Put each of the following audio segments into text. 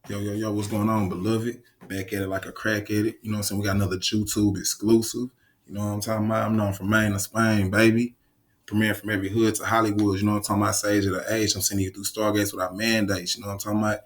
Yo, what's going on, beloved? Back at it like a crack at it. You know what I'm saying? We got another YouTube exclusive. You know what I'm talking about? I'm known from Maine to Spain, baby. Premiering from every hood to Hollywood. You know what I'm talking about? Sage of the age. I'm sending you through Stargates without mandates. You know what I'm talking about?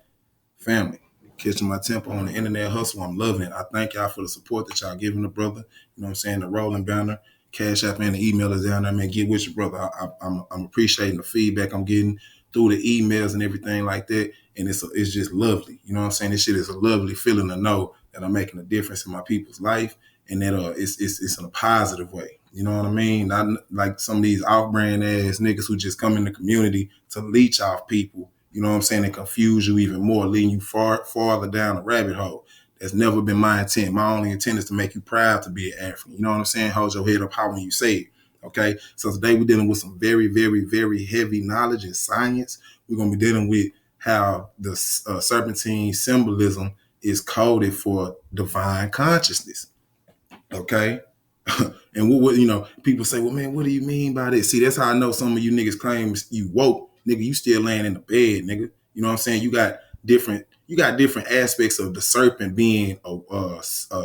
Family. Catching my tempo on the internet hustle. I'm loving it. I thank y'all for the support that y'all giving the brother. You know what I'm saying? The rolling banner. Cash app and the email is down there, man. Get with your brother. I'm appreciating the feedback I'm getting through the emails and everything like that. And it's just lovely. You know what I'm saying? This shit is a lovely feeling to know that I'm making a difference in my people's life and that it's in a positive way. You know what I mean? Not like some of these off-brand ass niggas who just come in the community to leech off people. You know what I'm saying? And confuse you even more, leading you farther down the rabbit hole. That's never been my intent. My only intent is to make you proud to be an African. You know what I'm saying? Hold your head up high when you say it. Okay. So today we're dealing with some very, very, very heavy knowledge and science. We're going to be dealing with how the serpentine symbolism is coded for divine consciousness. Okay. And what people say, well, man, what do you mean by this? See, that's how I know some of you niggas claims you woke. Nigga, you still laying in the bed, nigga. You know what I'm saying? You got different aspects of the serpent being a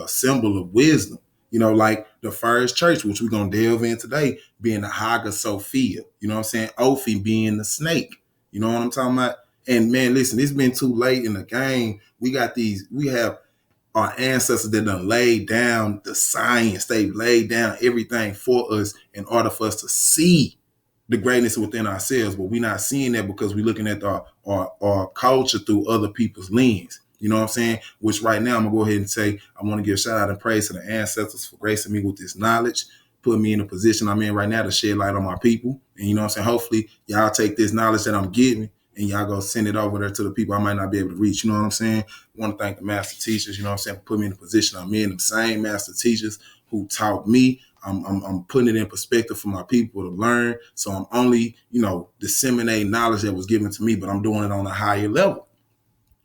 symbol of wisdom. You know, like the first church, which we're going to delve in today, being the Hagia Sophia. You know what I'm saying? Ophi being the snake. You know what I'm talking about? And man, listen, it's been too late in the game. We have our ancestors that done laid down the science. They've laid down everything for us in order for us to see the greatness within ourselves. But we're not seeing that because we're looking at our culture through other people's lens. You know what I'm saying? Which right now I'm going to go ahead and say I want to give a shout out and praise to the ancestors for gracing me with this knowledge, putting me in the position I'm in right now to shed light on my people. And you know what I'm saying? Hopefully y'all take this knowledge that I'm getting and y'all go send it over there to the people I might not be able to reach. You know what I'm saying? I want to thank the master teachers, you know what I'm saying, for putting me in the position I'm in. The same master teachers who taught me. I'm putting it in perspective for my people to learn. So I'm only, disseminating knowledge that was given to me, but I'm doing it on a higher level.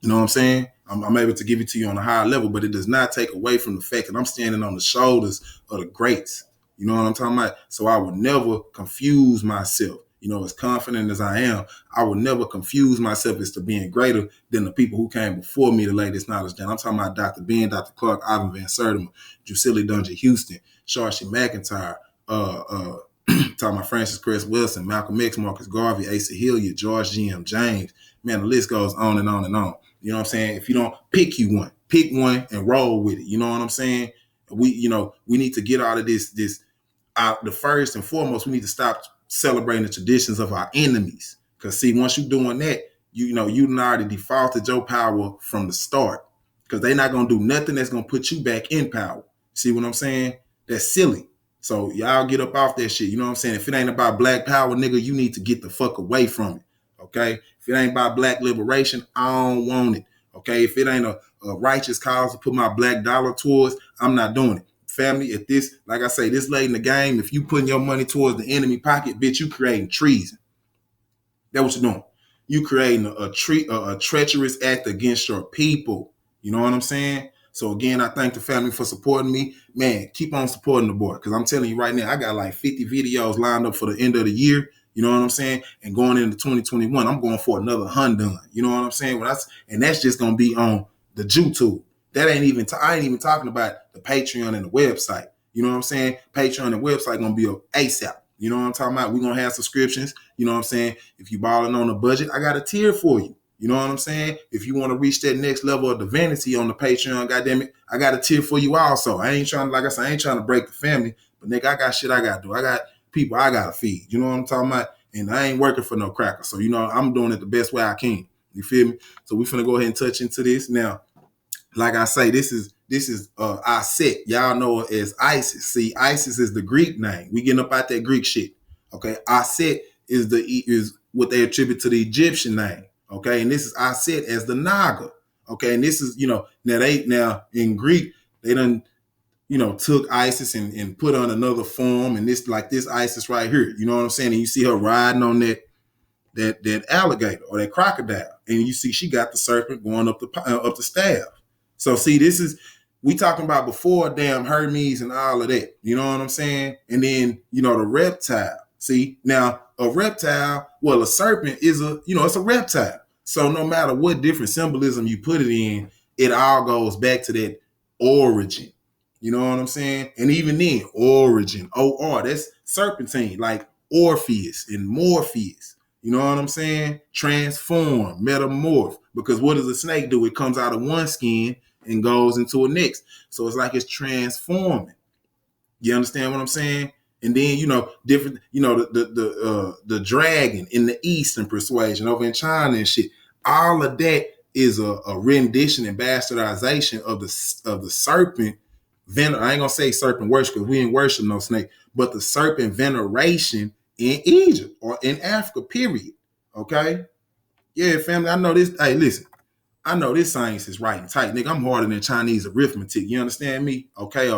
You know what I'm saying? I'm able to give it to you on a higher level, but it does not take away from the fact that I'm standing on the shoulders of the greats. You know what I'm talking about? So I would never confuse myself. You know, as confident as I am, I would never confuse myself as to being greater than the people who came before me to lay this knowledge down. I'm talking about Dr. Ben, Dr. Clark, Ivan Van Sertima, Drusilla Dungeon Houston, Sharsha McIntyre, talking about Francis Cress Wilson, Malcolm X, Marcus Garvey, Asa Hilliard, George G.M. James. Man, the list goes on and on and on. You know what I'm saying? If you don't pick one and roll with it. You know what I'm saying? We need to get out of this. The first and foremost, we need to stop celebrating the traditions of our enemies. Because see, once you're doing that, you already defaulted your power from the start. Because they're not gonna do nothing that's gonna put you back in power. See what I'm saying? That's silly. So y'all get up off that shit. You know what I'm saying? If it ain't about black power, nigga, you need to get the fuck away from it. Okay? If it ain't about black liberation, I don't want it. Okay? If it ain't a righteous cause to put my black dollar towards, I'm not doing it. Family, if this, like I say, this late in the game, if you putting your money towards the enemy pocket, bitch, you creating treason. That's what you're doing. You creating a treacherous act against your people. You know what I'm saying? So again, I thank the family for supporting me. Man, keep on supporting the boy. Because I'm telling you right now, I got like 50 videos lined up for the end of the year. You know what I'm saying? And going into 2021, I'm going for another $100. You know what I'm saying? And that's just going to be on the YouTube. That ain't even, I ain't even talking about the Patreon and the website. You know what I'm saying? Patreon and website going to be ASAP. You know what I'm talking about? We're going to have subscriptions. You know what I'm saying? If you balling on a budget, I got a tier for you. You know what I'm saying? If you want to reach that next level of divinity on the Patreon, goddamn it, I got a tier for you also. I ain't trying to break the family, but nigga, I got shit I got to do. I got people I got to feed. You know what I'm talking about? And I ain't working for no cracker. So, I'm doing it the best way I can. You feel me? So we finna go ahead and touch into this. Now, like I say, this is Aset. Y'all know it as Isis. See, Isis is the Greek name. We getting up out that Greek shit. Okay, Aset is what they attribute to the Egyptian name. Okay, and this is Aset as the Naga. Okay, and this is now in Greek they done took Isis and put on another form, and this Isis right here. You know what I'm saying? And you see her riding on that alligator or that crocodile, and you see she got the serpent going up the staff. So see, we talking about before damn Hermes and all of that. You know what I'm saying? And then, the reptile. See, now a reptile, well, a serpent is it's a reptile. So no matter what different symbolism you put it in, it all goes back to that origin. You know what I'm saying? And even then, origin, O-R, that's serpentine, like Orpheus and Morpheus. You know what I'm saying? Transform, metamorph. Because what does a snake do? It comes out of one skin and goes into a next. So it's like it's transforming. You understand what I'm saying? And then different, the dragon in the Eastern persuasion over in China and shit. All of that is a rendition and bastardization of the serpent. I ain't gonna say serpent worship because we ain't worship no snake, but the serpent veneration in Egypt or in Africa. Period. Okay. Yeah, family. I know this. Hey, listen. I know this science is right and tight, nigga. I'm harder than Chinese arithmetic. You understand me? Okay.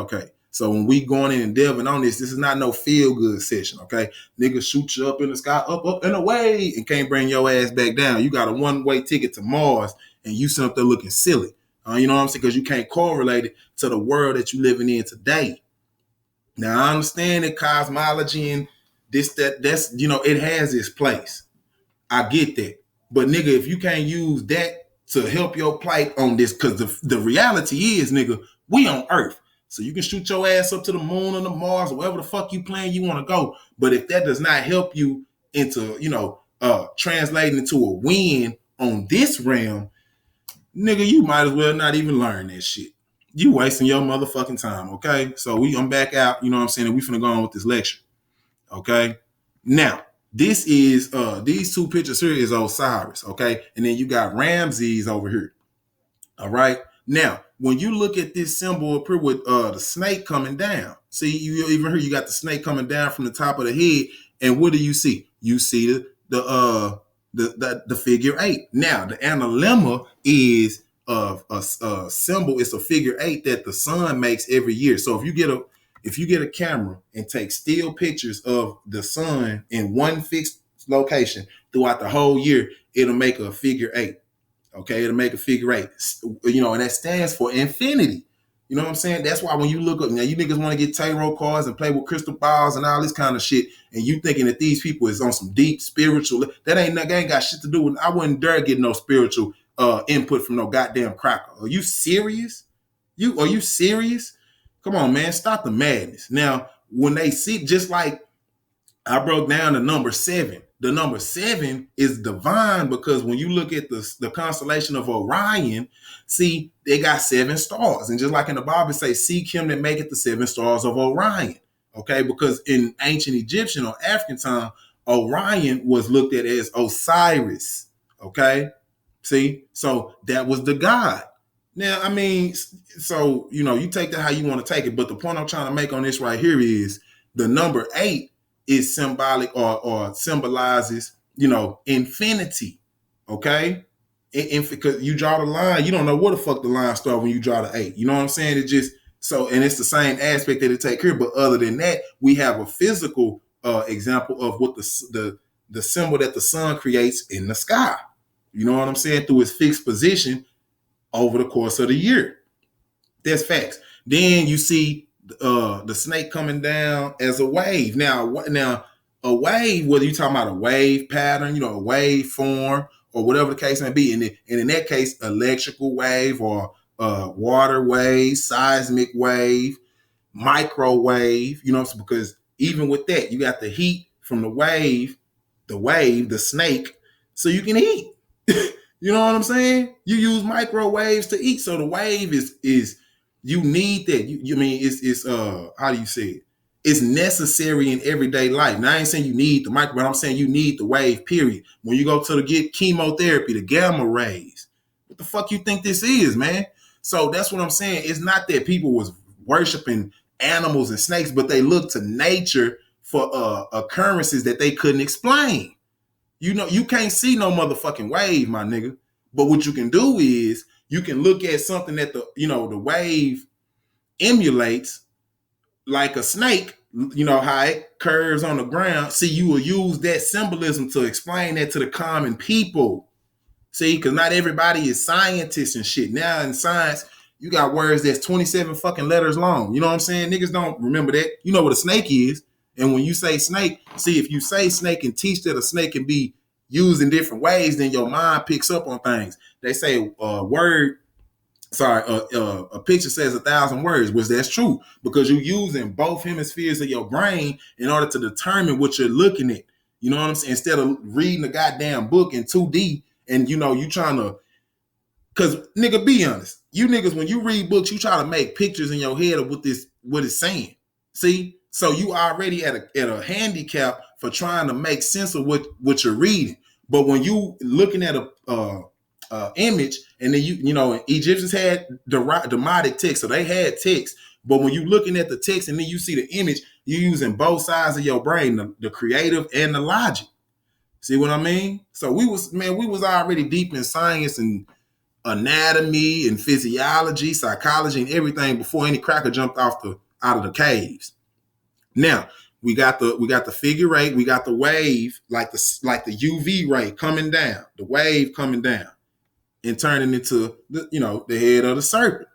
So when we going in and delving on this is not no feel good session, okay? Niggas shoot you up in the sky, up and away, and can't bring your ass back down. You got a one-way ticket to Mars, and you sit up there looking silly. You know what I'm saying? Because you can't correlate it to the world that you living in today. Now I understand that cosmology and that's it has its place. I get that, but nigga, if you can't use that to help your plight on this, because the reality is, nigga, we on Earth. So you can shoot your ass up to the moon or the Mars or wherever the fuck you plan you want to go. But if that does not help you into, translating into a win on this realm, nigga, you might as well not even learn that shit. You wasting your motherfucking time, okay? So I'm back out, you know what I'm saying? And we finna go on with this lecture, okay? Now, this is, these two pictures here is Osiris, okay? And then you got Ramses over here, all right? Now, when you look at this symbol up here with the snake coming down, see, you even here, you got the snake coming down from the top of the head, and what do you see? You see the figure 8. Now, the analemma is a symbol. It's a figure 8 that the sun makes every year. So if you get a camera and take still pictures of the sun in one fixed location throughout the whole year, it'll make a figure 8. Okay, it'll make a figure 8. And that stands for infinity. You know what I'm saying? That's why when you look up, now you niggas want to get tarot cards and play with crystal balls and all this kind of shit, and you thinking that these people is on some deep spiritual, that ain't got shit to do with, I wouldn't dare get no spiritual input from no goddamn cracker. Are you serious? Are you serious? Come on, man, stop the madness. Now, when they see, just like I broke down the number 7. The number 7 is divine because when you look at the constellation of Orion, see, they got 7 stars. And just like in the Bible, it says, seek him that maketh the 7 stars of Orion. Okay, because in ancient Egyptian or African time, Orion was looked at as Osiris. Okay, see, so that was the god. Now, I mean, so, you take that how you want to take it. But the point I'm trying to make on this right here is the number 8 is symbolic or symbolizes, infinity. Okay? Because you draw the line, you don't know where the fuck the line starts when you draw the 8. You know what I'm saying? It just, and it's the same aspect that it take here. But other than that, we have a physical example of what the symbol that the sun creates in the sky. You know what I'm saying? Through its fixed position over the course of the year. That's facts. Then you see the snake coming down as a wave. Now a wave, whether you're talking about a wave pattern, a wave form, or whatever the case may be, and in that case, electrical wave or water wave, seismic wave, microwave, because even with that, you got the heat from the wave, the snake, so you can eat. You know what I'm saying? You use microwaves to eat. So the wave is you need that. You mean it's how do you say it? It's necessary in everyday life. Now I ain't saying you need the microwave, but I'm saying you need the wave, period. When you go to get chemotherapy, the gamma rays. What the fuck you think this is, man? So that's what I'm saying. It's not that people was worshiping animals and snakes, but they looked to nature for occurrences that they couldn't explain. You can't see no motherfucking wave, my nigga. But what you can do is you can look at something that the wave emulates, like a snake, how it curves on the ground. See, you will use that symbolism to explain that to the common people. See, because not everybody is scientists and shit. Now in science, you got words that's 27 fucking letters long. You know what I'm saying? Niggas don't remember that. You know what a snake is. And when you say snake, see, if you say snake and teach that a snake can be used in different ways, then your mind picks up on things. They say a picture says 1,000 words, which that's true because you're using both hemispheres of your brain in order to determine what you're looking at. You know what I'm saying? Instead of reading a goddamn book in 2D and you trying to, cause nigga, be honest, you niggas when you read books, you try to make pictures in your head of what it's saying. See, so you already at a handicap for trying to make sense of what you're reading. But when you looking at a image, and then Egyptians had demotic text, so they had text. But when you looking at the text and then you see the image, you're using both sides of your brain, the creative and the logic. See what I mean? So we was already deep in science and anatomy and physiology, psychology, and everything before any cracker jumped out of the caves. Now we got the figure eight, we got the wave, like the UV ray coming down, the wave coming down and turning into the head of the serpent.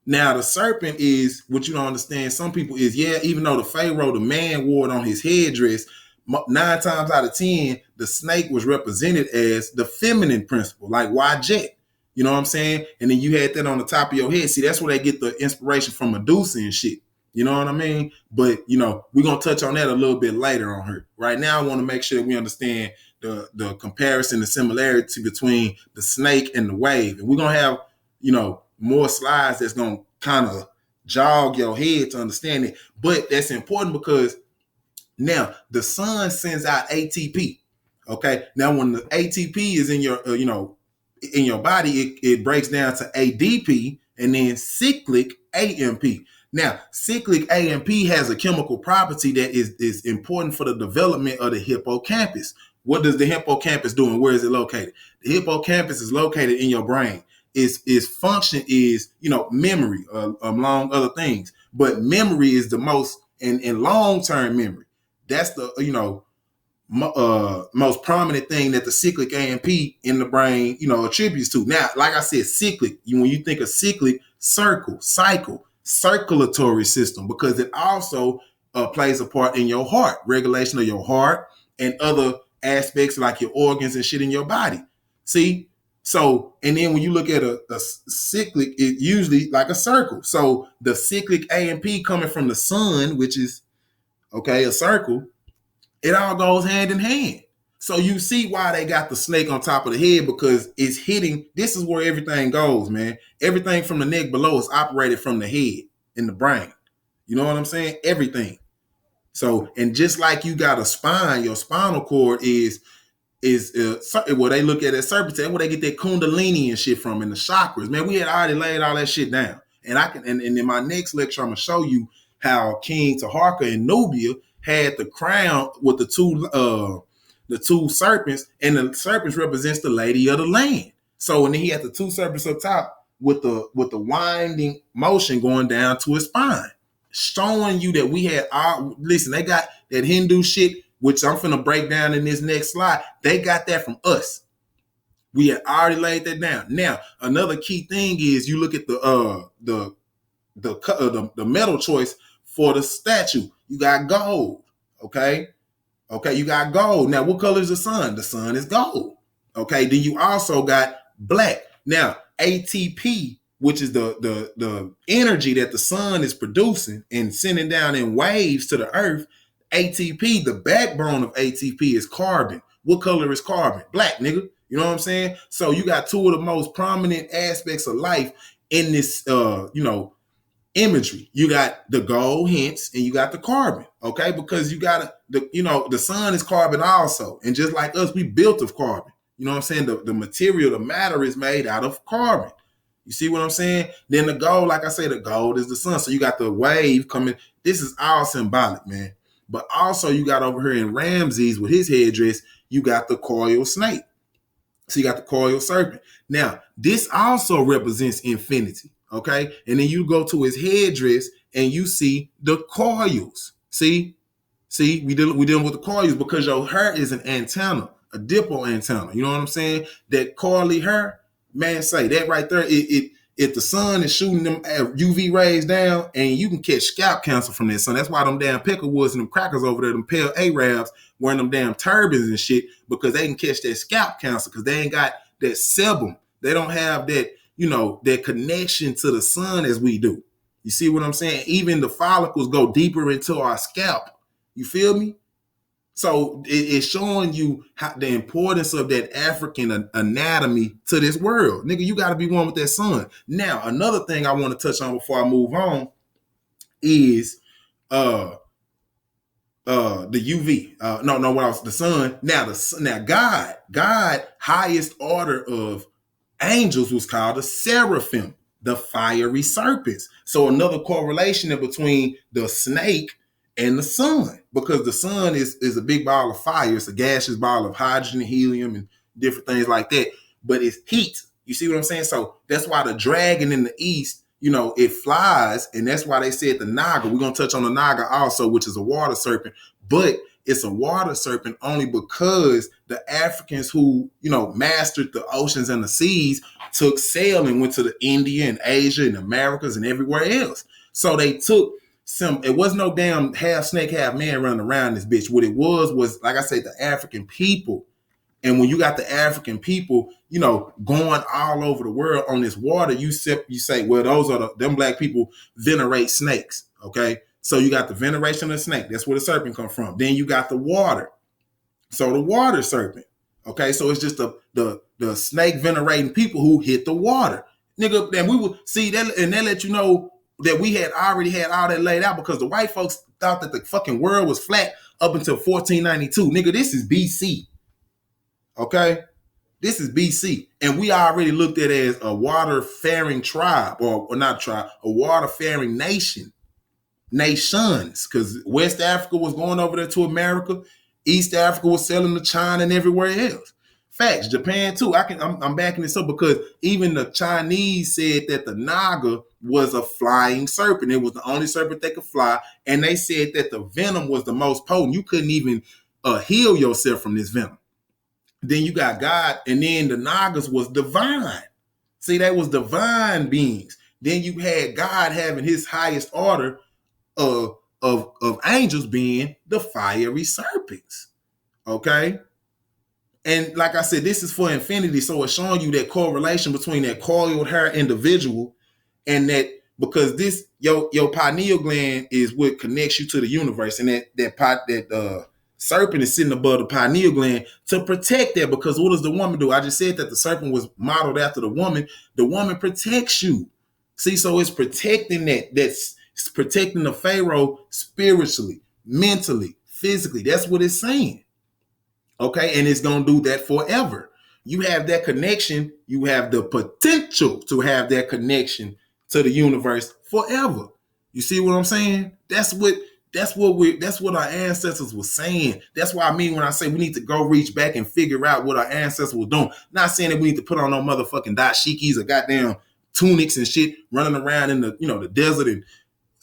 Now the serpent is what you don't understand. Some people is even though the Pharaoh, the man, wore it on his headdress, 9 times out of 10, the snake was represented as the feminine principle, like Jet. You know what I'm saying? And then you had that on the top of your head. See, that's where they get the inspiration from Medusa and shit. You know what I mean? But, we're going to touch on that a little bit later on her. Right now, I want to make sure we understand the comparison, the similarity between the snake and the wave. And we're going to have, more slides that's going to kind of jog your head to understand it. But that's important because now the sun sends out ATP. Okay. Now, when the ATP is in your, in your body, it breaks down to ADP and then cyclic AMP. Now, cyclic AMP has a chemical property that is important for the development of the hippocampus. What does the hippocampus do and where is it located? The hippocampus is located in your brain. Its function is, memory, among other things. But memory is the most, in long-term memory, that's the, most prominent thing that the cyclic AMP in the brain, attributes to. Now, like I said, cyclic, when you think of cyclic, cycle, circulatory system, because it also plays a part in your heart, regulation of your heart and other aspects like your organs and shit in your body. See? So, and then when you look at a cyclic, it usually like a circle. So the cyclic AMP coming from the sun, which is, a circle, it all goes hand in hand. So you see why they got the snake on top of the head, because it's hitting. This is where everything goes, man. Everything from the neck below is operated from the head in the brain. You know what I'm saying? Everything. So, and just like you got a spine, your spinal cord is what they look at as serpentine, where they get that kundalini and shit from, and the chakras. Man, we had already laid all that shit down. And and in my next lecture, I'm gonna show you how King Taharka in Nubia had the crown with the two serpents, and the serpents represents the lady of the land. So, and then he had the two serpents up top with the winding motion going down to his spine, showing you that we had listen, they got that Hindu shit, which I'm finna break down in this next slide. They got that from us. We had already laid that down. Now, another key thing is you look at the metal choice for the statue. You got gold. Okay, you got gold. Now, what color is the sun? The sun is gold. Okay, then you also got black. Now, ATP, which is the energy that the sun is producing and sending down in waves to the earth. ATP, the backbone of ATP is carbon. What color is carbon? Black, nigga. You know what I'm saying? So you got two of the most prominent aspects of life in this, imagery. You got the gold hints and you got the carbon, okay? Because you got the sun is carbon also. And just like us, we built of carbon. You know what I'm saying? The material, the matter is made out of carbon. You see what I'm saying? Then the gold, like I say, the gold is the sun. So you got the wave coming. This is all symbolic, man. But also you got over here in Ramses with his headdress, you got the coiled snake. So you got the coiled serpent. Now, this also represents infinity, okay? And then you go to his headdress and you see the coils. See, we dealing with the coils because your hair is an antenna, a dipole antenna. You know what I'm saying? That coily hair, man, say that right there, if the sun is shooting them UV rays down, and you can catch scalp cancer from that sun. That's why them damn peckerwoods and them crackers over there, them pale Arabs wearing them damn turbans and shit, because they can catch that scalp cancer because they ain't got that sebum. They don't have that, that connection to the sun as we do. You see what I'm saying? Even the follicles go deeper into our scalp. You feel me? So it's showing you the importance of that African anatomy to this world. Nigga, you got to be one with that sun. Now, another thing I want to touch on before I move on is the UV. The sun. Now God, highest order of angels was called the seraphim, the fiery serpents. So another correlation in between the snake and the sun, because the sun is a big ball of fire. It's a gaseous ball of hydrogen, helium, and different things like that. But it's heat. You see what I'm saying? So that's why the dragon in the east, it flies, and that's why they said the naga. We're gonna touch on the naga also, which is a water serpent, but it's a water serpent only because the Africans who, mastered the oceans and the seas took sail and went to the India and Asia and Americas and everywhere else. So they took it was no damn half snake, half man running around this bitch. What it was, like I said, the African people. And when you got the African people, going all over the world on this water, you say, well, those are them black people venerate snakes. Okay. So you got the veneration of the snake. That's where the serpent come from. Then you got the water. So the water serpent. Okay. So it's just the snake venerating people who hit the water. Nigga, then we would see that, and they let you know that we had already had all that laid out, because the white folks thought that the fucking world was flat up until 1492. Nigga, this is BC. Okay? This is BC. And we already looked at it as a water-faring tribe, or not tribe, a water-faring nation. Nations. Because West Africa was going over there to America. East Africa was selling to China and everywhere else. Facts. Japan too. I'm backing this up because even the Chinese said that the naga was a flying serpent. It was the only serpent that could fly, and they said that the venom was the most potent. You couldn't even heal yourself from this venom. Then you got God, and then the nagas was divine. See, they was divine beings. Then you had God having his highest order of angels being the fiery serpents. Okay. And like I said, this is for infinity. So it's showing you that correlation between that coiled hair individual and that, because this, your pineal gland is what connects you to the universe. And that serpent is sitting above the pineal gland to protect that. Because what does the woman do? I just said that the serpent was modeled after the woman. The woman protects you. See, so it's protecting that. It's protecting the pharaoh spiritually, mentally, physically. That's what it's saying. Okay, and it's going to do that forever. You have that connection. You have the potential to have that connection to the universe forever. You see what I'm saying? That's what our ancestors were saying. That's what I mean when I say we need to go reach back and figure out what our ancestors were doing. Not saying that we need to put on no motherfucking dashikis or goddamn tunics and shit running around in the, the desert. And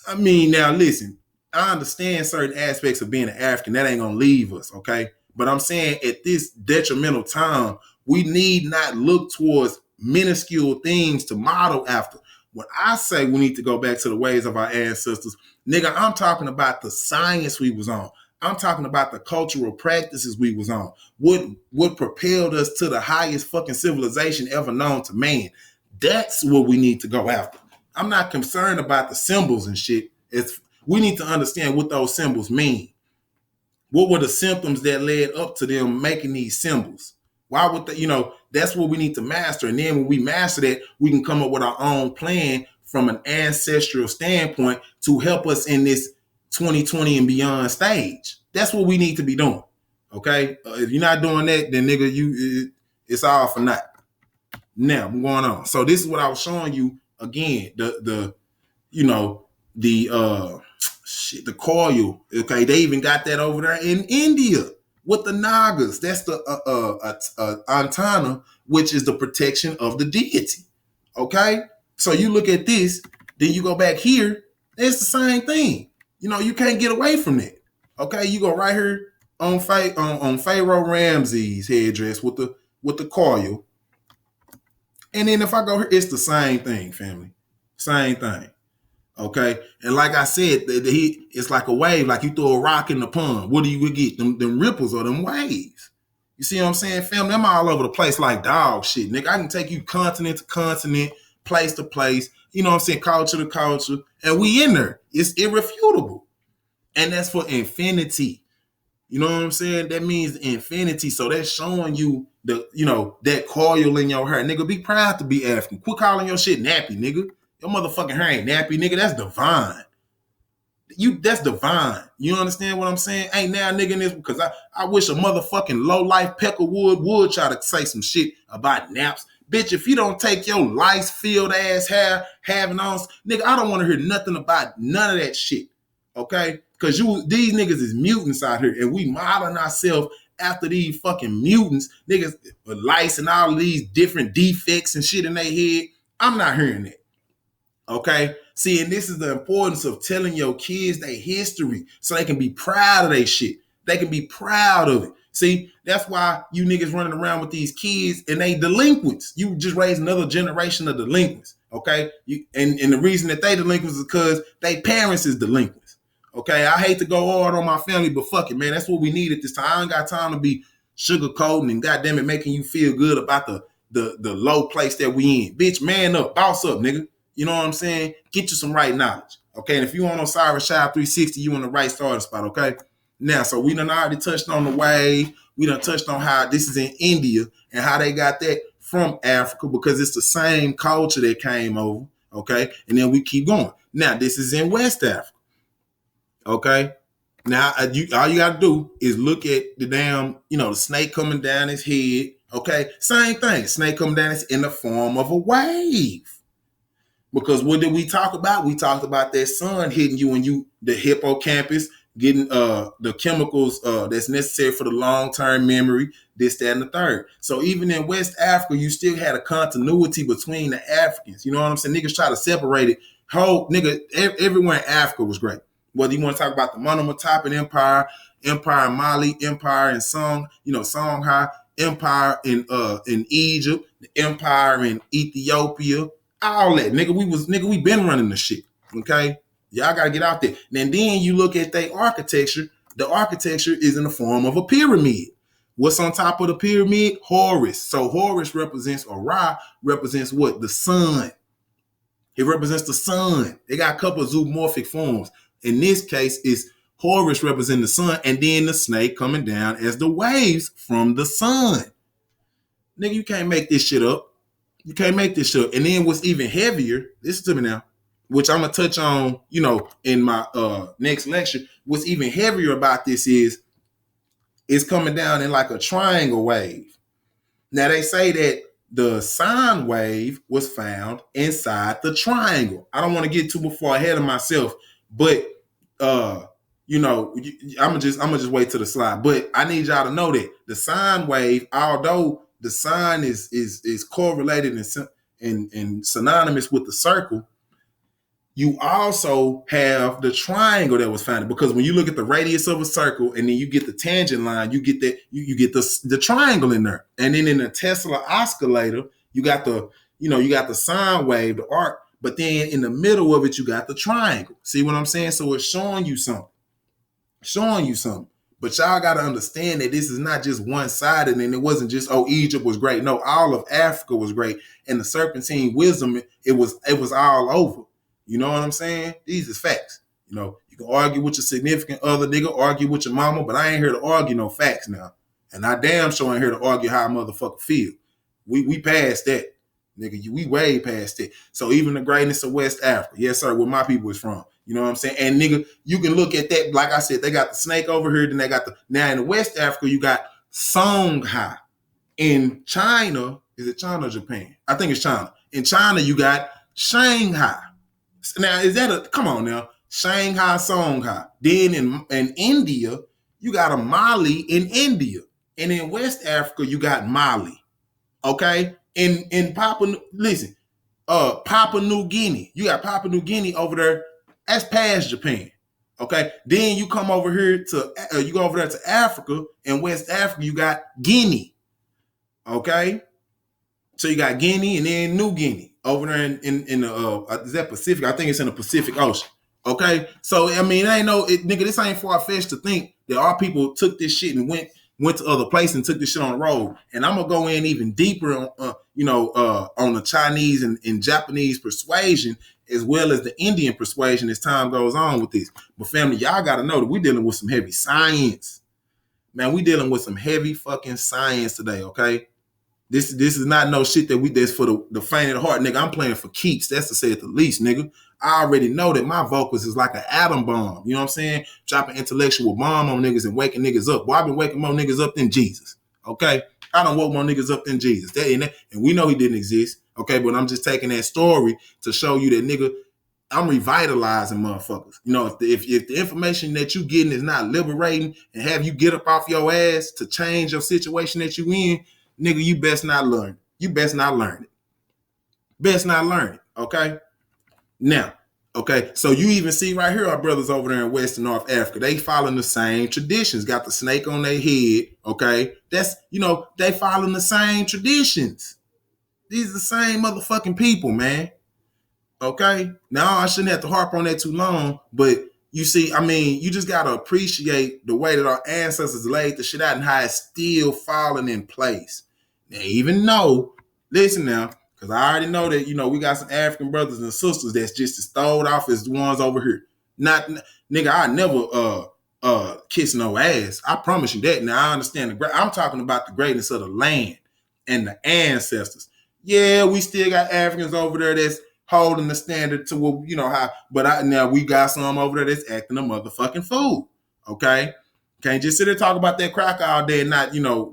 I mean, now listen, I understand certain aspects of being an African. That ain't going to leave us, okay? But I'm saying at this detrimental time, we need not look towards minuscule things to model after. When I say we need to go back to the ways of our ancestors, nigga, I'm talking about the science we was on. I'm talking about the cultural practices we was on. What propelled us to the highest fucking civilization ever known to man. That's what we need to go after. I'm not concerned about the symbols and shit. We need to understand what those symbols mean. What were the symptoms that led up to them making these symbols? Why would that's what we need to master. And then when we master that, we can come up with our own plan from an ancestral standpoint to help us in this 2020 and beyond stage. That's what we need to be doing. Okay? If you're not doing that, then nigga, it's all for naught. Now, I'm going on. So this is what I was showing you again, the coil. Okay, they even got that over there in India with the nagas. That's the antana, which is the protection of the deity. Okay, so you look at this, then you go back here. It's the same thing. You can't get away from that. Okay, you go right here on Pharaoh Ramses' headdress with the coil, And then if I go here, it's the same thing, family. Same thing. Okay. And like I said, it's like a wave, like you throw a rock in the pond. What do you get? Them ripples or them waves. You see what I'm saying, family? I'm all over the place like dog shit, nigga. I can take you continent to continent, place to place, you know what I'm saying, culture to culture, and we in there. It's irrefutable. And that's for infinity. You know what I'm saying? That means infinity. So that's showing you that coil in your hair. Nigga, be proud to be African. Quit calling your shit nappy, nigga. Your motherfucking hair ain't nappy, nigga. That's divine. That's divine. You understand what I'm saying? Ain't now nigga in this because I wish a motherfucking low life Peckerwood would try to say some shit about naps. Bitch, if you don't take your lice filled ass hair having on, nigga, I don't want to hear nothing about none of that shit. Okay? Because these niggas is mutants out here and we modeling ourselves after these fucking mutants, niggas with lice and all of these different defects and shit in their head. I'm not hearing that. Okay? See, and this is the importance of telling your kids their history so they can be proud of their shit. They can be proud of it. See, that's why you niggas running around with these kids and they delinquents. You just raise another generation of delinquents. Okay? And the reason that they delinquents is because they parents is delinquents. Okay? I hate to go hard on my family, but fuck it, man. That's what we need at this time. I ain't got time to be sugarcoating and goddamn it making you feel good about the low place that we in. Bitch, man up, boss up, nigga. You know what I'm saying? Get you some right knowledge. Okay. And if you on Osiris Shire 360, you in the right starting spot. Okay. Now, so we done already touched on the wave. We done touched on how this is in India and how they got that from Africa because it's the same culture that came over. Okay. And then we keep going. Now, this is in West Africa. Okay. Now, all you got to do is look at the damn, the snake coming down his head. Okay. Same thing. Snake coming down in the form of a wave. Because what did we talk about? We talked about that sun hitting you and the hippocampus, getting the chemicals that's necessary for the long-term memory, this, that, and the third. So even in West Africa, you still had a continuity between the Africans. You know what I'm saying? Niggas try to separate it. Everywhere in Africa was great. Whether you want to talk about the Monomotapa Empire, Empire in Mali, Empire in Songhai, Empire in Egypt, the Empire in Ethiopia, all that, nigga, we been running the shit. Okay, y'all gotta get out there. And then you look at their architecture. The architecture is in the form of a pyramid. What's on top of the pyramid? Horus. So Horus represents, or Ra represents what? The sun. It represents the sun. They got a couple of zoomorphic forms. In this case, it's Horus representing the sun, and then the snake coming down as the waves from the sun. Nigga, you can't make this shit up. You can't make this shit. And then what's even heavier, listen to me now, which I'm going to touch on, in my next lecture. What's even heavier about this is it's coming down in like a triangle wave. Now, they say that the sine wave was found inside the triangle. I don't want to get too far ahead of myself, but, I'm going to just wait till the slide. But I need y'all to know that the sine wave, although the sign is correlated and synonymous with the circle, you also have the triangle that was found. Because when you look at the radius of a circle and then you get the tangent line, you get that you get the triangle in there. And then in the Tesla oscillator, you got the sine wave, the arc, but then in the middle of it, you got the triangle. See what I'm saying? So it's showing you something. But y'all got to understand that this is not just one-sided, and it wasn't just, Egypt was great. No, all of Africa was great. And the Serpentine wisdom, it was all over. You know what I'm saying? These is facts. You can argue with your significant other, nigga, argue with your mama, but I ain't here to argue no facts now. And I damn sure ain't here to argue how a motherfucker feel. We past that. Nigga, we way past it. So even the greatness of West Africa, yes, sir, where my people is from. You know what I'm saying? And nigga, you can look at that. Like I said, they got the snake over here. Then they got now in the West Africa, you got Songhai. In China, is it China or Japan? I think it's China. In China, you got Shanghai. Now, come on now, Shanghai, Songhai. Then in India, you got a Mali in India. And in West Africa, you got Mali. Okay? In Papua New Guinea. You got Papua New Guinea over there. That's past Japan. Okay. Then you come over here you go over there to Africa. In West Africa, you got Guinea. Okay. So you got Guinea and then New Guinea over there in the is that Pacific? I think it's in the Pacific Ocean. Okay, so I mean, nigga, this ain't far fetched to think that our people took this shit and went to other places and took this shit on the road. And I'm gonna go in even deeper on on the Chinese and Japanese persuasion as well as the Indian persuasion as time goes on with this. But family, y'all gotta know that we're dealing with some heavy science. Man, we dealing with some heavy fucking science today, okay? This is not no shit that's for the faint of the heart, nigga. I'm playing for keeps. That's to say at the least, nigga. I already know that my vocals is like an atom bomb. You know what I'm saying? Dropping intellectual bomb on niggas and waking niggas up. Boy, I've been waking more niggas up than Jesus. Okay? I done woke more niggas up than Jesus. And we know he didn't exist. Okay, but I'm just taking that story to show you that, nigga, I'm revitalizing motherfuckers. You know, if the information that you getting is not liberating and have you get up off your ass to change your situation that you in, nigga, you best not learn. You best not learn it. Best not learn it, okay? Now, okay, so you even see right here our brothers over there in West and North Africa. They following the same traditions. Got the snake on their head, okay? That's, they following the same traditions. These are the same motherfucking people, man. Okay? Now, I shouldn't have to harp on that too long, but you see, I mean, you just got to appreciate the way that our ancestors laid the shit out and how it's still falling in place. Now, even though, listen now, because I already know that, we got some African brothers and sisters that's just as throwed off as the ones over here. Not, nigga, I never kiss no ass. I promise you that. Now, I understand. I'm talking about the greatness of the land and the ancestors. Yeah, we still got Africans over there that's holding the standard to what, how, but now we got some over there that's acting a motherfucking fool. Okay? Can't just sit there and talk about that crack all day and not,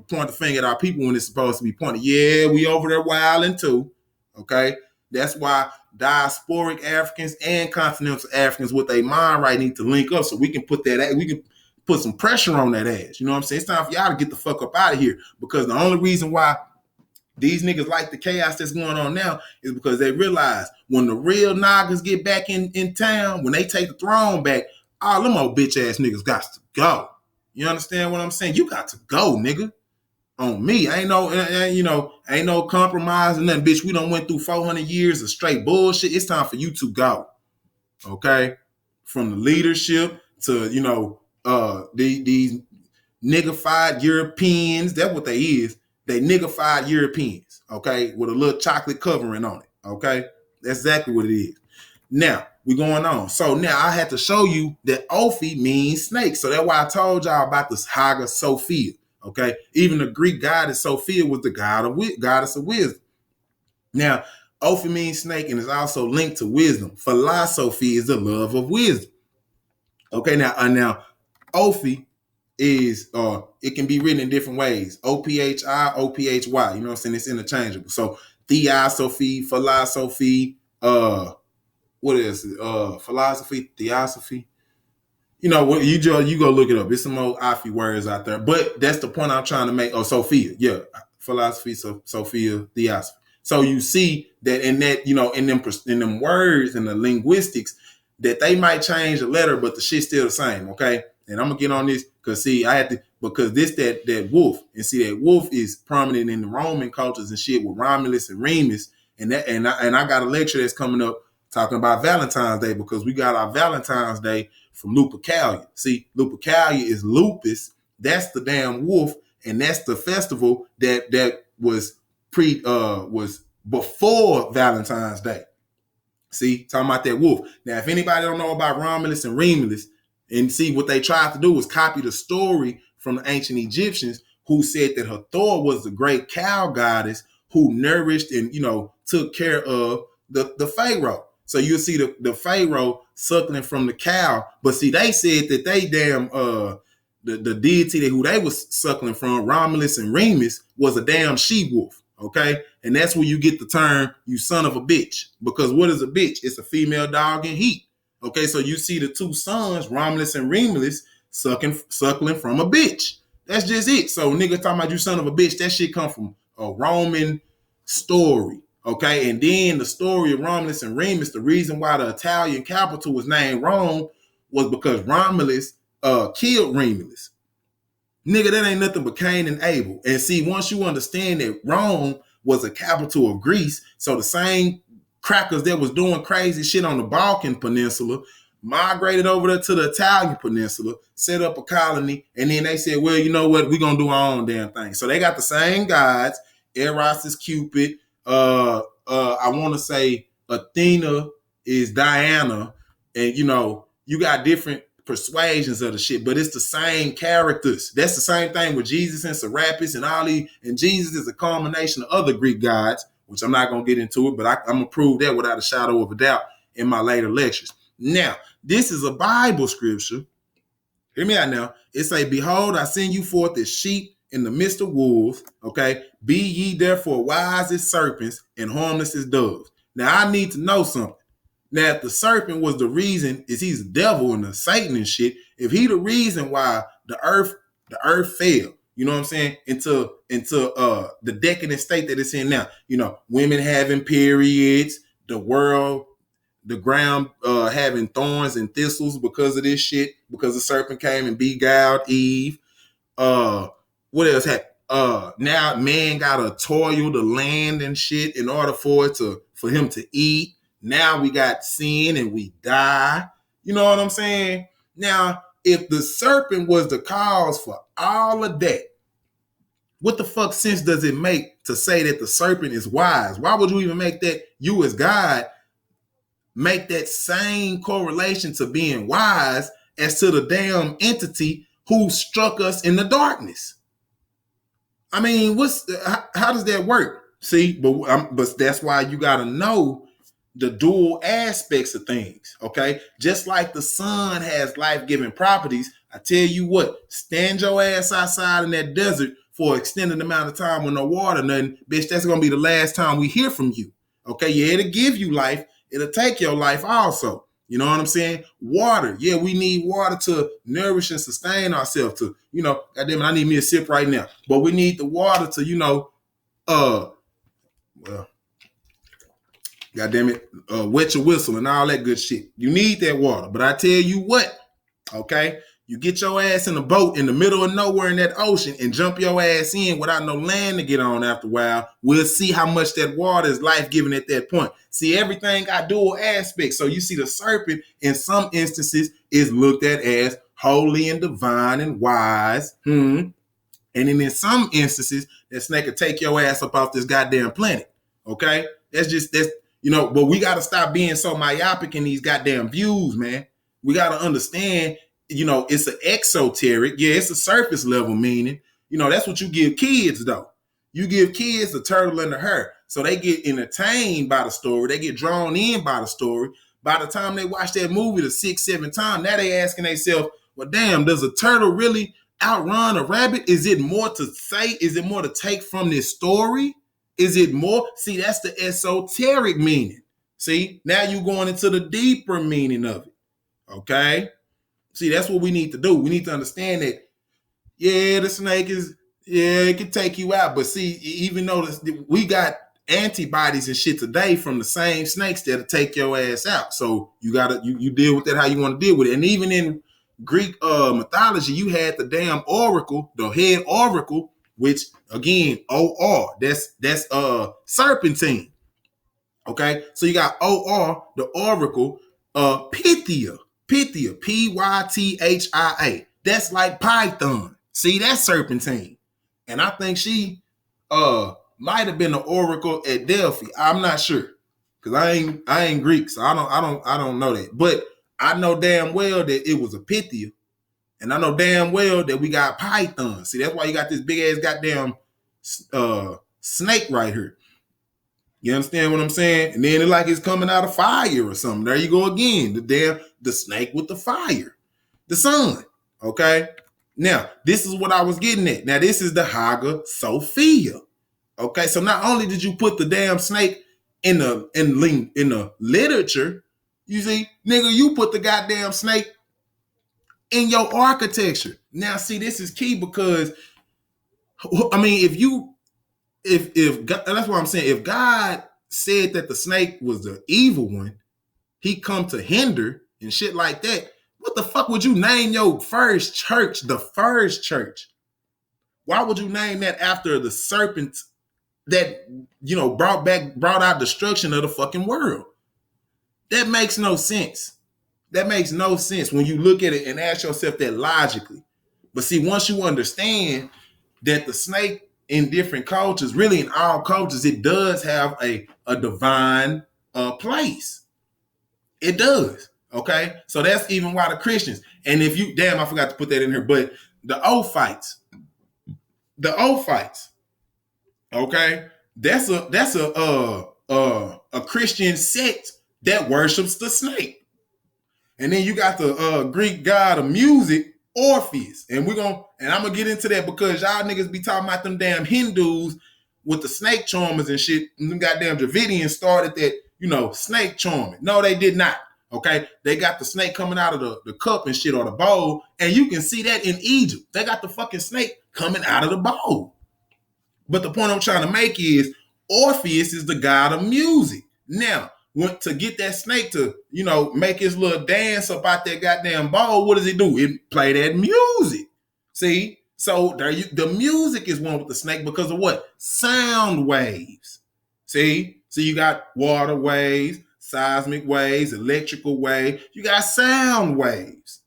point the finger at our people when it's supposed to be pointed. Yeah, we over there wilding too. Okay? That's why diasporic Africans and continental Africans with their mind right need to link up so we can put some pressure on that ass. You know what I'm saying? It's time for y'all to get the fuck up out of here, because the only reason why these niggas like the chaos that's going on now is because they realize when the real Nagas get back in town, when they take the throne back, all them old bitch ass niggas got to go. You understand what I'm saying? You got to go, nigga. On me, ain't no compromise and nothing, bitch. We done went through 400 years of straight bullshit. It's time for you to go. Okay, from the leadership to these niggified Europeans. That's what they is. They niggified Europeans. Okay, with a little chocolate covering on it. Okay, that's exactly what it is. Now, we're going on. So now I had to show you that Ophi means snake. So that's why I told y'all about this Hagia Sophia. Okay, even the Greek goddess Sophia was the goddess of wisdom. Now, Ophi means snake and is also linked to wisdom. Philosophy is the love of wisdom. Okay, now Ophi is it can be written in different ways. O-P-H-I, O-P-H-Y. You know what I'm saying? It's interchangeable. So theosophy, philosophy, what is it? Philosophy, theosophy. You go look it up. It's some old Ophi words out there. But that's the point I'm trying to make. Oh, Sophia. Yeah. Philosophy, Sophia, theosophy. So you see that in that, in them words and the linguistics, that they might change the letter, but the shit's still the same. Okay. And I'm gonna get on this because that wolf, and see that wolf is prominent in the Roman cultures and shit with Romulus and Remus, and I got a lecture that's coming up talking about Valentine's Day, because we got our Valentine's Day from Lupercalia. See, Lupercalia is lupus. That's the damn wolf, and that's the festival that was before Valentine's Day. See, talking about that wolf. Now, if anybody don't know about Romulus and Remus, and see what they tried to do was copy the story from the ancient Egyptians, who said that Hathor was the great cow goddess who nourished and took care of the Pharaoh. So you'll see the Pharaoh suckling from the cow, but see, they said that they damn the deity who they was suckling from, Romulus and Remus, was a damn she wolf. Okay, and that's where you get the term "you son of a bitch," because what is a bitch? It's a female dog in heat. Okay, so you see the two sons, Romulus and Remus, suckling from a bitch. That's just it. So nigga talking about you son of a bitch, that shit come from a Roman story. Okay, and then the story of Romulus and Remus, the reason why the Italian capital was named Rome was because Romulus killed Remus. Nigga, that ain't nothing but Cain and Abel. And see, once you understand that Rome was a capital of Greece. So the same crackers that was doing crazy shit on the Balkan Peninsula migrated over there to the Italian Peninsula, set up a colony, and then they said, well, you know what? We're going to do our own damn thing. So they got the same gods. Eros is Cupid. I want to say Athena is Diana. And, you know, you got different persuasions of the shit, but it's the same characters. That's the same thing with Jesus and Serapis and Ali. And Jesus is a culmination of other Greek gods, which I'm not going to get into it, but I'm going to prove that without a shadow of a doubt in my later lectures. Now, this is a Bible scripture. Hear me out now. It say, behold, I send you forth as sheep in the midst of wolves. Okay. Be ye therefore wise as serpents and harmless as doves. Now, I need to know something. Now, if the serpent was the reason, is he's the devil and the Satan and shit, if he the reason why the earth fell, you know what I'm saying, into the decadent state that it's in now, you know, women having periods, the world, the ground having thorns and thistles because of this shit, because the serpent came and beguiled Eve. What else happened? Now man gotta toil the land and shit in order for him to eat. Now we got sin and we die. You know what I'm saying? Now, if the serpent was the cause for all of that, what the fuck sense does it make to say that the serpent is wise? Why would you even make that, you as God, make that same correlation to being wise as to the damn entity who struck us in the darkness? I mean, how does that work? See, but that's why you got to know the dual aspects of things, okay? Just like the sun has life-giving properties, I tell you what, stand your ass outside in that desert for an extended amount of time with no water, nothing, bitch, that's going to be the last time we hear from you, okay? Yeah, it'll give you life. It'll take your life also. You know what I'm saying? Water. Yeah, we need water to nourish and sustain ourselves to, you know, goddamn it, I need me a sip right now. But we need the water to, you know, goddamn it, wet your whistle and all that good shit. You need that water. But I tell you what, okay? You get your ass in a boat in the middle of nowhere in that ocean and jump your ass in without no land to get on after a while. We'll see how much that water is life-giving at that point. See, everything got dual aspects. So you see the serpent in some instances is looked at as holy and divine and wise. And then in some instances, that snake will take your ass up off this goddamn planet. Okay? That's you know, but we got to stop being so myopic in these goddamn views, man. We got to understand, you know, it's an exoteric. Yeah, it's a surface level meaning. You know, that's what you give kids, though. You give kids the turtle and the hare. So they get entertained by the story. They get drawn in by the story. By the time they watch that movie the 6, 7 times, now they asking themselves, well, damn, does a turtle really outrun a rabbit? Is it more to say? Is it more to take from this story? Is it more? See, that's the esoteric meaning. See, now you're going into the deeper meaning of it. Okay? See, that's what we need to do. We need to understand that, yeah, the snake is, yeah, it can take you out. But see, even though we got antibodies and shit today from the same snakes that'll take your ass out. So you gotta, you deal with that how you want to deal with it. And even in Greek mythology, you had the damn oracle, the head oracle, which again, OR, that's Serpentine. Okay, so you got OR, the oracle, Pythia, Pythia. That's like Python. See, that's Serpentine. And I think she might have been the oracle at Delphi. I'm not sure. Cause I ain't Greek, so I don't know that. But I know damn well that it was a Pythia. And I know damn well that we got Python. See, that's why you got this big ass goddamn snake right here. You understand what I'm saying? And then it's like it's coming out of fire or something. There you go again. The snake with the fire. The sun. Okay? Now, this is what I was getting at. Now, this is the Hagia Sophia. Okay? So not only did you put the damn snake in the literature, you see, nigga, you put the goddamn snake in your architecture. Now, see, this is key because, I mean, if God, that's what I'm saying. If God said that the snake was the evil one, he come to hinder and shit like that, what the fuck would you name your first church the first church? Why would you name that after the serpent that brought out destruction of the fucking world. That makes no sense. That makes no sense when you look at it and ask yourself that logically. But see, once you understand that the snake in different cultures, really in all cultures, it does have a divine place. It does. Okay. So that's even why the Christians, and if you, damn, I forgot to put that in here, but the Ophites, okay, that's a Christian sect that worships the snake. And then you got the Greek god of music, Orpheus. And I'm gonna get into that because y'all niggas be talking about them damn Hindus with the snake charmers and shit. And them goddamn Dravidians started that, snake charming. No, they did not. Okay. They got the snake coming out of the cup and shit or the bowl. And you can see that in Egypt. They got the fucking snake coming out of the bowl. But the point I'm trying to make is Orpheus is the god of music. Now, to get that snake to, make his little dance up out that goddamn bowl, what does it do? It play that music. See? So the music is one with the snake because of what? Sound waves. See? So you got water waves, seismic waves, electrical waves. You got sound waves.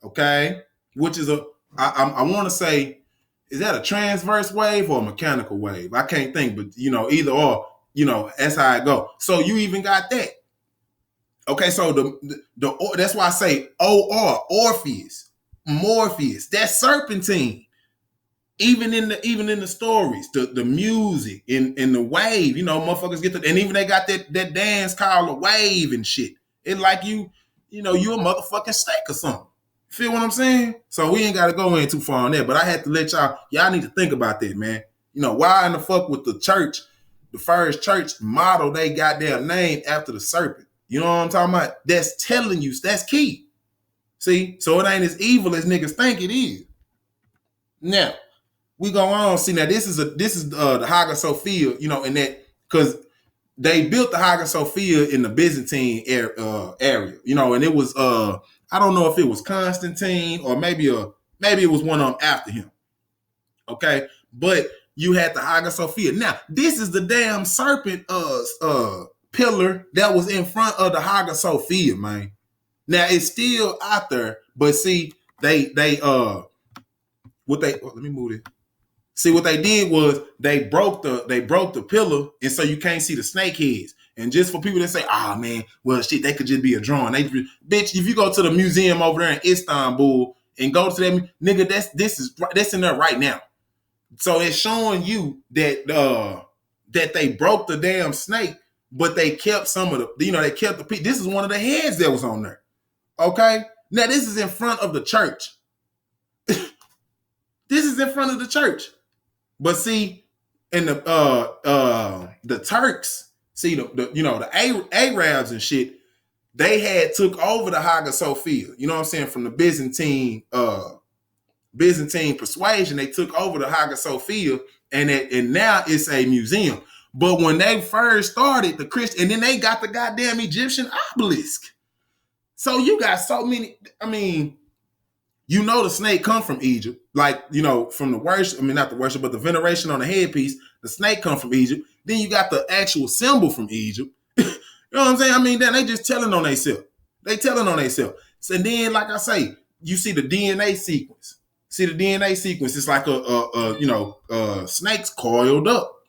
Okay? Which is I want to say, is that a transverse wave or a mechanical wave? I can't think, but either or, that's how it go. So you even got that. Okay, so the that's why I say Orpheus, Morpheus, that's Serpentine. Even in the stories, the music in the wave, motherfuckers get and even they got that dance called a wave and shit. It's like you a motherfucking snake or something. Feel what I'm saying? So we ain't got to go in too far on that, but I had to let y'all need to think about that, man. Why in the fuck with the church, the first church model, they got their name after the serpent? You know what I'm talking about? That's telling you, that's key. See? So it ain't as evil as niggas think it is. Now, we go on. See, now this is the Hagia Sophia, in that, because they built the Hagia Sophia in the Byzantine area, and it was I don't know if it was Constantine or maybe it was one of them after him. Okay, but you had the Hagia Sophia. Now, this is the damn serpent pillar that was in front of the Hagia Sophia, man. Now it's still out there, but see, let me move it. See, what they did was they broke the pillar, and so you can't see the snake heads. And just for people that say, man, well, shit, they could just be a drawing. Bitch, if you go to the museum over there in Istanbul and go to them, nigga, that's in there right now. So it's showing you that they broke the damn snake, but they kept some of they kept the piece. This is one of the heads that was on there. Okay? Now, this is in front of the church. This is in front of the church. But see, in the Turks, see the Arabs and shit, they had took over the Hagia Sophia. You know what I'm saying? From the Byzantine persuasion, they took over the Hagia Sophia, and now it's a museum. But when they first started, the Christian, and then they got the goddamn Egyptian obelisk. So you got so many. I mean, the snake come from Egypt, like, from the worship. I mean, not the worship, but the veneration on the headpiece. The snake come from Egypt. Then you got the actual symbol from Egypt. You know what I'm saying? I mean, then they just telling on themselves. So then, like I say, you see the DNA sequence. It's like a snakes coiled up,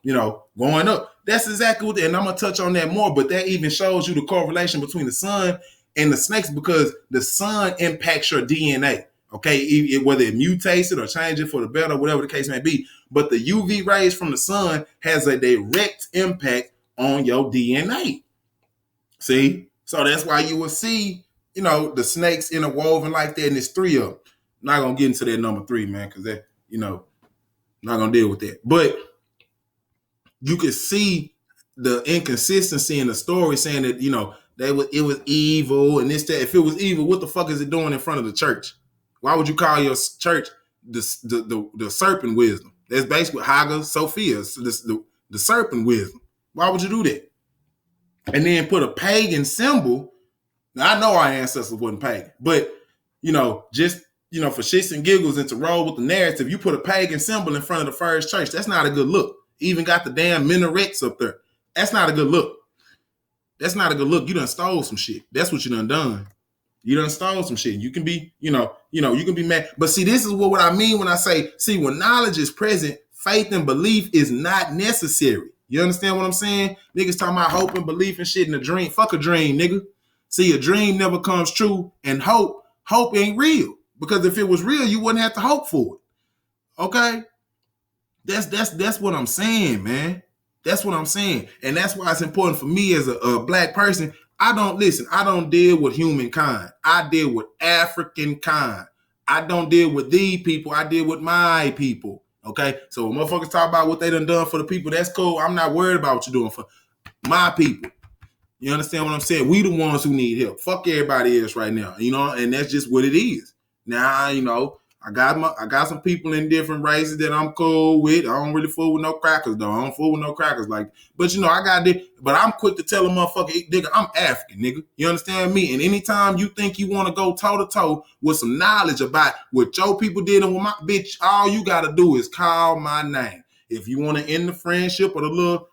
going up. That's exactly what, and I'm gonna touch on that more. But that even shows you the correlation between the sun and the snakes, because the sun impacts your DNA. Okay, whether it mutates it or changes it for the better, whatever the case may be. But the UV rays from the sun has a direct impact on your DNA. See? So that's why you will see, the snakes interwoven like that, and it's 3 of them. I'm not going to get into that number 3, man, because that, not going to deal with that. But you can see the inconsistency in the story saying that, it was evil and this, that. If it was evil, what the fuck is it doing in front of the church? Why would you call your church the serpent wisdom? That's basically Hagia Sophia, the serpent wisdom. Why would you do that? And then put a pagan symbol. Now, I know our ancestors wasn't pagan, but, just, for shits and giggles and to roll with the narrative, you put a pagan symbol in front of the first church. That's not a good look. Even got the damn minarets up there. That's not a good look. That's not a good look. You done stole some shit. That's what you done. You done stole some shit. You can be, you can be mad. But see, this is what I mean when I say, see, when knowledge is present, faith and belief is not necessary. You understand what I'm saying? Niggas talking about hope and belief and shit in a dream. Fuck a dream, nigga. See, a dream never comes true, and hope ain't real. Because if it was real, you wouldn't have to hope for it. Okay? That's what I'm saying, man. That's what I'm saying. And that's why it's important for me as a black person. I don't deal with humankind. I deal with African kind. I don't deal with these people. I deal with my people. Okay? So when motherfuckers talk about what they done for the people, that's cool. I'm not worried about what you're doing for my people. You understand what I'm saying? We the ones who need help. Fuck everybody else right now. And that's just what it is. Now, I got some people in different races that I'm cool with. I don't really fool with no crackers though. I don't fool with no crackers but I got this. But I'm quick to tell a motherfucker, nigga, I'm African, nigga. You understand me? And anytime you think you want to go toe to toe with some knowledge about what your people did and with my bitch, all you gotta do is call my name. If you want to end the friendship or the little,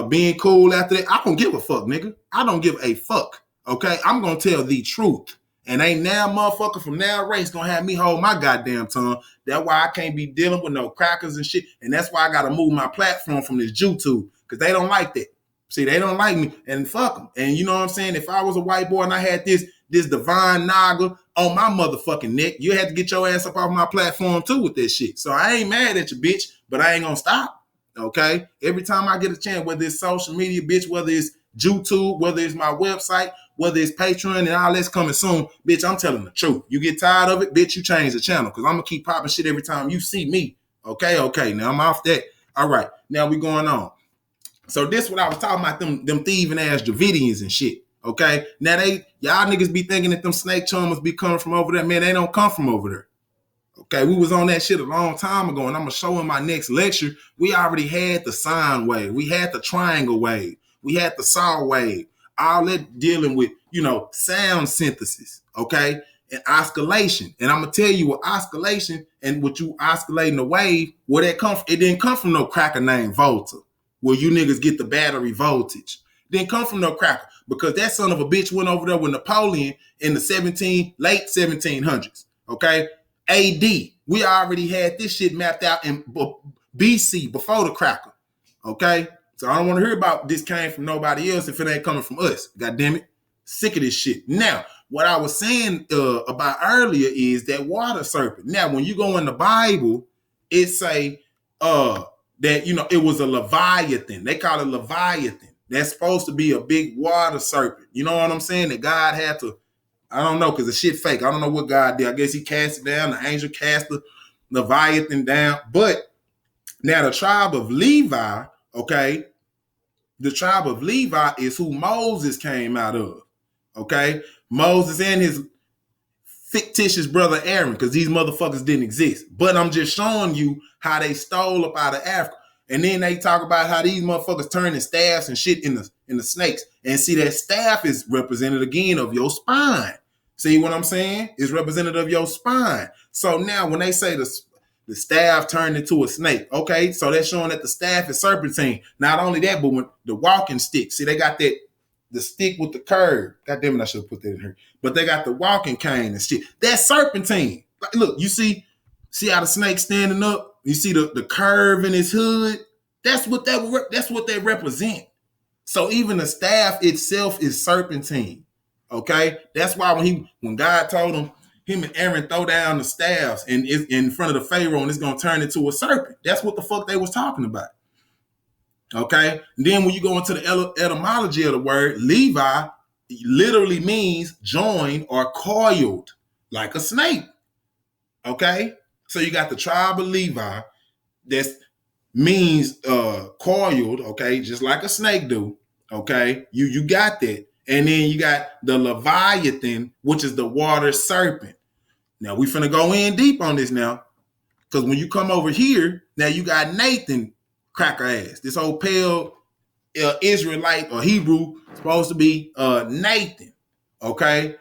being cool after that, I don't give a fuck, nigga. I don't give a fuck. Okay, I'm gonna tell the truth. And ain't now motherfucker from now race gonna have me hold my goddamn tongue. That's why I can't be dealing with no crackers and shit. And that's why I gotta move my platform from this YouTube. Because they don't like that. See, they don't like me. And fuck them. And you know what I'm saying? If I was a white boy and I had this divine naga on my motherfucking neck, you had to get your ass up off my platform too with this shit. So I ain't mad at you, bitch. But I ain't gonna stop. Okay? Every time I get a chance, whether it's social media, bitch, whether it's YouTube, whether it's my website, whether it's Patreon and all that's coming soon, bitch, I'm telling the truth. You get tired of it, bitch, you change the channel because I'm going to keep popping shit every time you see me. Okay, now I'm off that. All right, now we going on. So this what I was talking about, them thieving ass Dravidians and shit, okay? Now y'all niggas be thinking that them snake chummers be coming from over there. Man, they don't come from over there. Okay, we was on that shit a long time ago, and I'm going to show in my next lecture, we already had the sine wave. We had the triangle wave. We had the saw wave. All that dealing with, sound synthesis, okay, and oscillation. And I'm going to tell you what oscillation and what you oscillating the wave, where that come from. It didn't come from no cracker named Volta, where you niggas get the battery voltage. It didn't come from no cracker, because that son of a bitch went over there with Napoleon in the late 1700s, okay? AD. We already had this shit mapped out in BC, before the cracker, okay? So I don't want to hear about this came from nobody else if it ain't coming from us. God damn it. Sick of this shit. Now, what I was saying about earlier is that water serpent. Now, when you go in the Bible, it say that, it was a Leviathan. They call it Leviathan. That's supposed to be a big water serpent. You know what I'm saying? That God had to, I don't know, because the shit fake. I don't know what God did. I guess he cast it down. The angel cast the Leviathan down. But now the tribe of Levi, okay, the tribe of Levi is who Moses came out of, okay? Moses and his fictitious brother Aaron, because these motherfuckers didn't exist. But I'm just showing you how they stole up out of Africa. And then they talk about how these motherfuckers turning staffs and shit in the snakes. And see, that staff is representative again of your spine. See what I'm saying? It's representative of your spine. So now when they say the staff turned into a snake, okay? So that's showing that the staff is serpentine. Not only that, but when the walking stick, see, they got the stick with the curve. God damn it, I should have put that in here. But they got the walking cane and shit. That's serpentine. Like, look, you see how the snake standing up? You see the curve in his hood? That's what they represent. So even the staff itself is serpentine. Okay? That's why when God told him and Aaron throw down the staffs and it's in front of the Pharaoh and it's gonna turn into a serpent. That's what the fuck they was talking about. Okay? And then when you go into the etymology of the word, Levi literally means joined or coiled like a snake. Okay? So you got the tribe of Levi that means coiled, okay, just like a snake do. Okay? You got that. And then you got the Leviathan, which is the water serpent. Now we finna go in deep on this now. Because when you come over here, now you got Nathan cracker ass. This old pale Israelite or Hebrew supposed to be Nathan. Okay?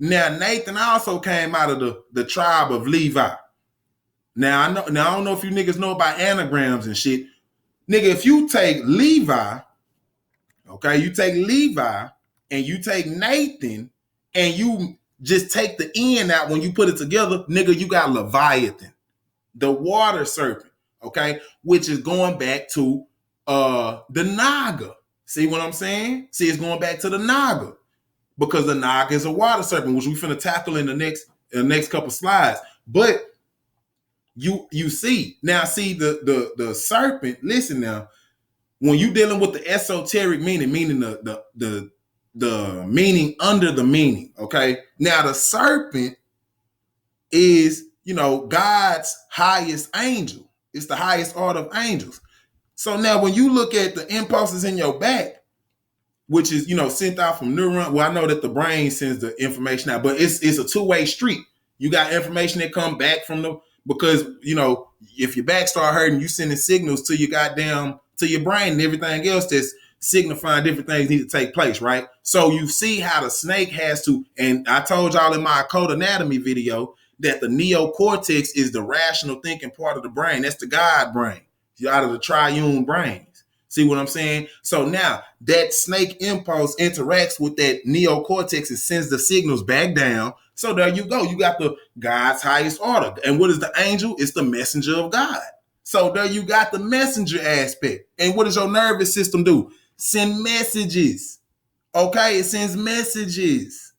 Now Nathan also came out of the tribe of Levi. Now I know. Now I don't know if you niggas know about anagrams and shit. Nigga, if you take Levi, okay, you take Levi and you take Nathan and you just take the N out when you put it together, nigga, you got Leviathan, the water serpent, okay, which is going back to the Naga. See what I'm saying? See, it's going back to the Naga because the Naga is a water serpent, which we finna tackle in the next couple slides. But you see now, see the serpent. Listen now, when you dealing with the esoteric meaning the meaning under the meaning. Okay, now the serpent is God's highest angel. It's the highest order of angels. So now when you look at the impulses in your back, which is sent out from neuron. Well, I know that the brain sends the information out, but it's a two-way street. You got information that come back from because if your back start hurting, you sending signals to your brain and everything else that's signifying different things need to take place, right? So you see how the snake has to, and I told y'all in my occult anatomy video that the neocortex is the rational thinking part of the brain. That's the God brain. You're out of the triune brains. See what I'm saying? So now that snake impulse interacts with that neocortex and sends the signals back down. So there you go. You got the God's highest order. And what is the angel? It's the messenger of God. So there you got the messenger aspect. And what does your nervous system do? Send messages. Okay, it sends messages.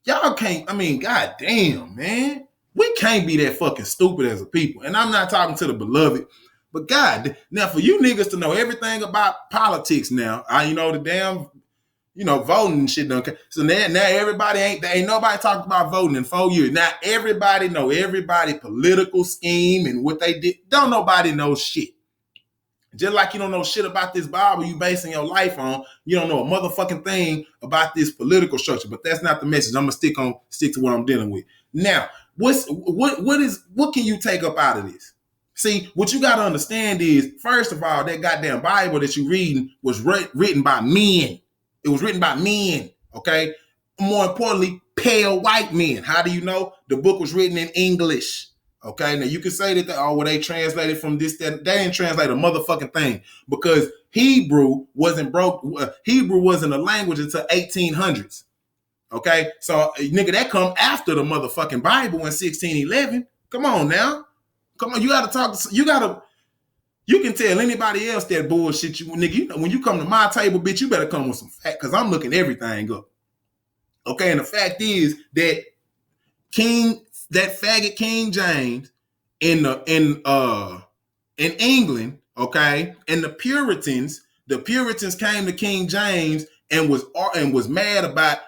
Y'all can't, god damn, man. We can't be that fucking stupid as a people. And I'm not talking to the beloved. But God, now for you niggas to know everything about politics now, the damn, voting and shit. So now everybody ain't nobody talked about voting in 4 years. Now everybody know everybody political scheme and what they did. Don't nobody know shit. Just like you don't know shit about this Bible you basing your life on, you don't know a motherfucking thing about this political structure. But that's not the message. I'm gonna stick to what I'm dealing with. Now, what can you take up out of this? See, what you got to understand is, first of all, that goddamn Bible that you're reading was written by men. It was written by men, okay? More importantly, pale white men. How do you know? The book was written in English, okay? Now, you can say that, they translated from this, that. They didn't translate a motherfucking thing because Hebrew wasn't a language until 1800s, okay? So, nigga, that come after the motherfucking Bible in 1611. Come on now. Come on, you can tell anybody else that bullshit you, nigga. When you come to my table, bitch, you better come with some fact, because I'm looking everything up. Okay, and the fact is that faggot King James in England, okay, and the Puritans came to King James and was mad about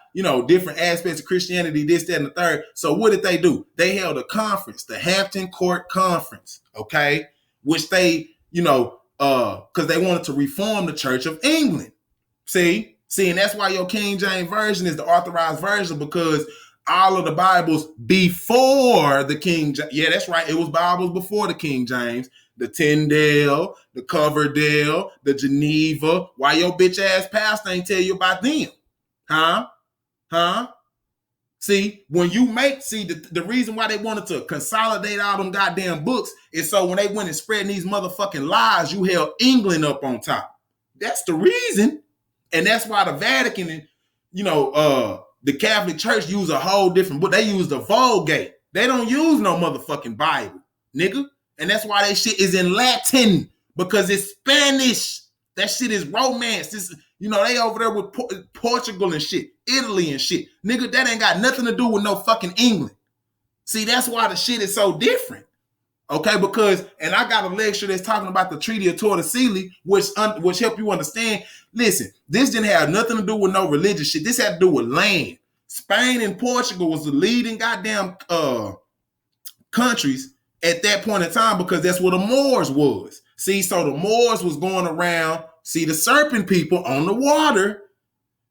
different aspects of Christianity, this, that, and the third. So what did they do? They held a conference, the Hampton Court Conference, okay, which they, because they wanted to reform the Church of England. See, and that's why your King James version is the authorized version, because all of the Bibles before the King James, yeah, that's right, it was Bibles before the King James, the Tyndale, the Coverdale, the Geneva. Why your bitch ass pastor ain't tell you about them? Huh? See, when you the reason why they wanted to consolidate all them goddamn books is so when they went and spreading these motherfucking lies, you held England up on top. That's the reason. And that's why the Vatican and, the Catholic Church use a whole different book. They use the Vulgate. They don't use no motherfucking Bible, nigga. And that's why that shit is in Latin, because it's Spanish. That shit is romance. They over there with Portugal and shit, Italy and shit. Nigga, that ain't got nothing to do with no fucking England. See, that's why the shit is so different. Okay, and I got a lecture that's talking about the Treaty of Tordesillas, which help you understand. Listen, this didn't have nothing to do with no religious shit. This had to do with land. Spain and Portugal was the leading goddamn countries at that point in time, because that's where the Moors was. See, so the Moors was going around, the serpent people on the water,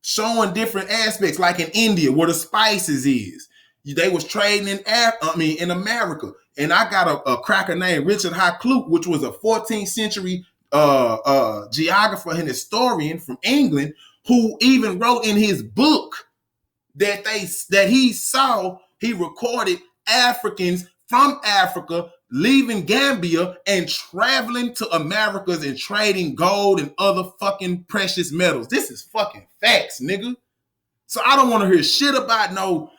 showing different aspects, like in India, where the spices is. They was trading in America. And I got a cracker named Richard Hakluyt, which was a 14th century geographer and historian from England, who even wrote in his book that he recorded Africans from Africa leaving Gambia and traveling to Americas and trading gold and other fucking precious metals. This is fucking facts, nigga. So I don't want to hear shit about no,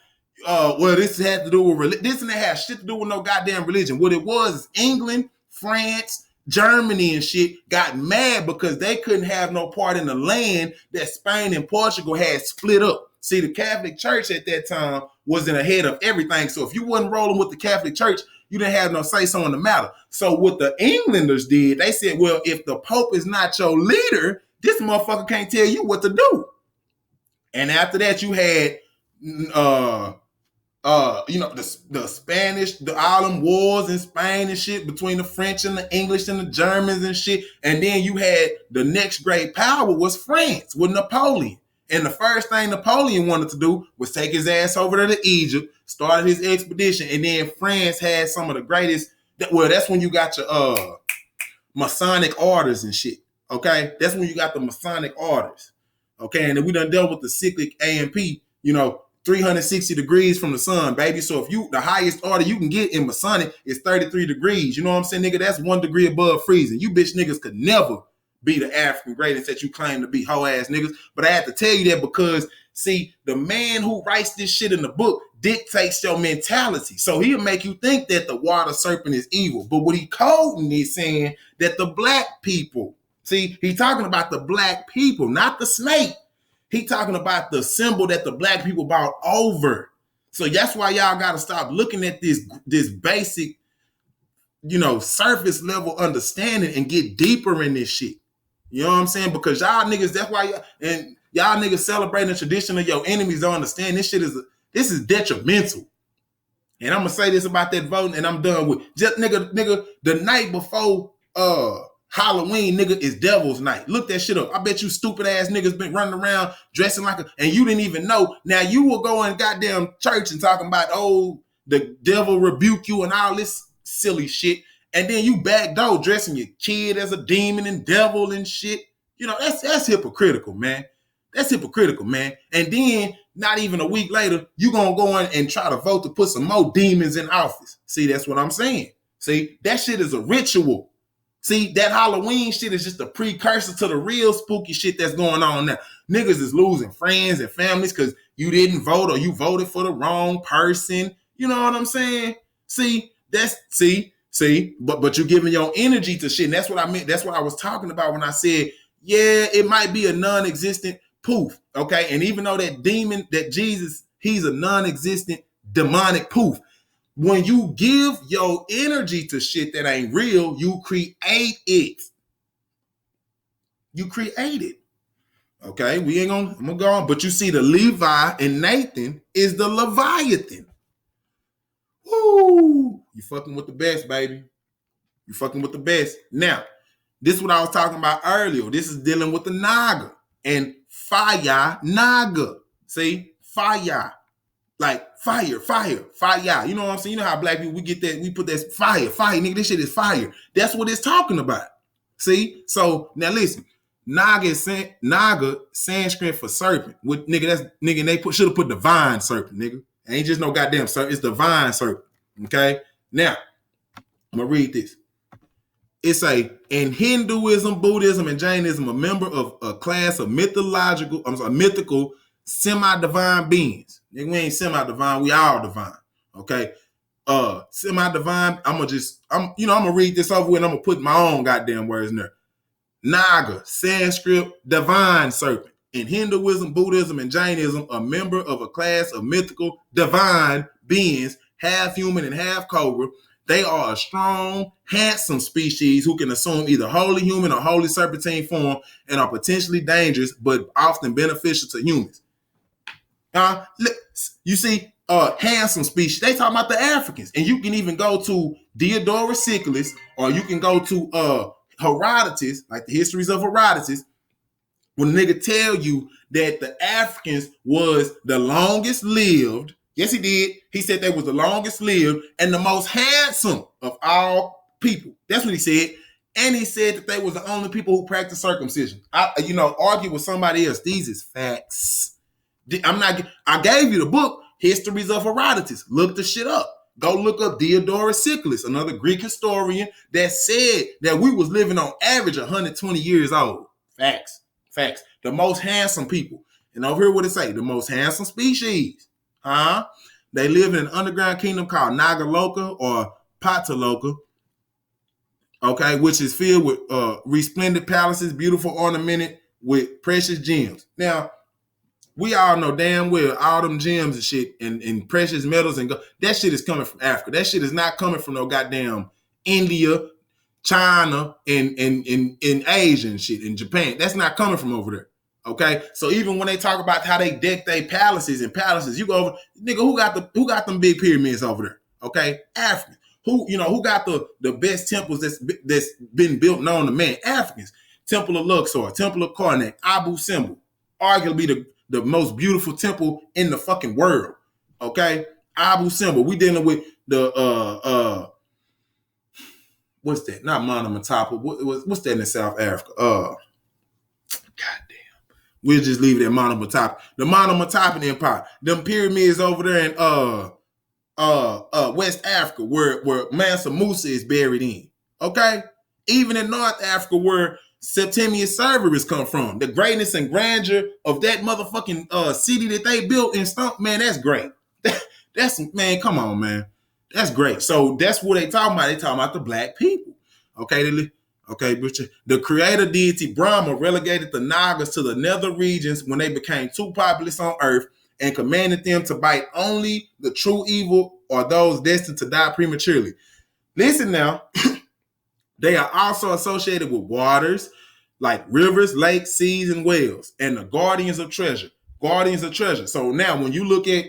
well, this had to do with religion. This and that has shit to do with no goddamn religion. What it was is England, France, Germany and shit got mad because they couldn't have no part in the land that Spain and Portugal had split up. See, the Catholic Church at that time wasn't ahead of everything. So if you wasn't rolling with the Catholic Church, you didn't have no say-so in the matter. So what the Englanders did, they said, well, if the Pope is not your leader, this motherfucker can't tell you what to do. And after that, you had, the Spanish, the all them wars in Spain and shit between the French and the English and the Germans and shit. And then you had the next great power was France with Napoleon. And the first thing Napoleon wanted to do was take his ass over to Egypt, started his expedition, and then France had some of the greatest. Well, that's when you got your Masonic orders and shit. Okay, that's when you got the Masonic orders. Okay, and then we done dealt with the cyclic AMP. 360 degrees from the sun, baby. So if the highest order you can get in Masonic is 33 degrees. You know what I'm saying, nigga? That's 1 degree above freezing. You bitch niggas could never be the African greatest that you claim to be, hoe ass niggas. But I have to tell you that because, see, the man who writes this shit in the book dictates your mentality. So he'll make you think that the water serpent is evil. But what he coding is saying that the black people, see, he talking about the black people, not the snake. He talking about the symbol that the black people bought over. So that's why y'all got to stop looking at this basic, surface level understanding and get deeper in this shit. You know what I'm saying? Because y'all niggas, that's why y'all niggas celebrating the tradition of your enemies don't understand this shit this is detrimental. And I'm gonna say this about that voting, and I'm done with just nigga. The night before Halloween, nigga, is Devil's Night. Look that shit up. I bet you stupid ass niggas been running around dressing like and you didn't even know. Now you will go in goddamn church and talking about, oh, the devil rebuke you and all this silly shit. And then you backdoor dressing your kid as a demon and devil and shit. That's hypocritical, man. That's hypocritical, man. And then not even a week later, you gonna go in and try to vote to put some more demons in office. See, that's what I'm saying. See, that shit is a ritual. See, that Halloween shit is just a precursor to the real spooky shit that's going on now. Niggas is losing friends and families because you didn't vote or you voted for the wrong person. You know what I'm saying? See, but you're giving your energy to shit. And that's what I meant. That's what I was talking about when I said, yeah, it might be a non-existent poof. Okay. And even though that demon, that Jesus, he's a non-existent demonic poof. When you give your energy to shit that ain't real, you create it. You create it. Okay, I'm gonna go on. But you see, the Levi and Nathan is the Leviathan. Woo! You fucking with the best, baby. You fucking with the best. Now, this is what I was talking about earlier. This is dealing with the Naga and Fire Naga. See, fire. Like fire. You know what I'm saying? You know how black people, we get that, we put that fire, nigga, this shit is fire. That's what it's talking about. See? So now listen, Naga Sanskrit for serpent. With nigga, they should have put divine serpent, nigga. It ain't just no goddamn serpent, it's divine serpent. Okay? Now, I'm gonna read this. It's in Hinduism, Buddhism, and Jainism, a member of a class of mythical semi-divine beings. Nigga, we ain't semi-divine, we all divine. Okay. Semi-divine, I'm gonna read this over and I'm gonna put my own goddamn words in there. Naga, Sanskrit, divine serpent. In Hinduism, Buddhism, and Jainism, a member of a class of mythical divine beings, half human and half cobra. They are a strong, handsome species who can assume either wholly human or wholly serpentine form and are potentially dangerous but often beneficial to humans. You see, handsome species. They talking about the Africans, and you can even go to Diodorus Siculus, or you can go to Herodotus, like the histories of Herodotus, when the nigga tell you that the Africans was the longest lived. Yes, he did. He said they was the longest lived and the most handsome of all people. That's what he said. And he said that they was the only people who practiced circumcision. Argue with somebody else. These is facts. I gave you the book, Histories of Herodotus. Look the shit up. Go look up Diodorus Siculus, another Greek historian that said that we was living on average 120 years old. Facts. The most handsome people. And over here what it say? The most handsome species. They live in an underground kingdom called Nagaloka or Pataloka. Okay, which is filled with resplendent palaces, beautiful ornamented with precious gems. Now, we all know damn well all them gems and shit and precious metals and that shit is coming from Africa. That shit is not coming from no goddamn India, China, and Asia and shit, in Japan. That's not coming from over there. Okay, so even when they talk about how they deck their palaces, you go over, nigga, who got them big pyramids over there? Okay, Africans. Who got the best temples that's been built known to man? Africans. Temple of Luxor, Temple of Karnak, Abu Simbel, arguably the most beautiful temple in the fucking world. Okay, Abu Simbel. We dealing with the what's that? Not Monumentopoli. What's that in South Africa? Goddamn. We'll just leave it at Monumentopoli. The Monumentopoli Empire. Them pyramids over there in West Africa where Mansa Musa is buried in. Okay? Even in North Africa where Septimius Severus come from. The greatness and grandeur of that motherfucking city that they built in Stump, man, that's great. Man, come on, man. That's great. So that's what they talking about. They talking about the black people. Okay, the creator deity Brahma relegated the Nagas to the nether regions when they became too populous on Earth and commanded them to bite only the true evil or those destined to die prematurely. Listen now, they are also associated with waters like rivers, lakes, seas, and wells, and the guardians of treasure. So now when you look at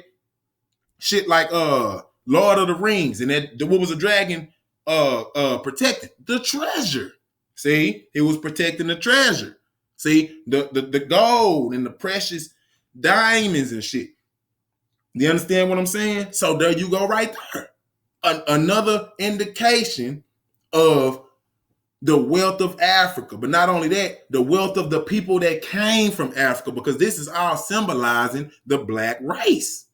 shit like Lord of the Rings and what was the dragon protecting? The treasure. See, it was protecting the treasure. See, the gold and the precious diamonds and shit. You understand what I'm saying? So there you go right there. Another indication of the wealth of Africa. But not only that, the wealth of the people that came from Africa, because this is all symbolizing the black race.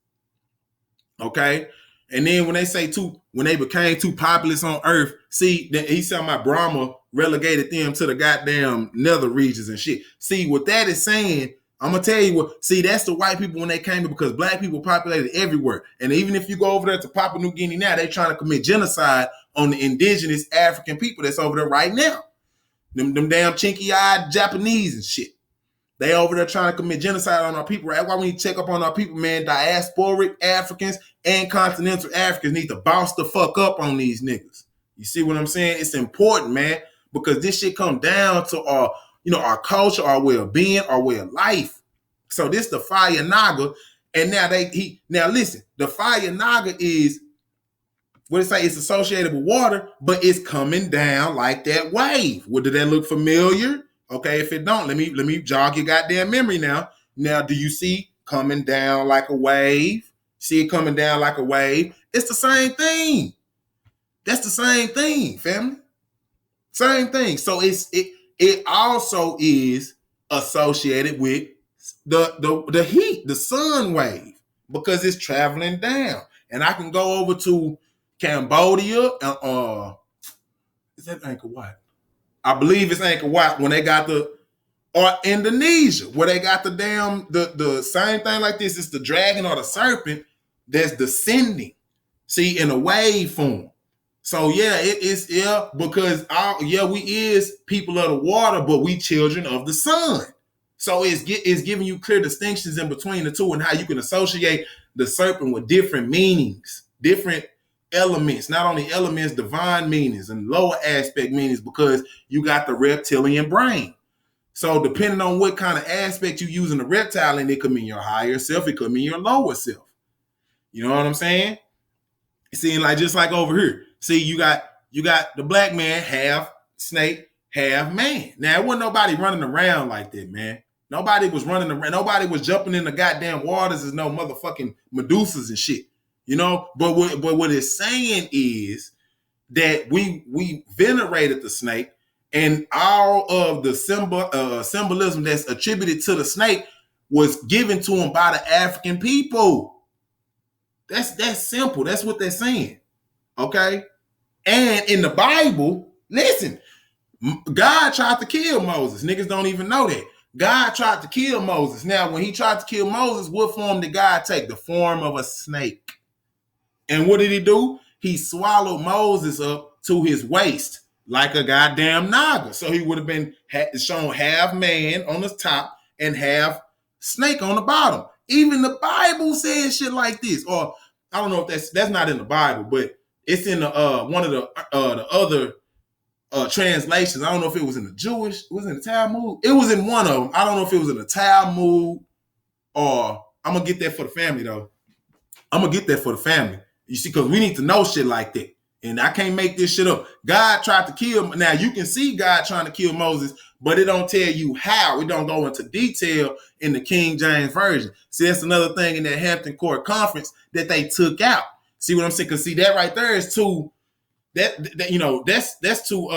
Okay? And then when they say when they became too populous on Earth, see, he's talking about Brahma relegated them to the goddamn nether regions and shit. See, what that is saying, I'm going to tell you what, see, that's the white people when they came here because black people populated everywhere. And even if you go over there to Papua New Guinea now, they trying to commit genocide on the indigenous African people that's over there right now. Them damn chinky-eyed Japanese and shit. They over there trying to commit genocide on our people, right? Why we need to check up on our people, man? Diasporic Africans and continental Africans need to bounce the fuck up on these niggas. You see what I'm saying? It's important, man, because this shit come down to our culture, our well-being, our way of life. So this the Fire Naga, and now listen, the Fire Naga is what it say? It's associated with water, but it's coming down like that wave. Well, did that look familiar? Okay, if it don't, let me jog your goddamn memory now. Now, do you see coming down like a wave? See it coming down like a wave? It's the same thing. That's the same thing, family. Same thing. So it also is associated with the heat, the sun wave, because it's traveling down. And I can go over to Cambodia. Is that Angkor Wat? I believe it's Angkor Wat when they got or Indonesia, where they got the same thing like this. It's the dragon or the serpent that's descending, see, in a wave form. So yeah, it is, yeah, because we is people of the water, but we children of the sun. So it's giving you clear distinctions in between the two and how you can associate the serpent with different meanings, different elements, not only elements, divine meanings and lower aspect meanings, because you got the reptilian brain. So depending on what kind of aspect you use in the reptile, and it could mean your higher self, it could mean your lower self. You know what I'm saying? See, like just like over here. See, you got the black man, half snake, half man. Now, it wasn't nobody running around like that, man. Nobody was running around. Nobody was jumping in the goddamn waters as no motherfucking Medusas and shit. You know, but what it's saying is that we venerated the snake, and all of the symbolism that's attributed to the snake was given to him by the African people. That's simple. That's what they're saying. Okay. And in the Bible, listen, God tried to kill Moses. Niggas don't even know that. God tried to kill Moses. Now, when he tried to kill Moses, what form did God take? The form of a snake. And what did he do? He swallowed Moses up to his waist like a goddamn naga. So he would have been shown half man on the top and half snake on the bottom. Even the Bible says shit like this. Or I don't know if that's not in the Bible, but it's in the one of the other translations. I don't know if it was in the Jewish, was it in the Talmud? It was in one of them. I don't know if it was in the Talmud or I'm gonna get that for the family though. I'm gonna get that for the family. You see, because we need to know shit like that. And I can't make this shit up. God tried to kill. Now you can see God trying to kill Moses, but it don't tell you how. It don't go into detail in the King James Version. See, that's another thing in that Hampton Court Conference that they took out. See what I'm saying? Because see, that right there is too that you know that's too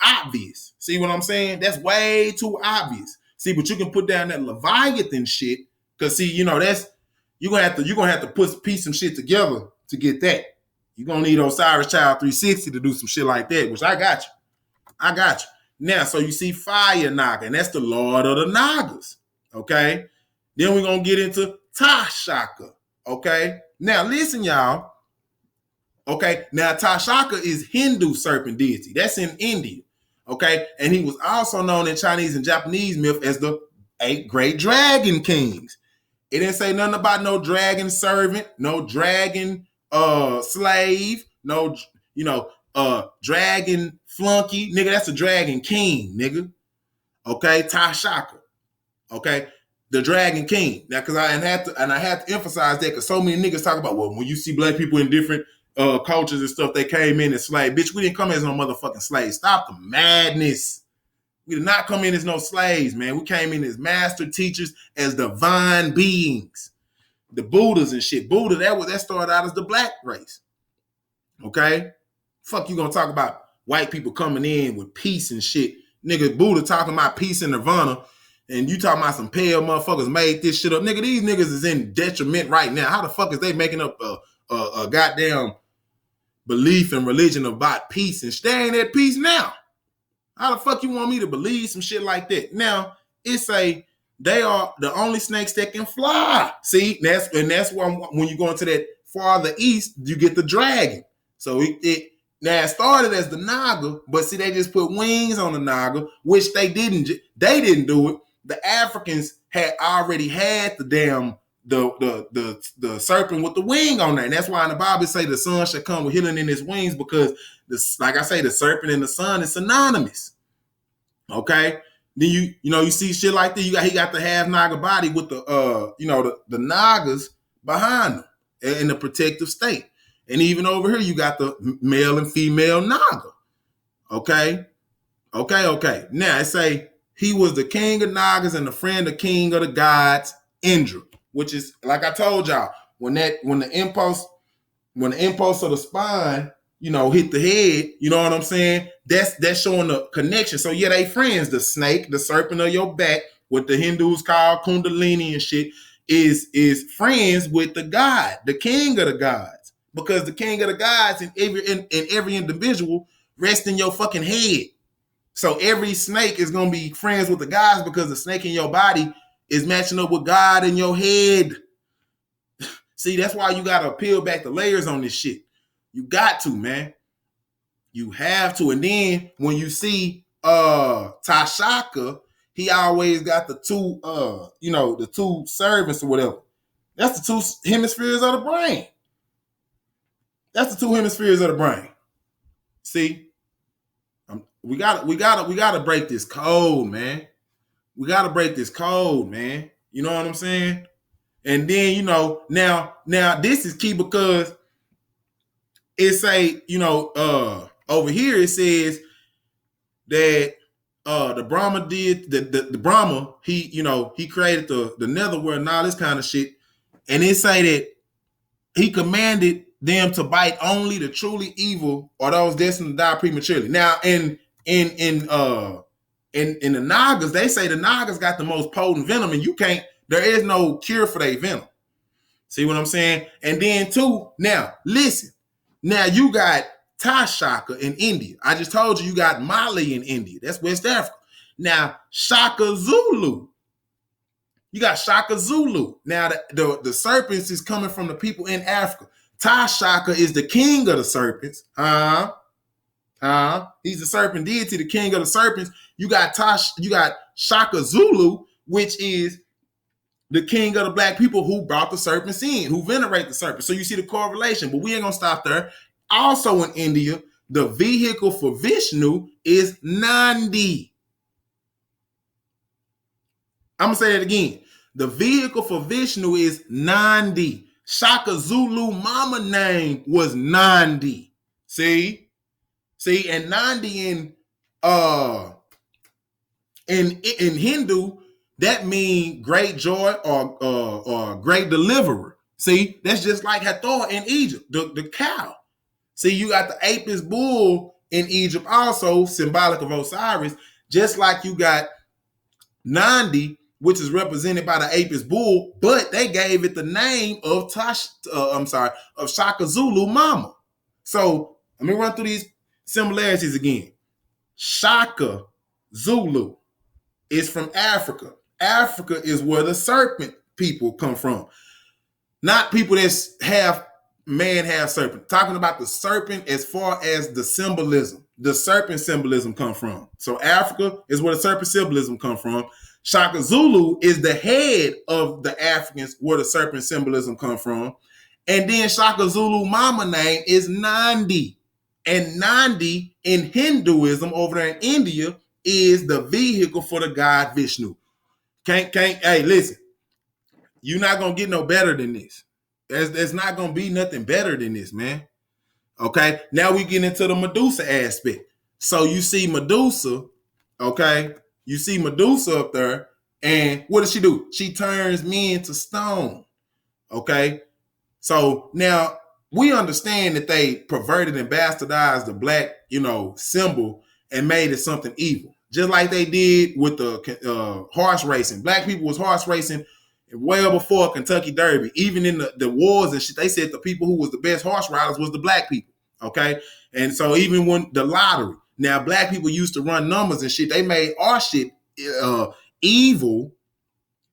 obvious. See what I'm saying? That's way too obvious. See, but you can put down that Leviathan shit. Because see, you know, that's you're gonna have to piece some shit together to get that. You're gonna need Osiris Child 360 to do some shit like that, which I got you. Now, so you see Fire Naga, and that's the Lord of the Nagas. Okay. Then we're gonna get into Tashaka. Okay. Now listen, y'all. Okay. Now Tashaka is Hindu serpent deity. That's in India. Okay. And he was also known in Chinese and Japanese myth as the 8 great dragon kings. It didn't say nothing about no dragon servant, no dragon slave, no, dragon flunky. Nigga, that's a dragon king, nigga. Okay, Tashaka. Okay, the dragon king. Now, because I have to emphasize that because so many niggas talk about, well, when you see black people in different cultures and stuff, they came in as slaves. Bitch, we didn't come as no motherfucking slaves. Stop the madness. We did not come in as no slaves, man. We came in as master teachers, as divine beings. The Buddhas and shit. Buddha, that started out as the black race. Okay? Fuck you gonna talk about white people coming in with peace and shit. Nigga, Buddha talking about peace and nirvana, and you talking about some pale motherfuckers made this shit up. Nigga, these niggas is in detriment right now. How the fuck is they making up a goddamn belief and religion about peace and staying at peace now? How the fuck you want me to believe some shit like that? Now, they are the only snakes that can fly. See, that's why when you go into that farther east, you get the dragon. So it started as the Naga, but see, they just put wings on the Naga, which they didn't do it. The Africans had already had the damn the serpent with the wing on there. And that's why in the Bible say the sun shall come with healing in his wings, because like I say, the serpent and the sun is synonymous. Okay. Then you see shit like that. He got the half Naga body with the the Nagas behind him in the protective state. And even over here, you got the male and female Naga. Okay. Now it say he was the king of Nagas and the friend of king of the gods, Indra, which is like I told y'all, when the impulse of the spine, hit the head, you know what I'm saying? That's showing the connection. So yeah, they friends. The snake, the serpent of your back, what the Hindus call Kundalini and shit, is friends with the god, the king of the gods. Because the king of the gods in every individual rests in your fucking head. So every snake is gonna be friends with the gods because the snake in your body is matching up with God in your head. See, that's why you gotta peel back the layers on this shit. You got to, man. You have to. And then when you see Tashaka, he always got the two servants or whatever. That's the two hemispheres of the brain. See, we gotta break this code, man. We gotta break this code, man. You know what I'm saying? And then now this is key because it say over here it says that the Brahma did the Brahma he created the netherworld and all this kind of shit, and it say that he commanded them to bite only the truly evil or those destined to die prematurely. Now in the Nagas, they say the Nagas got the most potent venom, and there is no cure for their venom. See what I'm saying? And then too, now listen. Now you got Tashaka in India. I just told you got Mali in India. That's West Africa. Now Shaka Zulu. You got Shaka Zulu. Now the serpents is coming from the people in Africa. Tashaka is the king of the serpents. He's the serpent deity, the king of the serpents. You got Shaka Zulu, which is the king of the black people who brought the serpents in, who venerate the serpent. So you see the correlation, but we ain't gonna stop there. Also in India, the vehicle for Vishnu is Nandi. I'm gonna say that again. The vehicle for Vishnu is Nandi. Shaka Zulu mama name was Nandi. See, and Nandi in Hindu, that means great joy or great deliverer. See, that's just like Hathor in Egypt, the cow. See, you got the Apis bull in Egypt also, symbolic of Osiris, just like you got Nandi, which is represented by the Apis bull, but they gave it the name of Shaka Zulu mama. So let me run through these similarities again. Shaka Zulu is from Africa. Africa is where the serpent people come from. Not people that's half man, half serpent. Talking about the serpent as far as the symbolism. The serpent symbolism come from. So Africa is where the serpent symbolism come from. Shaka Zulu is the head of the Africans where the serpent symbolism come from. And then Shaka Zulu mama name is Nandi. And Nandi in Hinduism over there in India is the vehicle for the god Vishnu. Hey, listen, you're not going to get no better than this. There's not going to be nothing better than this, man. Okay, now we get into the Medusa aspect. So you see Medusa, okay? You see Medusa up there, and what does she do? She turns men to stone, okay? So now we understand that they perverted and bastardized the black, symbol and made it something evil. Just like they did with the horse racing. Black people was horse racing well before Kentucky Derby. Even in the wars and shit, they said the people who was the best horse riders was the black people, okay? And so even when the lottery, now black people used to run numbers and shit, they made our shit evil,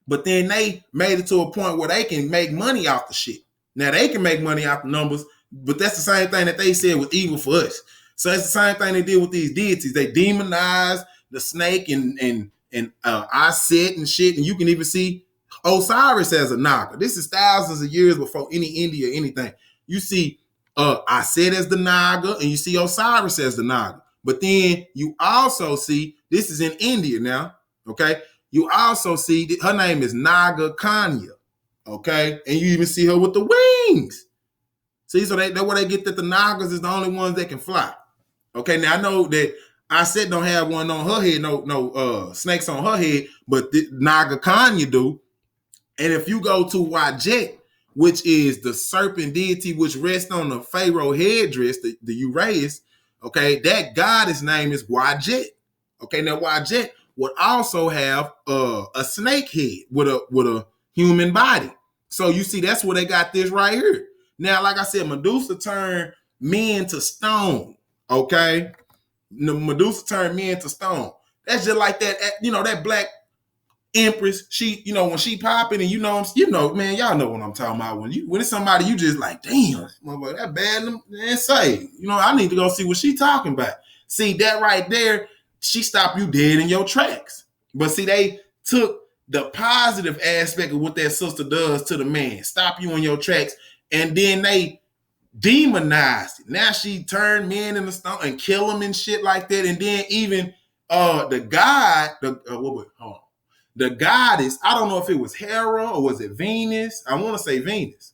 but then they made it to a point where they can make money off the shit. Now they can make money off the numbers, but that's the same thing that they said was evil for us. So it's the same thing they did with these deities. They demonized the snake and Aset and shit, and you can even see Osiris as a Naga. This is thousands of years before any India or anything. You see Aset as the Naga, and you see Osiris as the Naga. But then you also see, this is in India now, okay? You also see, her name is Naga Kanya, okay? And you even see her with the wings. See, so that's where they get that the Nagas is the only ones that can fly. Okay, now I know that Aset don't have one on her head, no snakes on her head, but Naga Kanya do. And if you go to Wajet, which is the serpent deity which rests on the pharaoh headdress, the Uraeus, okay, that goddess name is Wajet. Okay, now Wajet would also have a snake head with a human body. So you see, that's where they got this right here. Now, like I said, Medusa turned men to stone. Okay, Medusa turned men to stone. That's just like that, that black empress. She, when she popping, and man, y'all know what I'm talking about. When it's somebody you just like, damn, motherfucker, that bad, man, say, I need to go see what she talking about. See that right there, she stopped you dead in your tracks. But see, they took the positive aspect of what that sister does to the man, stop you in your tracks, and then they demonized it. Now she turned men into stone and kill them and shit like that. And then even the goddess, I don't know if it was Hera or was it Venus. I want to say Venus.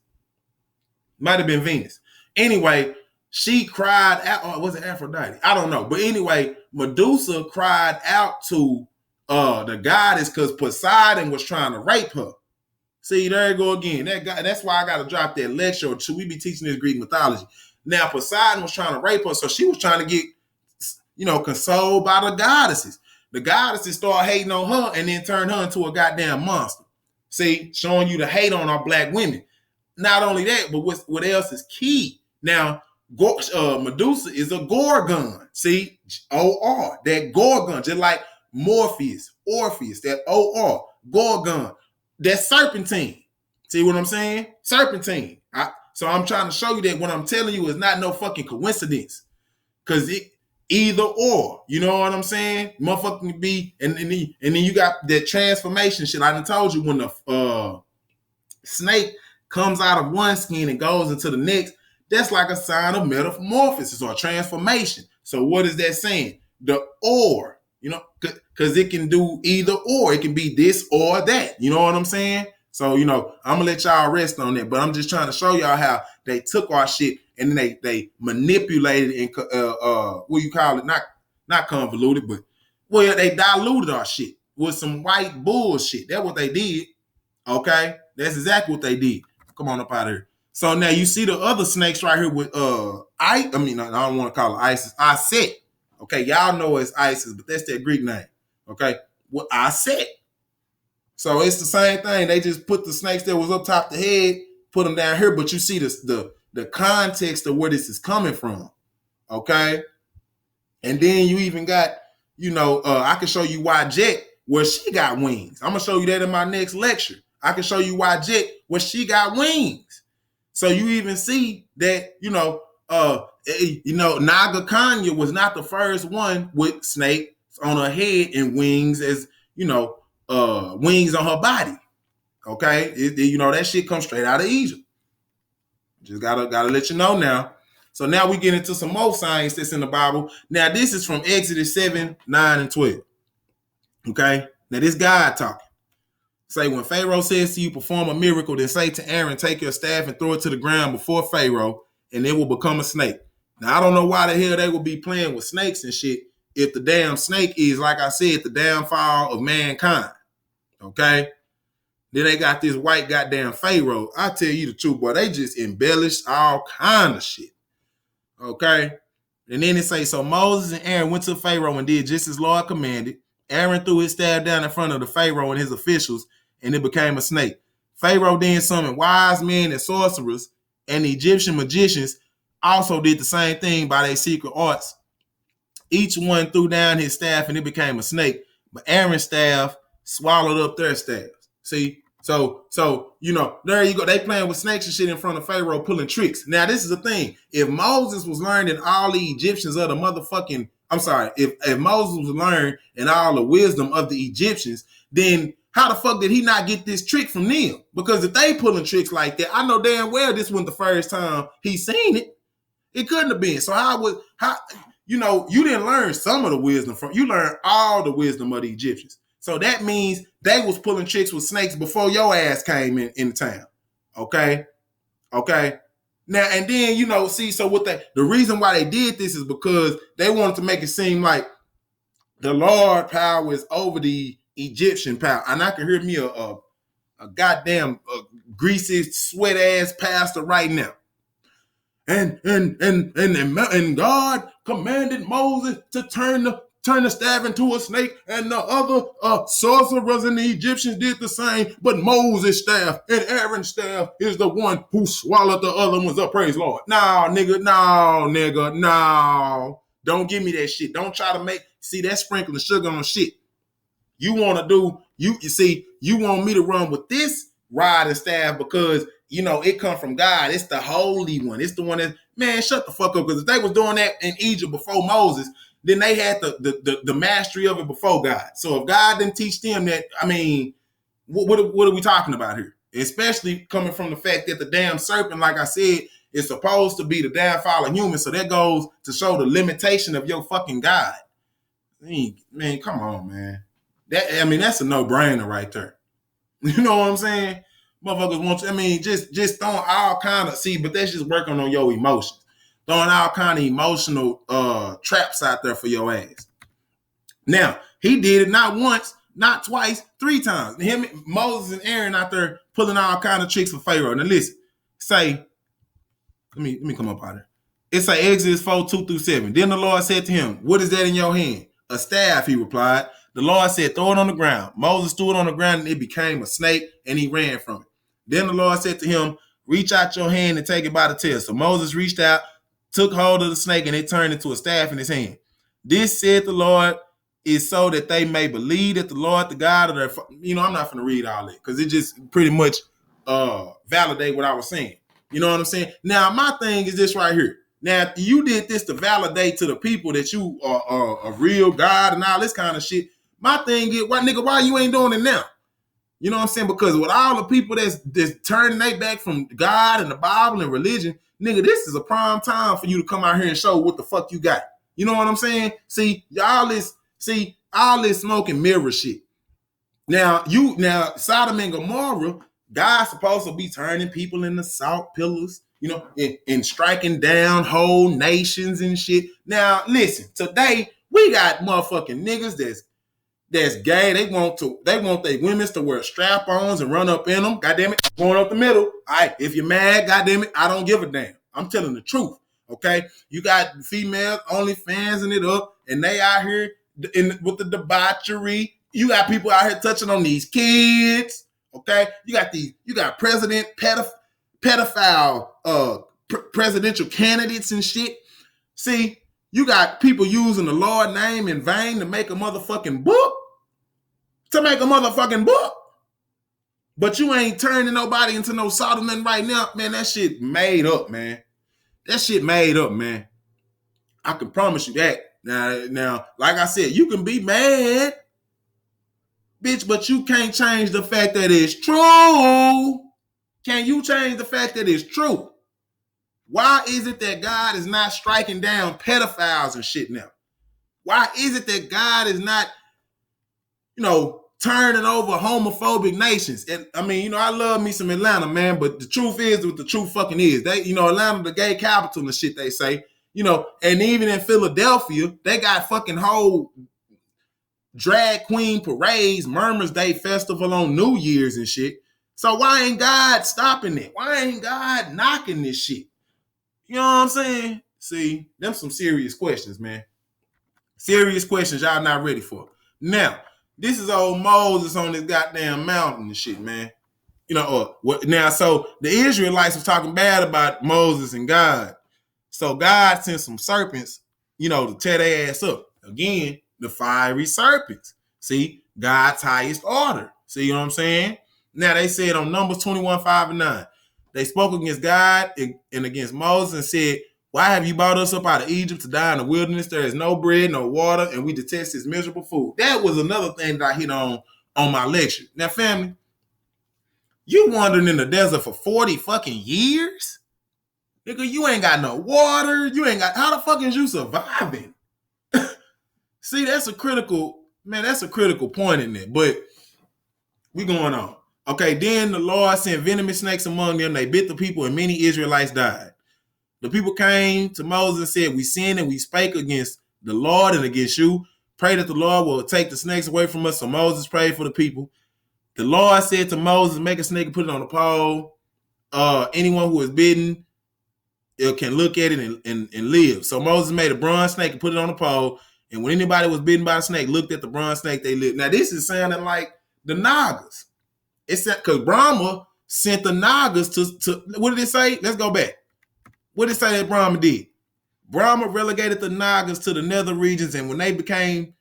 Might have been Venus. Anyway, she cried out, or was it Aphrodite? I don't know. But anyway, Medusa cried out to the goddess because Poseidon was trying to rape her. See, there you go again. That's why I got to drop that lecture or two. We be teaching this Greek mythology. Now, Poseidon was trying to rape her, so she was trying to get, consoled by the goddesses. The goddesses start hating on her and then turn her into a goddamn monster. See, showing you the hate on our black women. Not only that, but what else is key? Now, Medusa is a Gorgon. See, O-R, that Gorgon, just like Morpheus, Orpheus, that O-R, Gorgon, that Serpentine. See what I'm saying? Serpentine. So I'm trying to show you that what I'm telling you is not no fucking coincidence. Because it either or, you know what I'm saying? Motherfucker can be, and then you got that transformation shit. I done told you when the snake comes out of one skin and goes into the next, that's like a sign of metamorphosis or transformation. So what is that saying? The or, you know, because it can do either or. It can be this or that. You know what I'm saying? So, you know, I'm going to let y'all rest on that. But I'm just trying to show y'all how they took our shit and then they manipulated and, what you call it? Not convoluted, but, well, they diluted our shit with some white bullshit. That's what they did. Okay? That's exactly what they did. Come on up out of here. So now you see the other snakes right here with I don't want to call it ISIS. Iset. Okay, y'all know it's ISIS, but that's their Greek name. Okay, well, Iset. So it's the same thing. They just put the snakes that was up top the head, put them down here, but you see the context of where this is coming from. Okay, and then you even got, you know, I can show you why Jet where she got wings. I'm gonna show you that in my next lecture. I can show you why Jet where she got wings. So you even see that, Naga Kanya was not the first one with snakes on her head and wings as, wings on her body. Okay, that shit comes straight out of Egypt. Just gotta let you know now. So now we get into some more science that's in the Bible. Now this is from Exodus 7, 9, and 12. Okay, now this God talking. Say, when Pharaoh says to you, perform a miracle, then say to Aaron, take your staff and throw it to the ground before Pharaoh, and it will become a snake. Now, I don't know why the hell they will be playing with snakes and shit if the damn snake is, like I said, the downfall of mankind. Okay? Then they got this white goddamn Pharaoh. I tell you the truth, boy, they just embellished all kind of shit. Okay? And then it say, so Moses and Aaron went to Pharaoh and did just as Lord commanded. Aaron threw his staff down in front of the Pharaoh and his officials, and it became a snake. Pharaoh then summoned wise men and sorcerers, and the Egyptian magicians also did the same thing by their secret arts. Each one threw down his staff, and it became a snake. But Aaron's staff swallowed up their staffs. See? So there you go. They playing with snakes and shit in front of Pharaoh, pulling tricks. Now, this is the thing. If Moses was learning all the Egyptians of the motherfucking, if Moses was learned and all the wisdom of the Egyptians, then how the fuck did he not get this trick from them? Because if they pulling tricks like that, I know damn well this wasn't the first time he seen it. It couldn't have been. So you didn't learn some of the wisdom you learned all the wisdom of the Egyptians. So that means they was pulling tricks with snakes before your ass came in town. Okay? Okay? Now, and then, so what the reason why they did this is because they wanted to make it seem like the Lord power is over the Egyptian power. And I can hear me a goddamn greasy, sweat ass pastor right now. And God commanded Moses to turn the staff into a snake, and the other sorcerers and the Egyptians did the same, but Moses' staff and Aaron's staff is the one who swallowed the other ones up. Praise Lord. No, nigga. Don't give me that shit. Don't try to see that sprinkling sugar on shit. You want to do, you want me to run with this rod and staff because, it come from God. It's the holy one. It's the one that, man, shut the fuck up. Because if they was doing that in Egypt before Moses, then they had the mastery of it before God. So if God didn't teach them that, what are we talking about here? Especially coming from the fact that the damn serpent, like I said, is supposed to be the downfall of humans. So that goes to show the limitation of your fucking God. Man, come on, man. That's a no-brainer right there. You know what I'm saying? Motherfuckers want you, just throwing all kind of, but that's just working on your emotions. Throwing all kind of emotional traps out there for your ass. Now, he did it not once, not twice, 3 times. Moses and Aaron out there pulling all kind of tricks for Pharaoh. Now listen, let me come up out here. It say Exodus 4, 2-7. Then the Lord said to him, what is that in your hand? A staff, he replied. The Lord said, throw it on the ground. Moses threw it on the ground and it became a snake and he ran from it. Then the Lord said to him, Reach out your hand and take it by the tail. So Moses reached out, took hold of the snake, and it turned into a staff in his hand. This, said the Lord, is so that they may believe that the Lord, the God of their, I'm not going to read all that because it just pretty much validate what I was saying. You know what I'm saying? Now, my thing is this right here. Now, you did this to validate to the people that you are a real God and all this kind of shit. My thing is, why you ain't doing it now? You know what I'm saying? Because with all the people that's turning their back from God and the Bible and religion, nigga, this is a prime time for you to come out here and show what the fuck you got. You know what I'm saying? See, all this smoke and mirror shit. Now, Sodom and Gomorrah, God's supposed to be turning people into salt pillars, and striking down whole nations and shit. Now, listen, today we got motherfucking niggas that's gay. They want their women to wear strap-ons and run up in them. Goddamn it, going up the middle. All right, if you're mad, goddamn it, I don't give a damn. I'm telling the truth. Okay, you got females only fansing it up, and they out here with the debauchery. You got people out here touching on these kids. Okay, you got president pedophile presidential candidates and shit. See, you got people using the Lord's name in vain to make a motherfucking book. But you ain't turning nobody into no salt or nothing right now. Man, that shit made up, man. I can promise you that. Now, like I said, you can be mad, bitch, but you can't change the fact that it's true. Can you change the fact that it's true? Why is it that God is not striking down pedophiles and shit now? Why is it that God is not, turning over homophobic nations? And I mean, I love me some Atlanta, man, but the truth is what the truth fucking is. They, Atlanta, the gay capital and shit, they say, and even in Philadelphia, they got fucking whole drag queen parades, Murmurs Day festival on New Year's and shit. So why ain't God stopping it? Why ain't God knocking this shit? You know what I'm saying? See, them some serious questions, man. Serious questions y'all not ready for. Now, this is old Moses on this goddamn mountain and shit, man. Now, so the Israelites was talking bad about Moses and God. So God sent some serpents, to tear their ass up. Again, the fiery serpents. See, God's highest order. See what I'm saying? Now, they said on Numbers 21:5-9, they spoke against God and against Moses and said, why have you brought us up out of Egypt to die in the wilderness? There is no bread, no water, and we detest this miserable food. That was another thing that I hit on my lecture. Now, family, you wandering in the desert for 40 fucking years? Nigga, you ain't got no water. How the fuck is you surviving? See, that's a critical point in there. But we going on. Okay, then the Lord sent venomous snakes among them. They bit the people, and many Israelites died. The people came to Moses and said, we sinned and we spake against the Lord and against you. Pray that the Lord will take the snakes away from us. So Moses prayed for the people. The Lord said to Moses, make a snake and put it on the pole. Anyone who is bitten can look at it and live. So Moses made a bronze snake and put it on the pole. And when anybody was bitten by a snake, looked at the bronze snake, they lived. Now, this is sounding like the Nagas. It's because Brahma sent the Nagas to what did it say? Let's go back. What did it say that Brahma did? Brahma relegated the Nagas to the nether regions, and when they became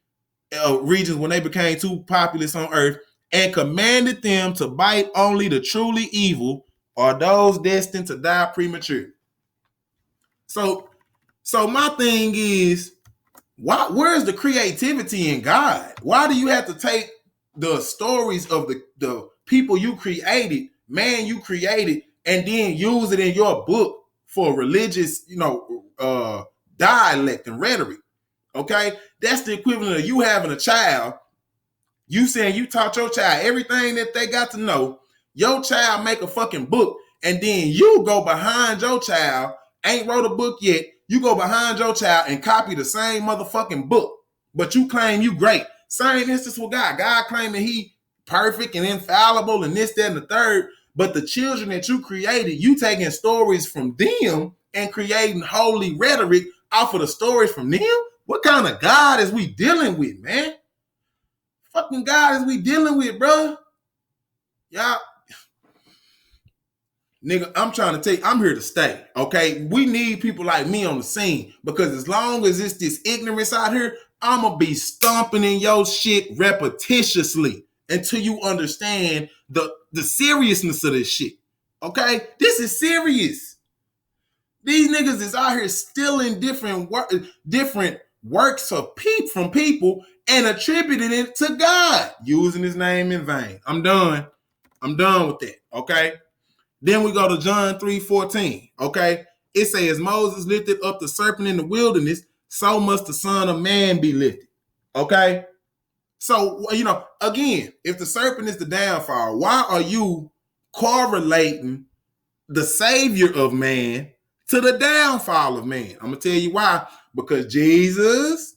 too populous on earth, and commanded them to bite only the truly evil or those destined to die premature. So my thing is, where's the creativity in God? Why do you have to take the stories of the people you created, and then use it in your book for religious, dialect and rhetoric? Okay, that's the equivalent of you having a child. You saying you taught your child everything that they got to know. Your child make a fucking book, and then you go behind your child, ain't wrote a book yet. You go behind your child and copy the same motherfucking book, but you claim you great. Same instance with God. God claiming he perfect and infallible and this, that, and the third. But the children that you created, you taking stories from them and creating holy rhetoric off of the stories from them? What kind of God is we dealing with, man? Fucking God is we dealing with, bro? Y'all Nigga, I'm trying to tell you, I'm here to stay. Okay, we need people like me on the scene because as long as it's this ignorance out here, I'ma be stomping in your shit repetitiously until you understand the seriousness of this shit. Okay, this is serious. These niggas is out here stealing different works of from people and attributing it to God, using his name in vain. I'm done. I'm done with that. Okay. Then we go to John 3:14. Okay. It says, Moses lifted up the serpent in the wilderness, so must the Son of Man be lifted. Okay. So, again, if the serpent is the downfall, why are you correlating the savior of man to the downfall of man? I'm going to tell you why. Because Jesus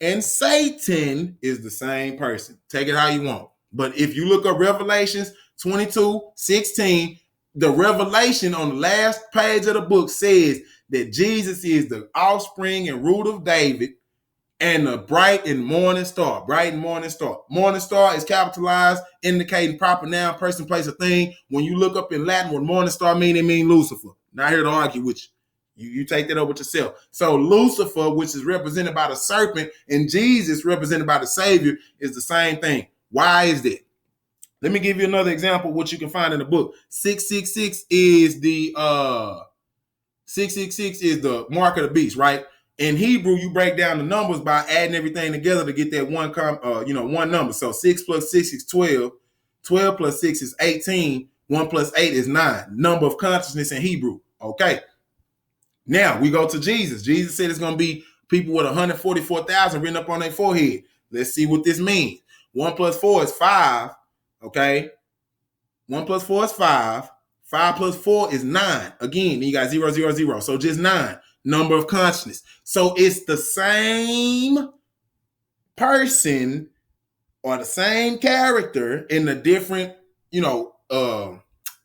and Satan is the same person. Take it how you want. But if you look up Revelations 22:16, the revelation on the last page of the book says that Jesus is the offspring and root of David and the bright and morning star. Bright and morning star. Morning star is capitalized, indicating proper noun, person, place, or thing. When you look up in Latin what morning star mean, it means Lucifer. Not here to argue with you. You take that up with yourself. So Lucifer, which is represented by the serpent, and Jesus, represented by the Savior, is the same thing. Why is that? Let me give you another example of what you can find in the book. 666 is the 666 is the mark of the beast, right? In Hebrew, you break down the numbers by adding everything together to get that one number. So 6 plus 6 is 12. 12 plus 6 is 18. 1 plus 8 is 9. Number of consciousness in Hebrew. Okay. Now we go to Jesus. Jesus said it's going to be people with 144,000 written up on their forehead. Let's see what this means. 1 plus 4 is 5. Okay. 1 plus 4 is 5. 5 plus 4 is 9. Again, you got 0, 0, 0. So just 9. Number of consciousness. So it's the same person or the same character in the different,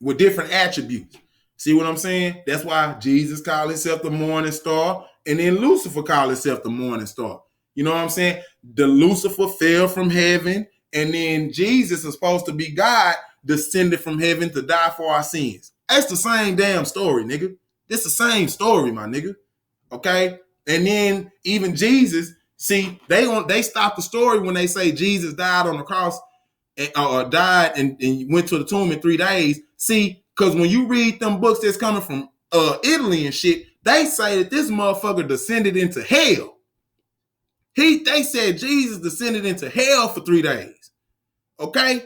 with different attributes. See what I'm saying? That's why Jesus called himself the morning star, and then Lucifer called himself the morning star. You know what I'm saying? The Lucifer fell from heaven, and then Jesus is supposed to be God, descended from heaven to die for our sins. That's the same damn story, nigga. It's the same story, my nigga. Okay? And then even Jesus, see, they stop the story when they say Jesus died on the cross or died and went to the tomb in 3 days. See, because when you read them books that's coming from Italy and shit, they say that this motherfucker descended into hell. They said Jesus descended into hell for 3 days. Okay?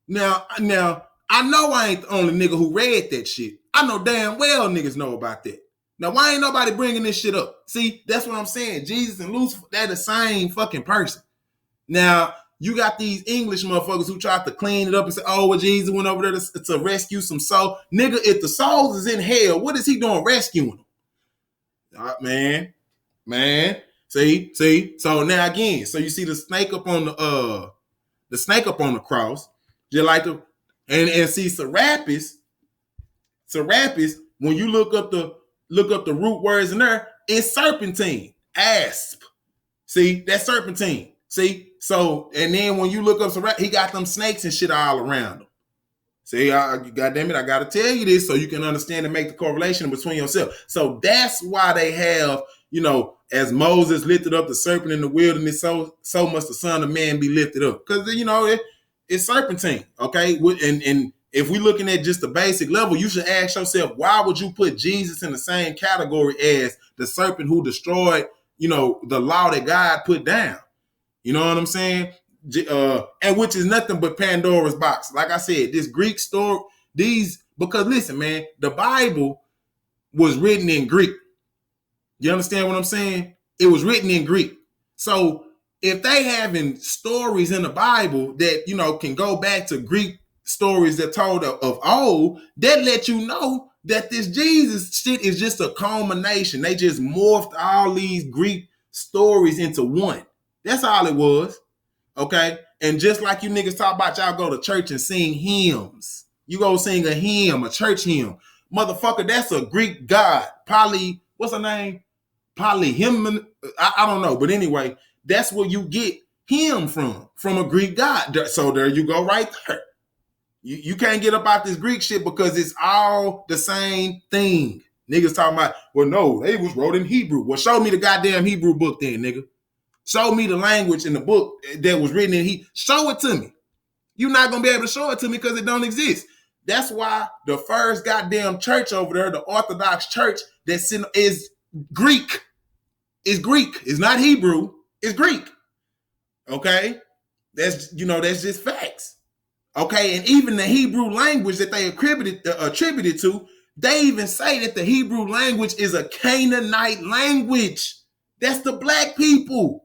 Now, I know I ain't the only nigga who read that shit. I know damn well niggas know about that. Now, why ain't nobody bringing this shit up? See, that's what I'm saying. Jesus and Lucifer, they're the same fucking person. Now, you got these English motherfuckers who tried to clean it up and say, oh, well, Jesus went over there to rescue some soul. Nigga, if the souls is in hell, what is he doing rescuing them? Man. See? So now again, so you see the snake up on the cross. Just like and see Serapis, when you look up the root words in there, it's serpentine, asp. See, that's serpentine. See, so and then when you look up Serapis, he got them snakes and shit all around him. See, goddamn it, I gotta tell you this so you can understand and make the correlation between yourself. So that's why they have, as Moses lifted up the serpent in the wilderness, so must the Son of Man be lifted up. Because it's serpentine, okay? And if we're looking at just the basic level, you should ask yourself, why would you put Jesus in the same category as the serpent who destroyed, the law that God put down? You know what I'm saying? And which is nothing but Pandora's box. Like I said, this Greek story, because listen, man, the Bible was written in Greek. You understand what I'm saying? It was written in Greek. So if they having stories in the Bible that, can go back to Greek stories that told of old, that let you know that this Jesus shit is just a culmination. They just morphed all these Greek stories into one. That's all it was. Okay? And just like you niggas talk about y'all go to church and sing hymns. You go sing a hymn, a church hymn. Motherfucker, that's a Greek god. What's her name? Polyhymn. I don't know. But anyway, that's where you get hymn from a Greek god. So there you go right there. You can't get up out this Greek shit because it's all the same thing. Niggas talking about, well, no, they was wrote in Hebrew. Well, show me the goddamn Hebrew book then, nigga. Show me the language in the book that was written in Hebrew. Show it to me. You're not going to be able to show it to me because it don't exist. That's why the first goddamn church over there, the Orthodox church, is Greek. It's Greek. It's not Hebrew. It's Greek. Okay? That's just facts. Okay, and even the Hebrew language that they attributed to, they even say that the Hebrew language is a Canaanite language. That's the black people.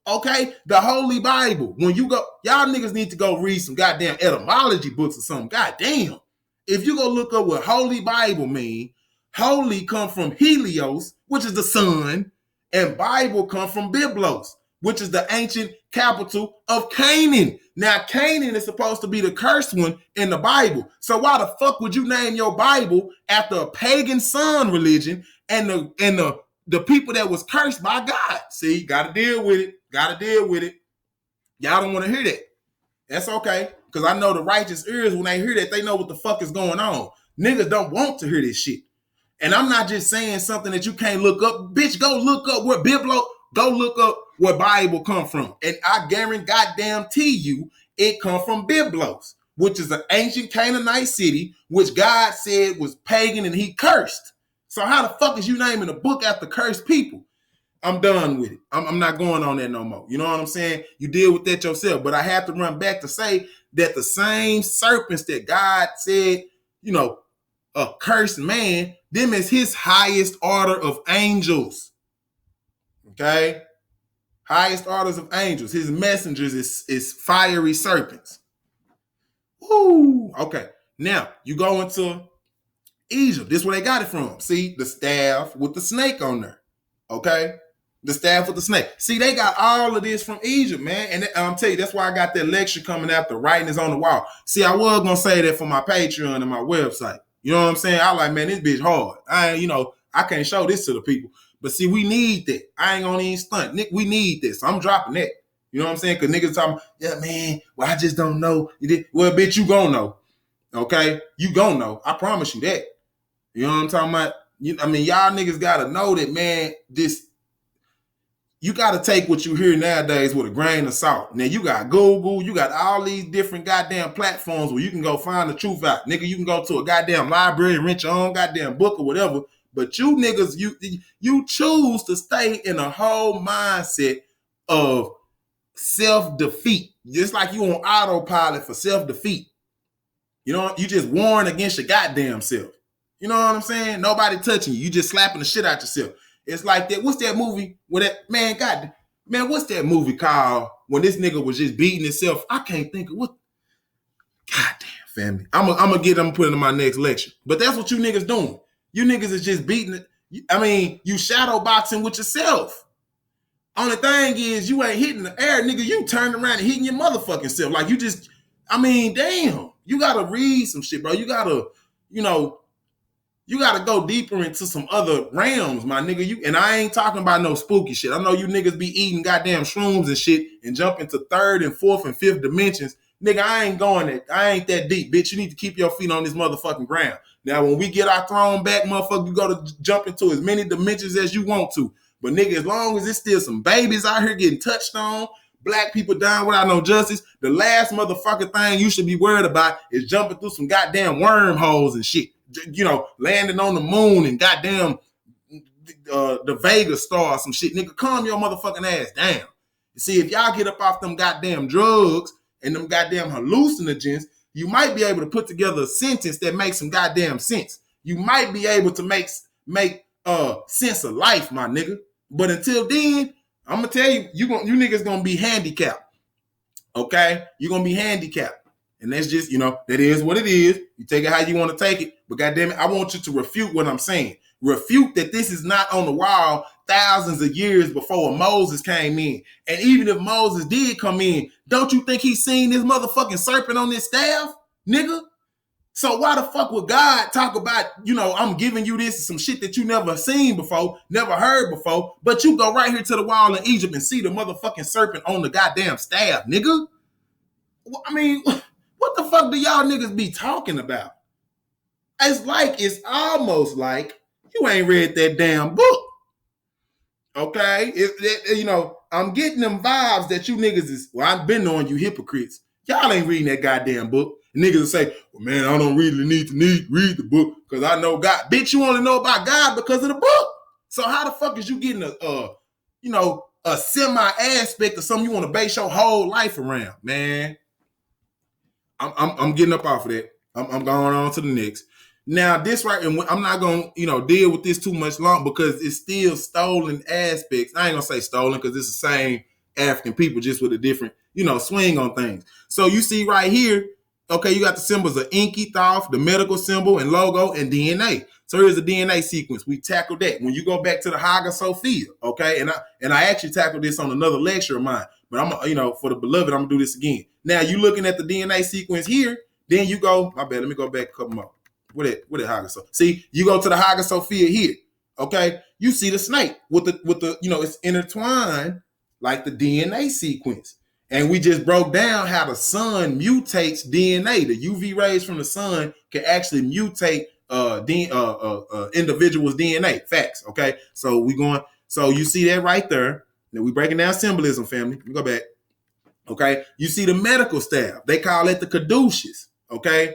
Okay, the Holy Bible. When you go, y'all niggas need to go read some goddamn etymology books or something. Goddamn. If you go look up what Holy Bible mean, holy come from Helios, which is the sun, and Bible come from Biblos, which is the ancient capital of Canaan. Now, Canaan is supposed to be the cursed one in the Bible. So why the fuck would you name your Bible after a pagan sun religion and the people that was cursed by God? See, gotta deal with it. Gotta deal with it. Y'all don't want to hear that. That's okay. Because I know the righteous ears, when they hear that, they know what the fuck is going on. Niggas don't want to hear this shit. And I'm not just saying something that you can't look up. Bitch, go look up where go look up where Bible come from. And I guarantee you it come from Biblos, which is an ancient Canaanite city, which God said was pagan and he cursed. So how the fuck is you naming a book after cursed people? I'm done with it. I'm not going on that no more. You know what I'm saying? You deal with that yourself. But I have to run back to say that the same serpents that God said, a cursed man, them is his highest order of angels. Okay? Highest orders of angels. His messengers is fiery serpents. Woo! Okay. Now, you go into Egypt. This is where they got it from. See, the staff with the snake on there. Okay? The staff with the snake. See, they got all of this from Egypt, man. And I'm telling you, that's why I got that lecture coming out. The writing is on the wall. See, I was going to say that for my Patreon and my website. You know what I'm saying? I like, man, this bitch hard. I can't show this to the people. But see, we need that. I ain't gonna even stunt. Nick, we need this. So I'm dropping that. You know what I'm saying? Because niggas talking, yeah, man, well, I just don't know. Well, bitch, you gonna know. Okay? You gonna know. I promise you that. You know what I'm talking about? Y'all niggas gotta know that, man, you gotta take what you hear nowadays with a grain of salt. Now, you got Google, you got all these different goddamn platforms where you can go find the truth out. Nigga, you can go to a goddamn library and rent your own goddamn book or whatever. But you niggas, you choose to stay in a whole mindset of self-defeat. Just like you on autopilot for self-defeat. You know, you just warn against your goddamn self. You know what I'm saying? Nobody touching you. You just slapping the shit out yourself. It's like that. What's that movie where what's that movie called when this nigga was just beating himself? I can't think of what. Goddamn, family. I'm gonna put it in my next lecture. But that's what you niggas doing. You niggas is just beating it. You shadow boxing with yourself. Only thing is you ain't hitting the air, nigga. You turn around and hitting your motherfucking self. Like you just, damn. You gotta read some shit, bro. You gotta go deeper into some other realms, my nigga. And I ain't talking about no spooky shit. I know you niggas be eating goddamn shrooms and shit and jump into third and fourth and fifth dimensions. Nigga, I ain't going there. I ain't that deep, bitch. You need to keep your feet on this motherfucking ground. Now, when we get our throne back, motherfucker, you go to jump into as many dimensions as you want to. But nigga, as long as it's still some babies out here getting touched on, black people dying without no justice, the last motherfucking thing you should be worried about is jumping through some goddamn wormholes and shit. Landing on the moon and goddamn the Vega star or some shit. Nigga, calm your motherfucking ass down. You see, if y'all get up off them goddamn drugs and them goddamn hallucinogens, you might be able to put together a sentence that makes some goddamn sense. You might be able to make sense of life, my nigga. But until then, I'm gonna tell you, you niggas gonna be handicapped. Okay? You're gonna be handicapped. And that's just, that is what it is. You take it how you want to take it. But goddamn it, I want you to refute what I'm saying. Refute that this is not on the wall thousands of years before Moses came in. And even if Moses did come in, don't you think he's seen this motherfucking serpent on this staff, nigga? So why the fuck would God talk about, I'm giving you this some shit that you never seen before, never heard before, but you go right here to the wall in Egypt and see the motherfucking serpent on the goddamn staff, nigga? What the fuck do y'all niggas be talking about? It's almost like you ain't read that damn book. Okay? I'm getting them vibes that you niggas is, well, I've been on you hypocrites. Y'all ain't reading that goddamn book. Niggas will say, well, man, I don't really need to read the book because I know God. Bitch, you only know about God because of the book. So how the fuck is you getting a semi-aspect of something you want to base your whole life around, man? I'm getting up off of that. I'm going on to the next. Now, this right, and I'm not going to, deal with this too much long because it's still stolen aspects. I ain't going to say stolen because it's the same African people, just with a different, swing on things. So you see right here, okay, you got the symbols of Inky, Thoth, the medical symbol and logo, and DNA. So here's the DNA sequence. We tackled that. When you go back to the Hagia Sophia, okay, and I actually tackled this on another lecture of mine, but I'm, for the beloved, I'm going to do this again. Now, you looking at the DNA sequence here, then you go, my bad, let me go back a couple more. What did Hagia Sophia? See, you go to the Hagia Sophia here, okay? You see the snake with the it's intertwined like the DNA sequence. And we just broke down how the sun mutates DNA. The UV rays from the sun can actually mutate individual's DNA. Facts, okay? So you see that right there. Now we breaking down symbolism, family. Let me go back. Okay, you see the medical staff. They call it the caduceus. Okay,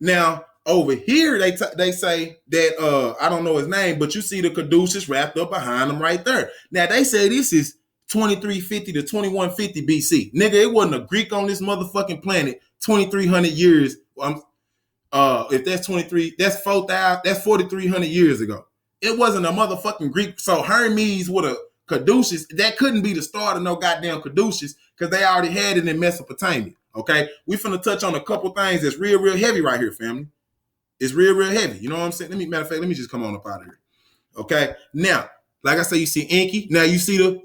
now over here they say that I don't know his name, but you see the caduceus wrapped up behind them right there. Now they say this is 2350 to 2150 BC. Nigga, it wasn't a Greek on this motherfucking planet 2300 years. If that's 23, that's 4,000, that's 4,300 years ago. It wasn't a motherfucking Greek. So Hermes with a caduceus, that couldn't be the start of no goddamn caduceus because they already had it in Mesopotamia. Okay, we finna touch on a couple things that's real, real heavy right here, family. It's real, real heavy. You know what I'm saying? Matter of fact, let me just come on up out of here. Okay, now, like I say, you see Inky. Now you see the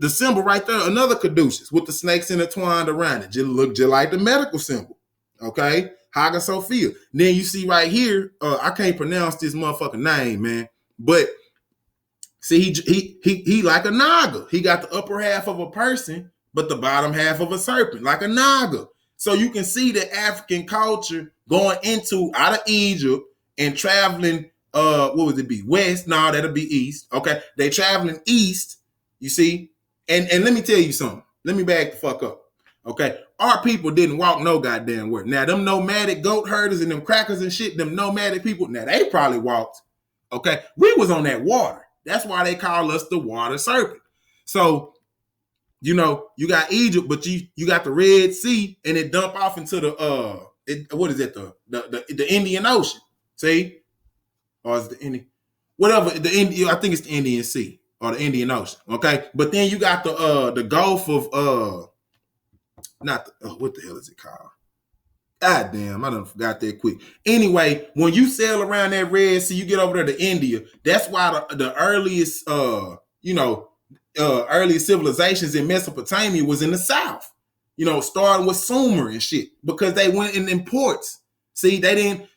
symbol right there, another caduceus with the snakes intertwined around it. Just look just like the medical symbol. Okay, Hagia Sophia. Then you see right here, I can't pronounce this motherfucking name, man, but see, he like a naga. He got the upper half of a person, but the bottom half of a serpent, like a naga. So you can see the African culture going out of Egypt and traveling, what would it be? West? No, that'll be east. Okay, they traveling east, you see? And let me tell you something. Let me back the fuck up. Okay, our people didn't walk no goddamn where. Now, them nomadic goat herders and them crackers and shit, them nomadic people, now they probably walked. Okay, we was on that water. That's why they call us the water serpent. So, you got Egypt, but you got the Red Sea, and it dump off into the the Indian Ocean. See, or is the Indian, whatever the Indian? I think it's the Indian Sea or the Indian Ocean. Okay, but then you got the Gulf of what the hell is it called? God damn, I done forgot that quick. Anyway, when you sail around that Red Sea, you get over there to India. That's why the earliest, earliest civilizations in Mesopotamia was in the south. Starting with Sumer and shit because they went in ports. See, they didn't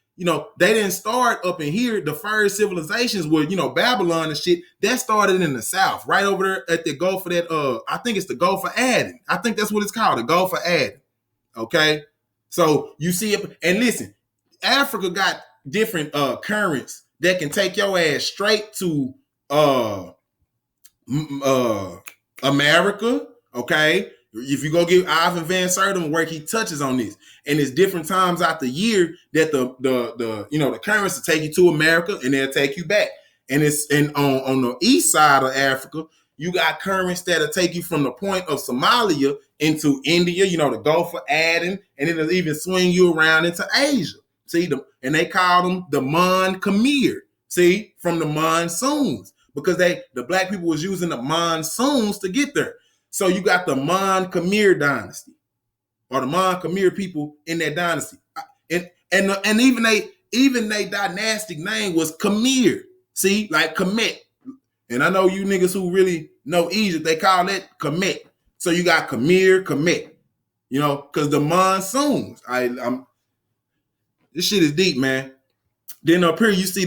start up in here. The first civilizations were, Babylon and shit. That started in the south, right over there at the Gulf of that. I think it's the Gulf of Aden. I think that's what it's called, the Gulf of Aden. Okay. So you see it, and listen, Africa got different currents that can take your ass straight to America. Okay, if you go give Ivan Van Sertima work, he touches on this, and it's different times out the year that the currents will take you to America and they'll take you back. And on the east side of Africa, you got currents that'll take you from the point of Somalia into India, the Gulf of Aden, and it'll even swing you around into Asia. See, and they call them the Mon Khmer. See, from the monsoons, because the black people was using the monsoons to get there. So you got the Mon Khmer dynasty, or the Mon Khmer people in that dynasty, and even they dynastic name was Khmer. See, like Kemet. And I know you niggas who really know Egypt, they call that Kemet. So you got Kemet, because the monsoons. This shit is deep, man. Then up here you see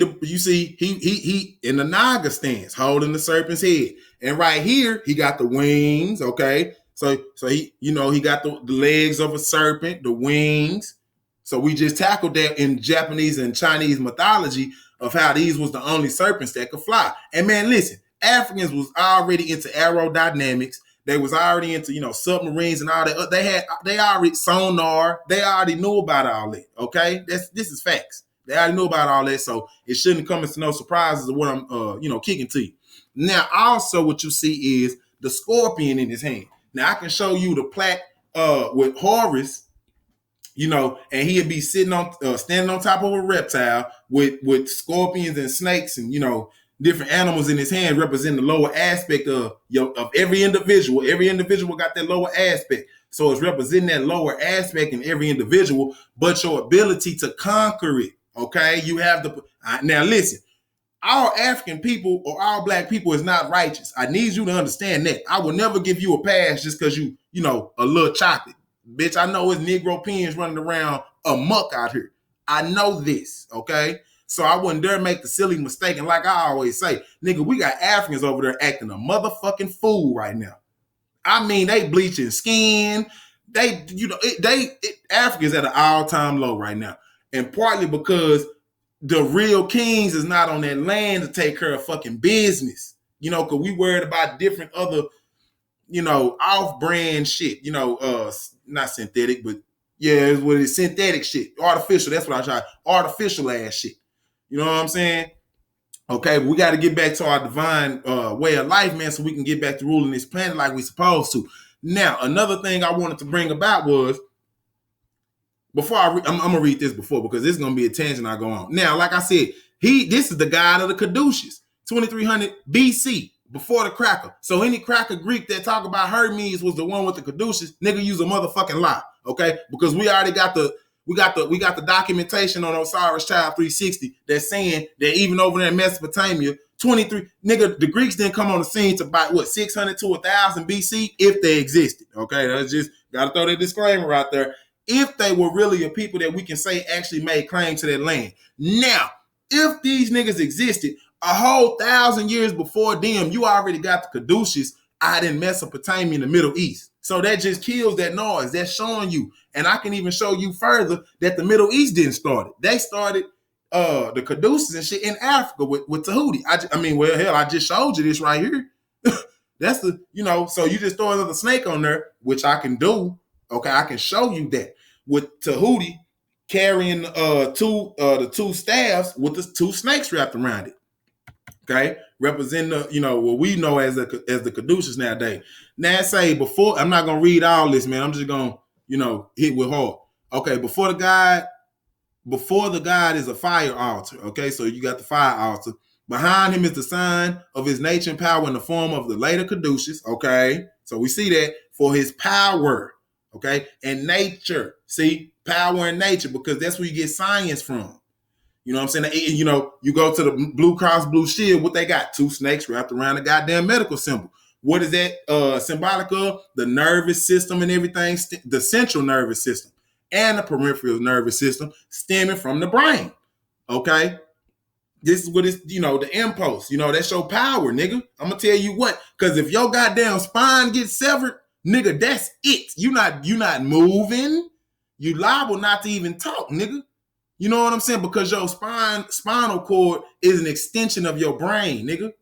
he in the Naga stance holding the serpent's head, and right here he got the wings. Okay, So he got the legs of a serpent, the wings. So we just tackled that in Japanese and Chinese mythology of how these was the only serpents that could fly. And man, listen, Africans was already into aerodynamics. They was already into, submarines and all that. They already sonar. They already knew about all that. Okay, this is facts. They already knew about all that, so it shouldn't come as no surprises of what I'm, kicking to you. Now, also what you see is the scorpion in his hand. Now I can show you the plaque with Horus, and he'd be standing on top of a reptile with scorpions and snakes and different animals in his hand, representing the lower aspect of every individual. Every individual got that lower aspect, so it's representing that lower aspect in every individual, but your ability to conquer it. Okay, you have now listen. All African people or all black people is not righteous. I need you to understand that. I will never give you a pass just because you a little chocolate. Bitch, I know it's Negro pins running around amok out here. I know this, okay? So I wouldn't dare make the silly mistake. And like I always say, nigga, we got Africans over there acting a motherfucking fool right now. I mean, they bleaching skin. Africans at an all-time low right now. And partly because the real kings is not on that land to take care of fucking business. Because we worried about different other, off-brand shit. Not synthetic, but yeah, it's what it's synthetic shit. Artificial, that's what I try. Artificial ass shit. You know what I'm saying? Okay, but we got to get back to our divine way of life, man, so we can get back to ruling this planet like we supposed to. Now, another thing I wanted to bring about was, before I'm going to read this because this is going to be a tangent I go on. Now, like I said, this is the god of the Caduceus, 2300 BC, before the cracker. So any cracker Greek that talk about Hermes was the one with the Caduceus, nigga, use a motherfucking lie, okay? Because we already got the documentation on Osiris Child 360 that's saying that even over there in Mesopotamia, 23 nigga, the Greeks didn't come on the scene to about 600 to 1000 BC if they existed. Okay, that's just gotta throw that disclaimer out there. If they were really a people that we can say actually made claim to that land. Now, if these niggas existed a whole 1,000 years before them, you already got the Caduceus out in Mesopotamia in the Middle East. So that just kills that noise. That's showing you. And I can even show you further that the Middle East didn't start it. They started the Caduceus and shit in Africa with Tahuti. I just showed you this right here. That's so you just throw another snake on there, which I can do. Okay, I can show you that with Tahuti carrying the two staffs with the two snakes wrapped around it. Okay, representing what we know as the Caduceus nowadays. Now say before, I'm not gonna read all this, man. I'm just gonna hit with hard. Okay, before the god is a fire altar. Okay, so you got the fire altar. Behind him is the sign of his nature and power in the form of the later Caduceus. Okay, so we see that for his power. Okay, and nature. See, power and nature, because that's where you get science from. You know what I'm saying? You go to the Blue Cross Blue Shield, what they got? Two snakes wrapped around the goddamn medical symbol. What is that symbolic of? The nervous system and everything, the central nervous system and the peripheral nervous system stemming from the brain. Okay? This is what it's, the impulse. That's your power, nigga. I'm going to tell you what, because if your goddamn spine gets severed, nigga, that's it. You not moving. You liable not to even talk, nigga. You know what I'm saying? Because your spinal cord is an extension of your brain, nigga.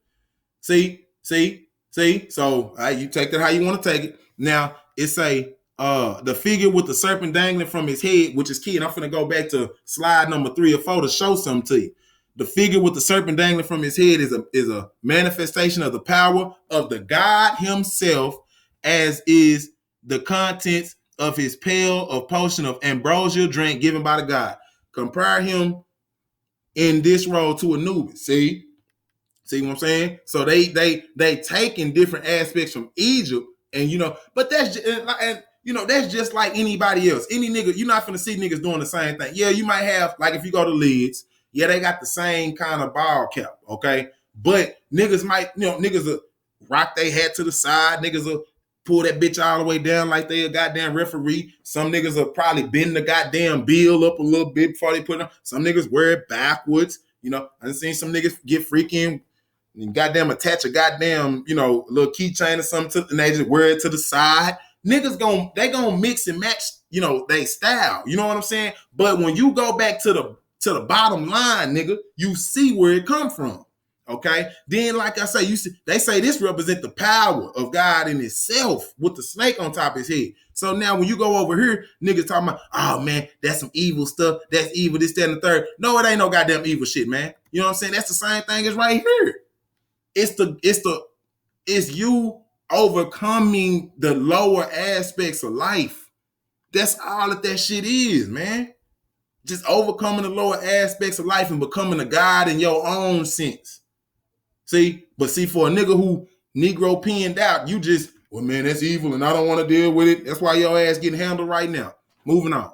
See? So you take that how you want to take it. Now, it's the figure with the serpent dangling from his head, which is key. And I'm going to go back to slide number 3 or 4 to show something to you. The figure with the serpent dangling from his head is a manifestation of the power of the God himself, as is the contents of his pail of potion of ambrosial drink given by the God. Compare him in this role to Anubis. See what I'm saying? So they taking different aspects from Egypt, and but that's that's just like anybody else. Any nigga, you're not gonna see niggas doing the same thing. Yeah, you might have, like if you go to Lids, yeah, they got the same kind of ball cap, okay? But niggas might, niggas will rock their head to the side, niggas will pull that bitch all the way down like they a goddamn referee. Some niggas will probably bend the goddamn bill up a little bit before they put it on. Some niggas wear it backwards. I done seen some niggas get freaking and goddamn attach a goddamn, little keychain or something and they just wear it to the side. Niggas gonna mix and match, they style. You know what I'm saying? But when you go back to the bottom line, nigga, you see where it come from. Okay. Then, like I say, they say this represents the power of God in itself with the snake on top of his head. So now when you go over here, niggas talking about, oh man, that's some evil stuff. That's evil, this, that, and the third. No, it ain't no goddamn evil shit, man. You know what I'm saying? That's the same thing as right here. It's you overcoming the lower aspects of life. That's all that shit is, man. Just overcoming the lower aspects of life and becoming a God in your own sense. See, for a nigga who Negro pinned out, you just, well, man, that's evil and I don't want to deal with it. That's why your ass getting handled right now. Moving on.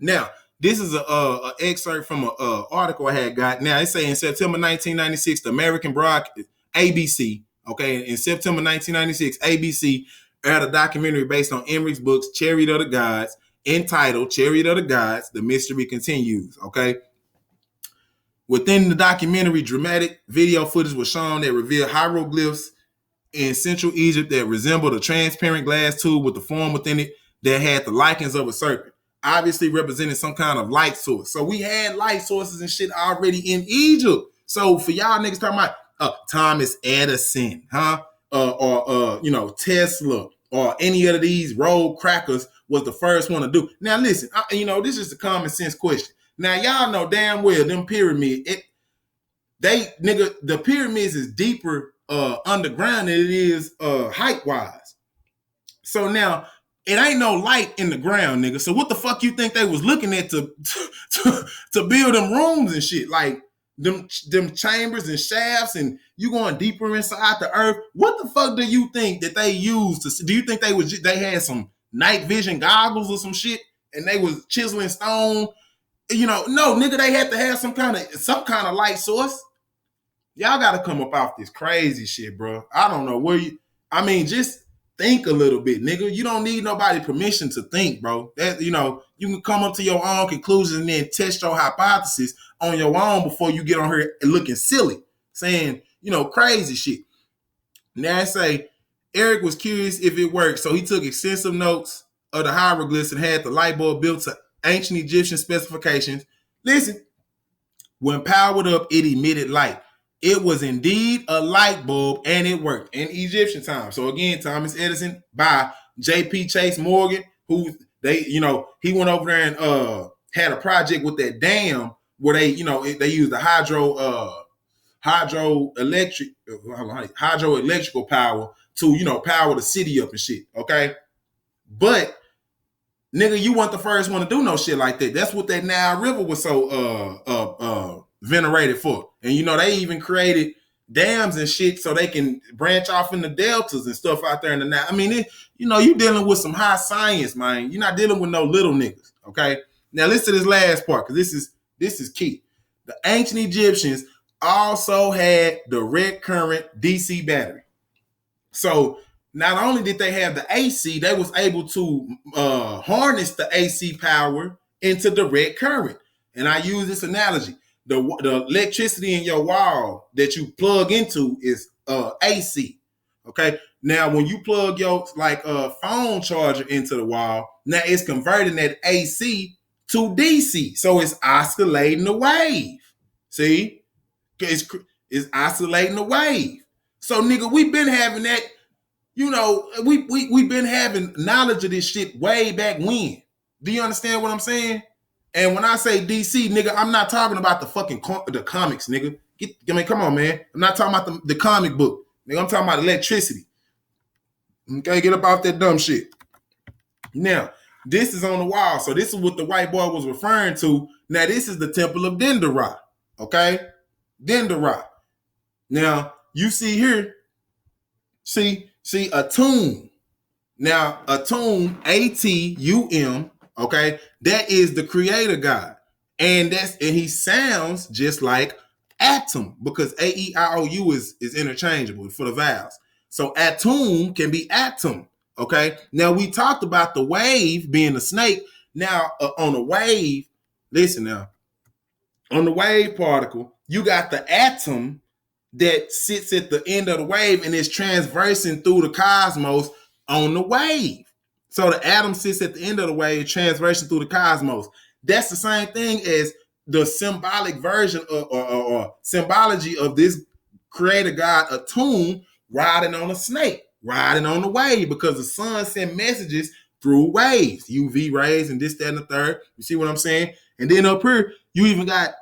Now, this is a excerpt from an article I had got. Now, it say in September 1996, the American broadcast, ABC, okay, in September 1996, ABC aired a documentary based on Emmerich's books, Chariot of the Gods, entitled Chariot of the Gods, The Mystery Continues, okay? Within the documentary, dramatic video footage was shown that revealed hieroglyphs in Central Egypt that resembled a transparent glass tube with the form within it that had the likings of a serpent, obviously representing some kind of light source. So we had light sources and shit already in Egypt. So for y'all niggas talking about Thomas Edison, or Tesla, or any of these road crackers was the first one to do. Now listen, this is a common sense question. Now y'all know damn well them pyramids, the pyramids is deeper underground than it is height wise. So now it ain't no light in the ground, nigga. So what the fuck you think they was looking at to build them rooms and shit? Like them chambers and shafts, and you going deeper inside the earth. What the fuck do you think that they used to see? Do you think they had some night vision goggles or some shit and they was chiseling stone? No, nigga, they had to have some kind of light source. Y'all got to come up off this crazy shit, bro. I don't know just think a little bit, nigga. You don't need nobody permission to think, bro. That you can come up to your own conclusions and then test your hypothesis on your own before you get on here looking silly, saying, crazy shit. Now I say Eric was curious if it worked, so he took extensive notes of the hieroglyphs and had the light bulb built to ancient Egyptian specifications. Listen, when powered up, it emitted light. It was indeed a light bulb, and it worked in Egyptian time. So again, Thomas Edison by J.P. Chase Morgan, who he went over there and had a project with that dam where they used the hydroelectrical power to power the city up and shit. Okay, but nigga, you weren't the first one to do no shit like that. That's what that Nile River was so venerated for. And they even created dams and shit so they can branch off in the deltas and stuff out there in the Nile. I mean, you dealing with some high science, man. You're not dealing with no little niggas. Okay. Now listen to this last part, because this is key. The ancient Egyptians also had direct current DC battery. So not only did they have the AC, they was able to harness the AC power into direct current. And I use this analogy. The electricity in your wall that you plug into is AC. Okay. Now, when you plug your phone charger into the wall, now it's converting that AC to DC. So it's oscillating the wave. See? It's oscillating the wave. So, nigga, we've been having that. We've been having knowledge of this shit way back when. Do you understand what I'm saying? And when I say DC, nigga, I'm not talking about the fucking the comics, nigga. Come on, man. I'm not talking about the comic book. Nigga, I'm talking about electricity. Okay, get up off that dumb shit. Now, this is on the wall. So this is what the white boy was referring to. Now, this is the Temple of Dendera. Okay? Dendera. Now, you see here, see a tomb. Now, a tomb, A-T-U-M, okay, that is the creator God. And he sounds just like atom, because A-E-I-O-U is interchangeable for the vowels. So atom can be atom, okay? Now, we talked about the wave being a snake. Now, on a wave, listen now, on the wave particle, you got the atom that sits at the end of the wave and is transversing through the cosmos on the wave. So the atom sits at the end of the wave, transversing through the cosmos. That's the same thing as the symbolic version or symbology of this creator God, Atum, riding on a snake, riding on the wave, because the sun sent messages through waves, UV rays and this, that, and the third. You see what I'm saying? And then up here, you even got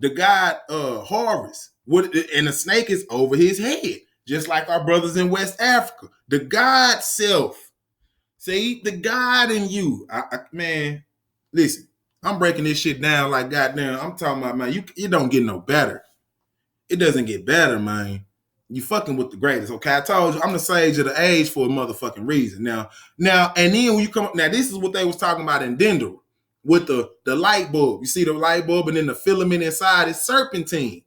the god Horus, and the snake is over his head, just like our brothers in West Africa. The God self. See, the God in you. Man, listen, I'm breaking this shit down like goddamn. I'm talking about, man, you don't get no better. It doesn't get better, man. You fucking with the greatest. Okay, I told you I'm the sage of the age for a motherfucking reason. Now, and then when you come up, now this is what they was talking about in Dendera with the light bulb. You see the light bulb, and then the filament inside is serpentine.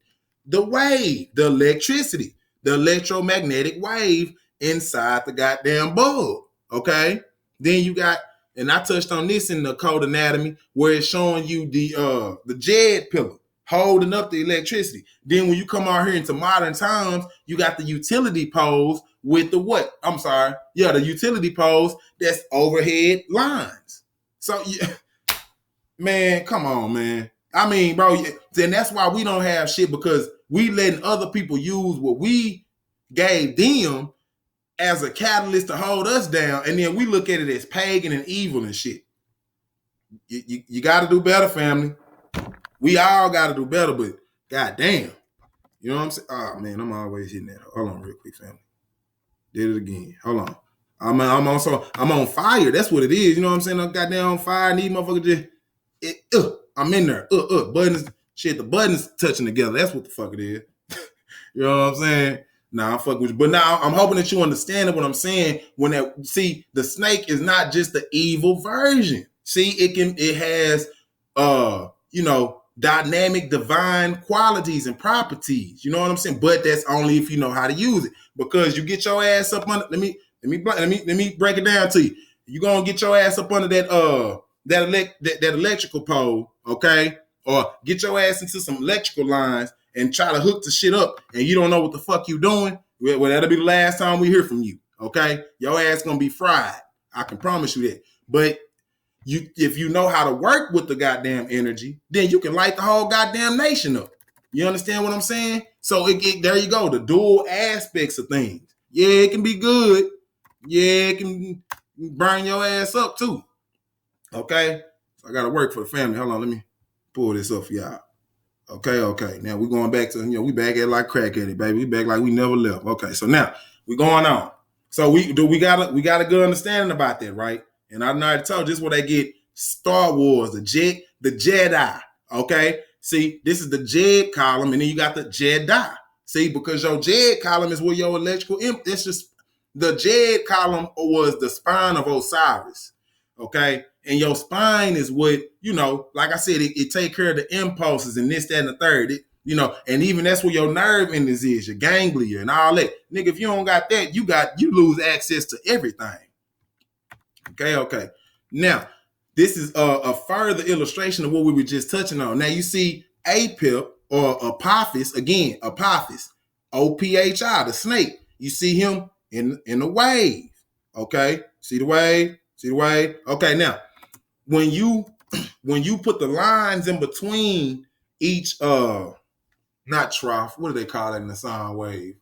The wave, the electricity, the electromagnetic wave inside the goddamn bulb. Okay, then you got, and I touched on this in the code anatomy where it's showing you the Jed pillar holding up the electricity. Then when you come out here into modern times, you got the utility poles with the what? I'm sorry. Yeah, the utility poles that's overhead lines. So, yeah, man, come on, man. I mean, bro, then that's why we don't have shit, because we letting other people use what we gave them as a catalyst to hold us down, and then we look at it as pagan and evil and shit. You got to do better, family. We all got to do better, but goddamn, you know what I'm saying? Oh man, I'm always hitting that. Hold on, real quick, family. Did it again. Hold on. I'm on fire. That's what it is. You know what I'm saying? I'm goddamn on fire. These motherfuckers I'm in there. Buttons. Shit, the buttons touching together. That's what the fuck it is. You know what I'm saying? Nah, I'm fucking with you. But now I'm hoping that you understand what I'm saying. See, the snake is not just the evil version. See, it has dynamic divine qualities and properties. You know what I'm saying? But that's only if you know how to use it. Because you get your ass up under, let me break it down to you. You're gonna get your ass up under that electrical pole, okay? Or get your ass into some electrical lines and try to hook the shit up, and you don't know what the fuck you doing. Well, that'll be the last time we hear from you, okay? Your ass gonna be fried. I can promise you that. But if you know how to work with the goddamn energy, then you can light the whole goddamn nation up. You understand what I'm saying? So there you go, the dual aspects of things. Yeah, it can be good. Yeah, it can burn your ass up too. Okay? So I gotta work for the family. Hold on, let me pull this up for y'all. Okay. Now we're going back to, we back at like crack at it, baby. We back like we never left. Okay, so now we're going on. So we got a good understanding about that, right? And I already told you, this is where they get Star Wars, the Jedi. Okay, see, this is the Jed column, and then you got the Jedi. See, because your Jed column is where your electrical it's just the Jed column was the spine of Osiris. Okay, and your spine is what, like I said, it take care of the impulses and this, that, and the third. And even that's where your nerve endings is, your ganglia and all that. Nigga, if you don't got that, you lose access to everything. Okay. Now, this is a further illustration of what we were just touching on. Now, you see Apip or Apophis, again, Apophis, O-P-H-I, the snake. You see him in the wave. Okay, see the wave? Okay, now, when you put the lines in between each, not trough, what do they call it in the sound wave?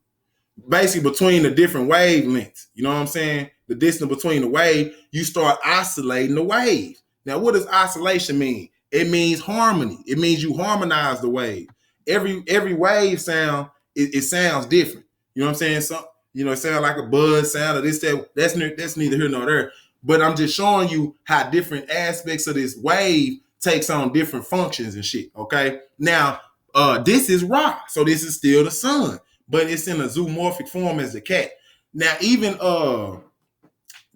Basically between the different wavelengths, you know what I'm saying? The distance between the wave, you start oscillating the wave. Now, what does oscillation mean? It means harmony. It means you harmonize the wave. Every wave sound, it sounds different. You know what I'm saying? It sounds like a buzz sound or this, that. That's neither here nor there. But I'm just showing you how different aspects of this wave takes on different functions and shit, okay? Now, this is Ra, so this is still the sun, but it's in a zoomorphic form as the cat. Now, even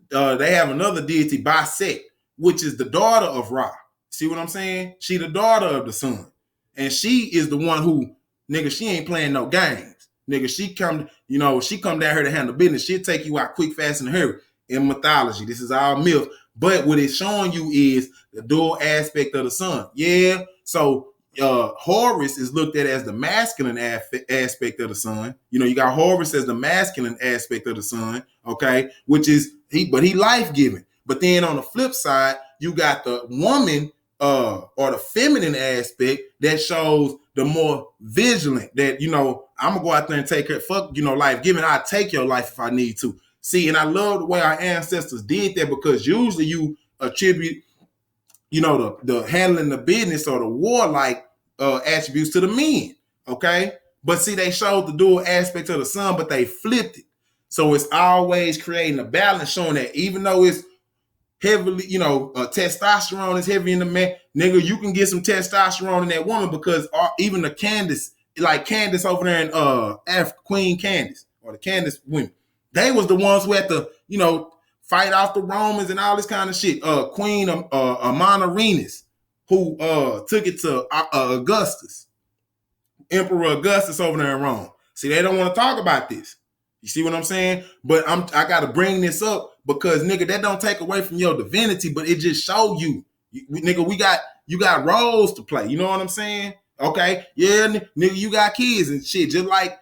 they have another deity, Baset, which is the daughter of Ra. See what I'm saying? She the daughter of the sun. And she is the one who, nigga, she ain't playing no games. Nigga, she come down here to handle business. She'll take you out quick, fast, and hurry. In mythology, this is all myth. But what it's showing you is the dual aspect of the sun. Yeah. So Horus is looked at as the masculine aspect of the sun. You know, you got Horus as the masculine aspect of the sun, okay, which is but he life giving. But then on the flip side, you got the woman or the feminine aspect that shows the more vigilant. That I'm gonna go out there and take care. Fuck, life giving. I take your life if I need to. See, and I love the way our ancestors did that because usually you attribute the handling the business or the warlike attributes to the men, okay? But see, they showed the dual aspect of the sun, but they flipped it. So it's always creating a balance, showing that even though it's heavily, testosterone is heavy in the man, nigga, you can get some testosterone in that woman because even the Candace, like Candace over there in Queen Candace or the Candace women, they was the ones who had to, fight off the Romans and all this kind of shit. Queen Amonarinus, who took it to Augustus, Emperor Augustus over there in Rome. See, they don't want to talk about this. You see what I'm saying? But I got to bring this up because, nigga, that don't take away from your divinity, but it just show you, nigga, you got roles to play. You know what I'm saying? Okay, yeah, nigga, you got kids and shit. Just like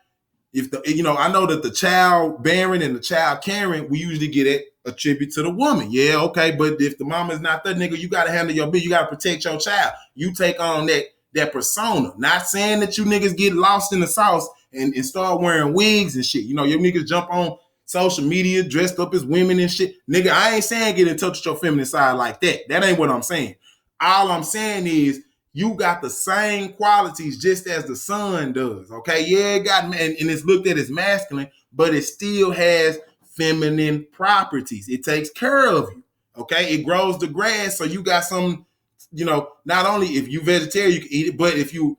if I know that the child bearing and the child carrying, we usually get it attribute to the woman. Yeah, okay, but if the mama is not there, nigga, you got to handle your business. You got to protect your child. You take on that persona. Not saying that you niggas get lost in the sauce and start wearing wigs and shit. Your niggas jump on social media dressed up as women and shit. Nigga, I ain't saying get in touch with your feminine side like that. That ain't what I'm saying. All I'm saying is you got the same qualities just as the sun does. Okay, yeah, it got and it's looked at as masculine, but it still has feminine properties. It takes care of you. Okay, it grows the grass, so you got some. Not only if you vegetarian you can eat it, but if you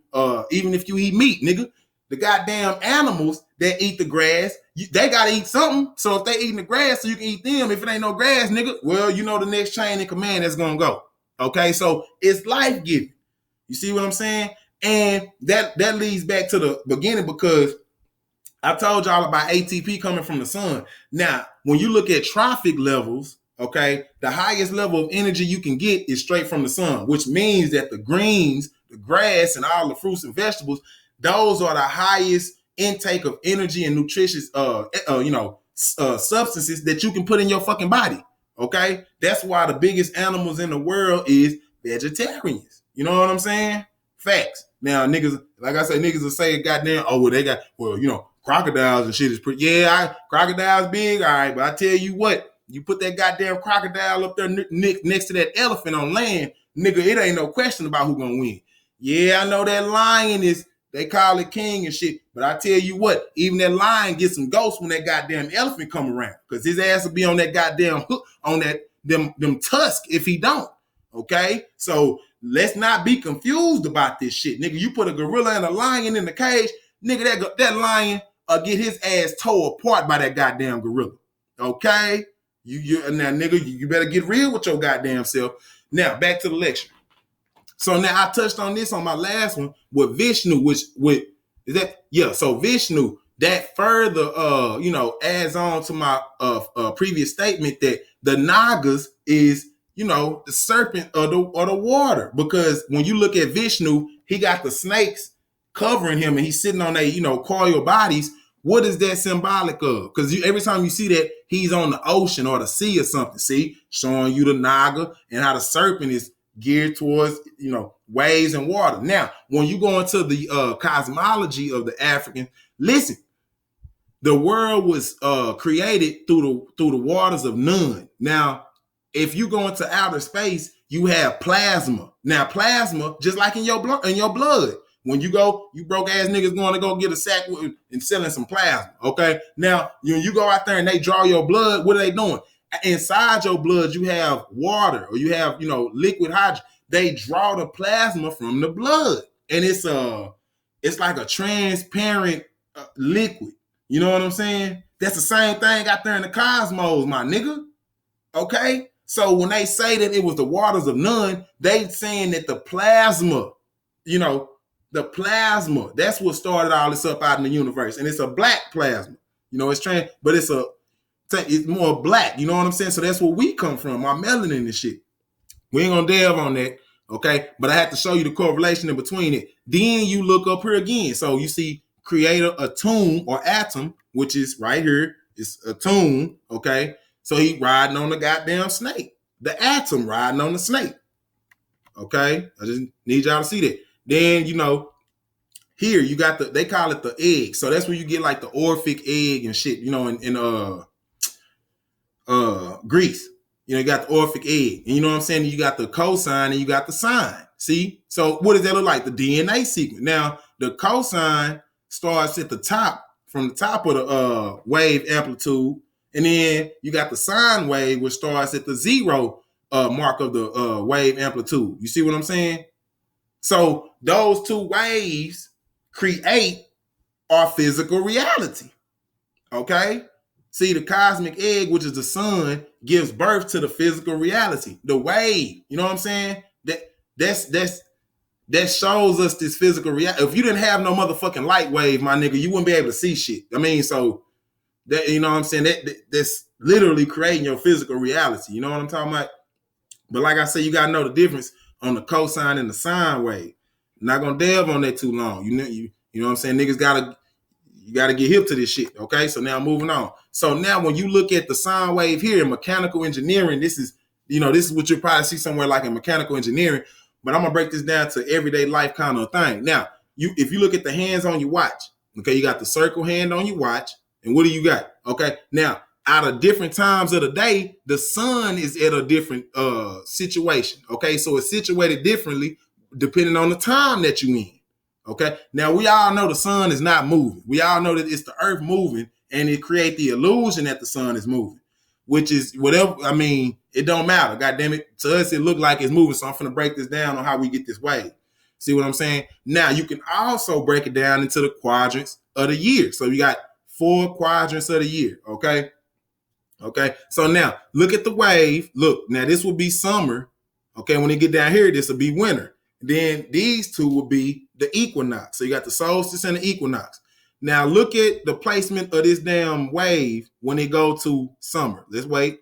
even if you eat meat, nigga, the goddamn animals that eat the grass, they gotta eat something. So if they eating the grass, so you can eat them. If it ain't no grass, nigga, well, the next chain in command that's gonna go. Okay, so it's life giving. You see what I'm saying? And that leads back to the beginning because I told y'all about ATP coming from the sun. Now, when you look at trophic levels, okay, the highest level of energy you can get is straight from the sun, which means that the greens, the grass, and all the fruits and vegetables, those are the highest intake of energy and nutritious, substances that you can put in your fucking body. Okay, that's why the biggest animals in the world is vegetarians. You know what I'm saying? Facts. Now, niggas, like I say, niggas will say, goddamn, crocodiles and shit is pretty. Yeah, crocodiles big, all right, but I tell you what, you put that goddamn crocodile up there next to that elephant on land, nigga, it ain't no question about who gonna win. Yeah, I know that lion they call it king and shit, but I tell you what, even that lion gets some ghosts when that goddamn elephant come around, because his ass will be on that goddamn hook, on them tusk if he don't. Okay, so let's not be confused about this shit, nigga. You put a gorilla and a lion in the cage, nigga, that lion get his ass tore apart by that goddamn gorilla. Okay, now, nigga, you better get real with your goddamn self. Now, back to the lecture. So now I touched on this on my last one with Vishnu, so Vishnu, that further adds on to my previous statement that the Nagas is the serpent or the water, because when you look at Vishnu, he got the snakes covering him and he's sitting on coil bodies. What is that symbolic of? Because every time you see that, he's on the ocean or the sea or something. See, showing you the Naga and how the serpent is geared towards waves and water. Now, when you go into the cosmology of the African, listen, the world was created through the waters of Nun. Now, if you go into outer space, you have plasma. Now, plasma, just like in your blood, when you broke ass niggas going to go get a sack and selling some plasma. Okay, now when you go out there and they draw your blood, what are they doing? Inside your blood, you have water or you have liquid hydrogen. They draw the plasma from the blood, and it's like a transparent liquid. You know what I'm saying? That's the same thing out there in the cosmos, my nigga. Okay, so when they say that it was the waters of Nun, they saying that the plasma, the plasma, that's what started all this up out in the universe, and it's a black plasma. It's but it's more black. You know what I'm saying? So that's where we come from, our melanin and shit. We ain't gonna delve on that. Okay, but I have to show you the correlation in between it. Then you look up here again. So you see creator atom or atom, which is right here. It's atom. Okay, so he riding on the goddamn snake. The atom riding on the snake. Okay, I just need y'all to see that. Then here you got they call it the egg. So that's where you get like the Orphic egg and shit. In Greece. You got the Orphic egg. And you know what I'm saying? You got the cosine and you got the sine. See? So what does that look like? The DNA sequence. Now, the cosine starts at the top, from the top of the wave amplitude. And then you got the sine wave, which starts at the zero mark of the wave amplitude. You see what I'm saying? So those two waves create our physical reality. Okay? See, the cosmic egg, which is the sun, gives birth to the physical reality. The wave, you know what I'm saying? That shows us this physical reality. If you didn't have no motherfucking light wave, my nigga, you wouldn't be able to see shit. I mean, so that, you know what I'm saying? That's literally creating your physical reality. You know what I'm talking about? But like I said, you gotta know the difference on the cosine and the sine wave. I'm not gonna delve on that too long. You know what I'm saying? Niggas gotta get hip to this shit. Okay, so now moving on. So now when you look at the sine wave here in mechanical engineering, this is what you'll probably see somewhere like in mechanical engineering. But I'm gonna break this down to everyday life kind of thing. Now, if you look at the hands on your watch, okay, you got the circle hand on your watch, and what do you got? Okay, now out of different times of the day, the sun is at a different situation. Okay, so it's situated differently depending on the time that you in. Okay, now we all know the sun is not moving. We all know that it's the earth moving, and it creates the illusion that the sun is moving, which is whatever. I mean, it don't matter. God damn it. To us, it look like it's moving. So I'm going to break this down on how we get this wave. See what I'm saying? Now, you can also break it down into the quadrants of the year. So you got 4 quadrants of the year. Okay. Okay. So now look at the wave. Look, now this will be summer. Okay. When they get down here, this will be winter. Then these two will be the equinox. So you got the solstice and the equinox. Now look at the placement of this damn wave when it go to summer. Let's wait.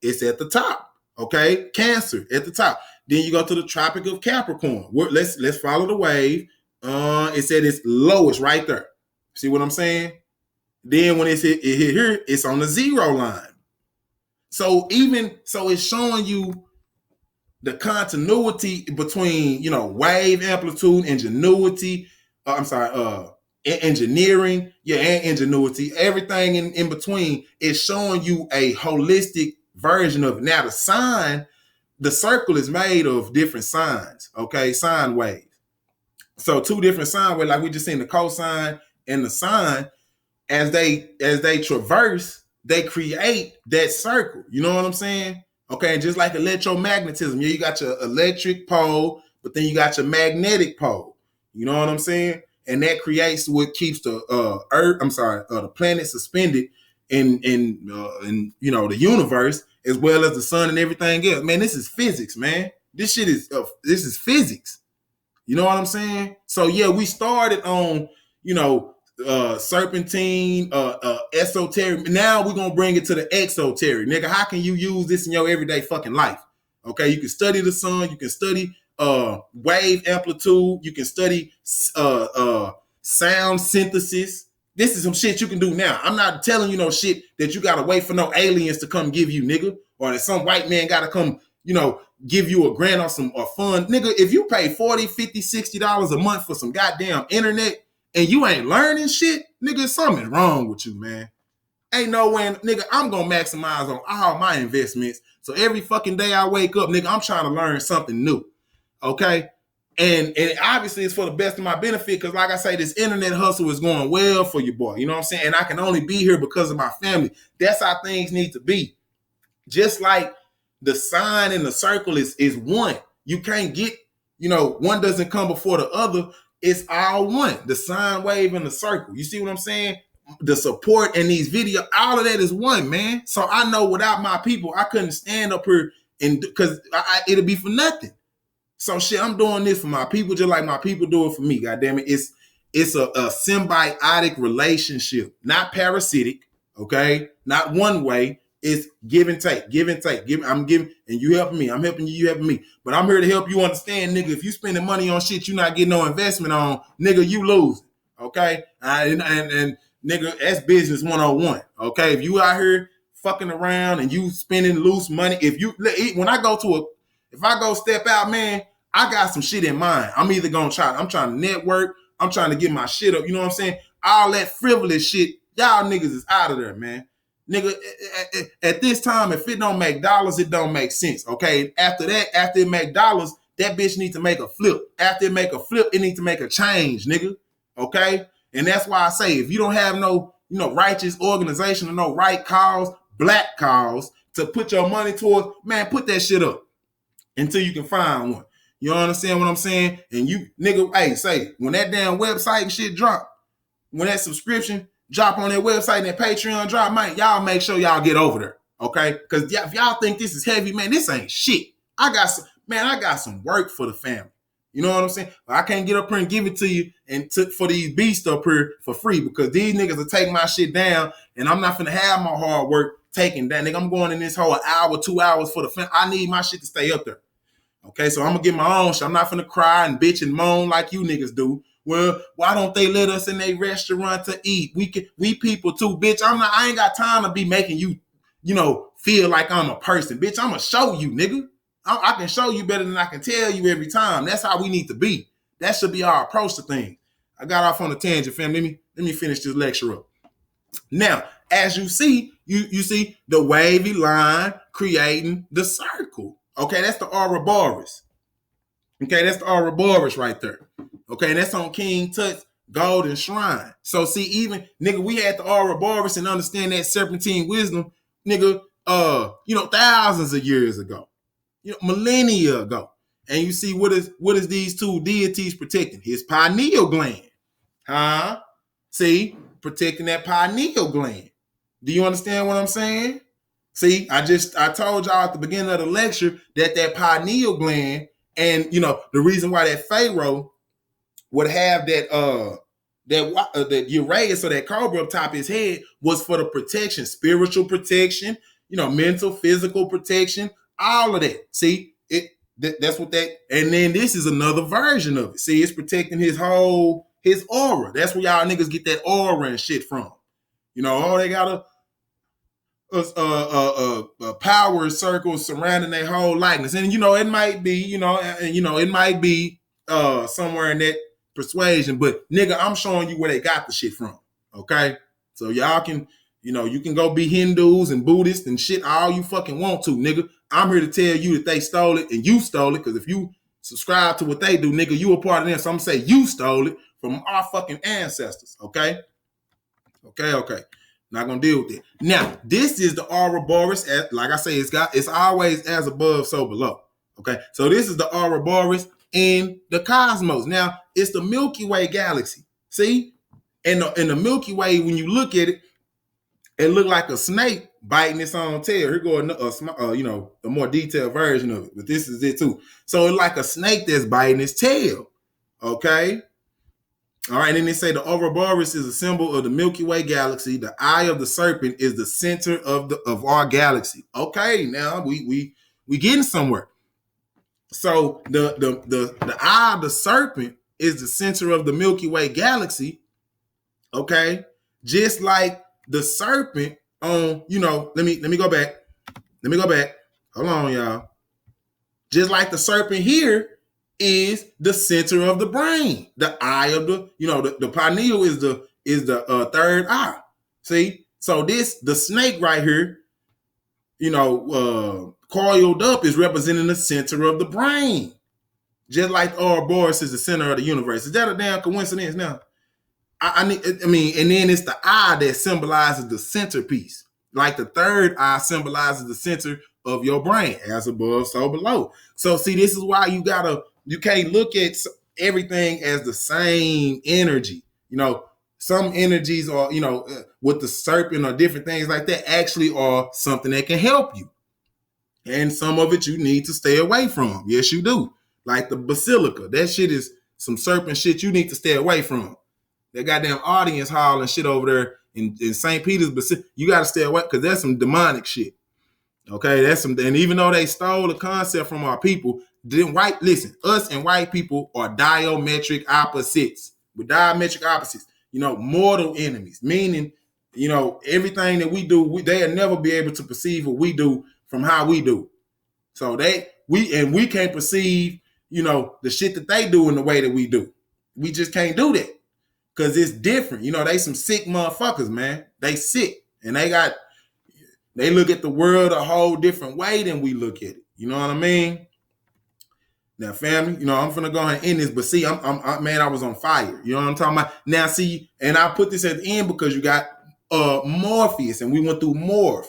It's at the top. Okay, Cancer at the top. Then you go to the Tropic of Capricorn. Let's follow the wave. It said it's lowest right there. See what I'm saying? Then when it hit here, it's on the 0 line. So it's showing you the continuity between, wave amplitude, ingenuity, engineering, and ingenuity, everything in between is showing you a holistic version of it. Now, the circle is made of different signs, okay, sine waves. So 2 different sine waves, like we just seen the cosine and the sine, as they traverse, they create that circle. You know what I'm saying? Okay, and just like electromagnetism, you got your electric pole, but then you got your magnetic pole. You know what I'm saying? And that creates what keeps the the planet suspended in the universe, as well as the sun and everything else. Man, this is physics, man. This is physics. You know what I'm saying? So yeah, we started on serpentine, esoteric. Now we're gonna bring it to the exoteric. Nigga, how can you use this in your everyday fucking life? Okay, you can study the sun, you can study wave amplitude, you can study sound synthesis. This is some shit you can do now. I'm not telling you no shit that you gotta wait for no aliens to come give you, nigga, or that some white man gotta come, give you a grant or some fund. Nigga, if you pay $40, $50, $60 a month for some goddamn internet and you ain't learning shit, nigga, something's wrong with you, man. Ain't no way, nigga, I'm gonna maximize on all my investments. So every fucking day I wake up, nigga, I'm trying to learn something new. Okay? And obviously it's for the best of my benefit, because like I say, this internet hustle is going well for you, boy. You know what I'm saying? And I can only be here because of my family. That's how things need to be. Just like the sign and the circle is one. You can't get, one doesn't come before the other. It's all one. The sine wave and the circle. You see what I'm saying? The support and these videos, all of that is one, man. So I know without my people, I couldn't stand up here and because it'll be for nothing. So shit, I'm doing this for my people just like my people do it for me. God damn it. It's a symbiotic relationship, not parasitic, okay? Not one way. It's give and take, give and take. I'm giving, and you helping me. I'm helping you, you helping me. But I'm here to help you understand, nigga, if you spending money on shit you not getting no investment on, nigga, you losing. Okay? And nigga, that's business 101. Okay? If you out here fucking around and you spending loose money, if I go step out, man, I got some shit in mind. I'm trying to network. I'm trying to get my shit up. You know what I'm saying? All that frivolous shit, y'all niggas is out of there, man. Nigga, at this time, if it don't make dollars, it don't make sense. Okay. After it make dollars, that bitch needs to make a flip. After it make a flip, it needs to make a change, nigga. Okay. And that's why I say, if you don't have no, righteous organization or no right cause, black cause to put your money towards, man, put that shit up until you can find one. You understand what I'm saying? And you, nigga, hey, say, when that damn website and shit drop, when that subscription drop on that website and that Patreon drop, man, y'all make sure y'all get over there, okay? Because if y'all think this is heavy, man, this ain't shit. I got some work for the family. You know what I'm saying? I can't get up here and give it to you and for these beasts up here for free because these niggas will take my shit down and I'm not finna have my hard work taken down. Nigga, I'm going in this whole hour, 2 hours for the family. I need my shit to stay up there. Okay, so I'm gonna get my own shit. I'm not finna cry and bitch and moan like you niggas do. Well, why don't they let us in their restaurant to eat? We people too, bitch. I ain't got time to be making you, feel like I'm a person. Bitch, I'm gonna show you, nigga. I can show you better than I can tell you every time. That's how we need to be. That should be our approach to things. I got off on a tangent, fam. Let me finish this lecture up. Now, as you see, you see the wavy line creating the circle. Okay, that's the Ouroboros. Okay, that's the Ouroboros right there. Okay, that's on King Tut's golden shrine. So see, even nigga, we had the Ouroboros and understand that serpentine wisdom, nigga, thousands of years ago, millennia ago. And you see what is these two deities protecting? His pineal gland. Huh? See, protecting that pineal gland. Do you understand what I'm saying? See, I told y'all at the beginning of the lecture that pineal gland, and the reason why that Pharaoh would have that Uraeus or that cobra up top of his head was for the protection, spiritual protection, mental, physical protection, all of that. See, that's what that, and then this is another version of it. See, it's protecting his aura. That's where y'all niggas get that aura and shit from. They got a power circle surrounding their whole likeness, and it might be, it might be somewhere in that persuasion, but nigga, I'm showing you where they got the shit from. Okay, so y'all can, you can go be Hindus and Buddhists and shit all you fucking want to, nigga. I'm here to tell you that they stole it and you stole it, because if you subscribe to what they do, nigga, you a part of them. So I'm gonna say you stole it from our fucking ancestors. Okay. Not gonna deal with it. Now, this is the Ouroboros. Like I say, it's always as above, so below. Okay, so this is the Ouroboros in the cosmos. Now, it's the Milky Way galaxy. See, in the Milky Way, when you look at it, it look like a snake biting its own tail. Here go a more detailed version of it, but this is it too. So it's like a snake that's biting its tail. Okay. All right, and then they say the Ouroboros is a symbol of the Milky Way galaxy. The eye of the serpent is the center of our galaxy. Okay, now we getting somewhere. So the eye of the serpent is the center of the Milky Way galaxy. Okay, just like the serpent on, let me go back. Hold on, y'all. Just like the serpent here is the center of the brain. The eye of the pineal is the third eye. See? So the snake right here, coiled up is representing the center of the brain. Just like Ouroboros is the center of the universe. Is that a damn coincidence now? And then it's the eye that symbolizes the centerpiece. Like the third eye symbolizes the center of your brain, as above, so below. So see, this is why you can't look at everything as the same energy. Some energies are, with the serpent or different things like that actually are something that can help you. And some of it you need to stay away from. Yes, you do. Like the basilica. That shit is some serpent shit you need to stay away from. That goddamn audience hall and shit over there in St. Peter's, but you got to stay away because that's some demonic shit. Okay, that's some, and even though they stole the concept from our people, listen, us and white people are diametric opposites. We're diametric opposites. Mortal enemies, meaning, everything that we do, they'll never be able to perceive what we do from how we do. So we can't perceive, the shit that they do in the way that we do. We just can't do that because it's different. They some sick motherfuckers, man. They sick, and they look at the world a whole different way than we look at it. You know what I mean? Now, family, I'm finna go ahead and end this, but see, I was on fire. You know what I'm talking about? Now, see, and I put this at the end because you got Morpheus, and we went through morph,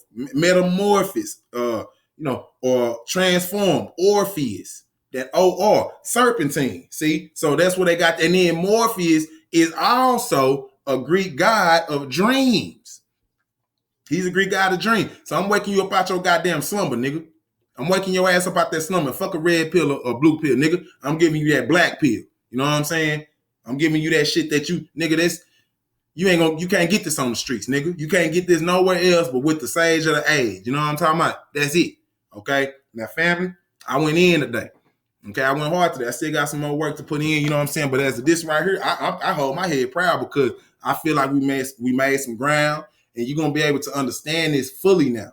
metamorphosis, or transform, Orpheus, that OR, Serpentine. See, so that's what they got. And then Morpheus is also a Greek god of dreams. He's a Greek god of dreams. So I'm waking you up out your goddamn slumber, nigga. I'm waking your ass up out that slumber. Fuck a red pill or blue pill, nigga. I'm giving you that black pill. You know what I'm saying? I'm giving you that shit that you can't get this on the streets, nigga. You can't get this nowhere else but with the sage of the age. You know what I'm talking about? That's it. Okay? Now, family, I went in today. Okay, I went hard today. I still got some more work to put in, you know what I'm saying? But as of this right here, I hold my head proud because I feel like we made some ground, and you're gonna be able to understand this fully now.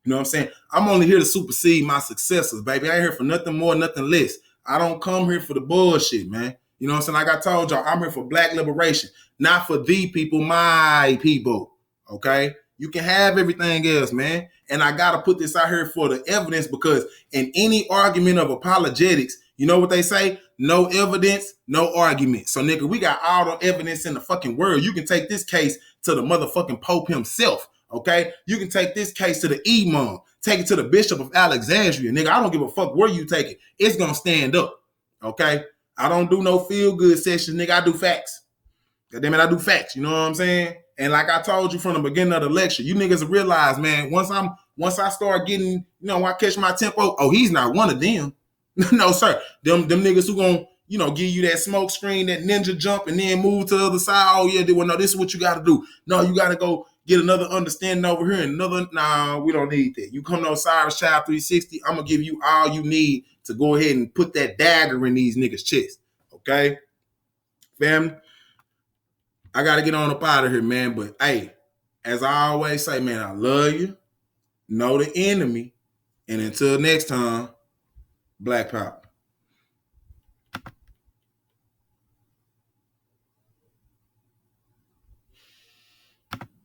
You know what I'm saying? I'm only here to supersede my successors, baby. I ain't here for nothing more, nothing less. I don't come here for the bullshit, man. You know what I'm saying? Like I told y'all, I'm here for black liberation, not for the people, my people. Okay? You can have everything else, man. And I got to put this out here for the evidence because in any argument of apologetics, you know what they say? No evidence, no argument. So, nigga, we got all the evidence in the fucking world. You can take this case to the motherfucking Pope himself. Okay, you can take this case to the imam, take it to the Bishop of Alexandria, nigga. I don't give a fuck where you take it. It's gonna stand up. Okay, I don't do no feel good sessions, nigga. I do facts. God damn it, I do facts. You know what I'm saying? And like I told you from the beginning of the lecture, you niggas realize, man, once I start getting, I catch my tempo. Oh, he's not one of them. No, sir. Them niggas who gonna, give you that smoke screen, that ninja jump, and then move to the other side. Oh yeah, no, this is what you gotta do. No, you gotta go get another understanding over here. Nah, we don't need that. You come to Osiris Child 360, I'm gonna give you all you need to go ahead and put that dagger in these niggas' chest. Okay? Family, I gotta get on up out of here, man. But hey, as I always say, man, I love you. Know the enemy. And until next time, Black Power.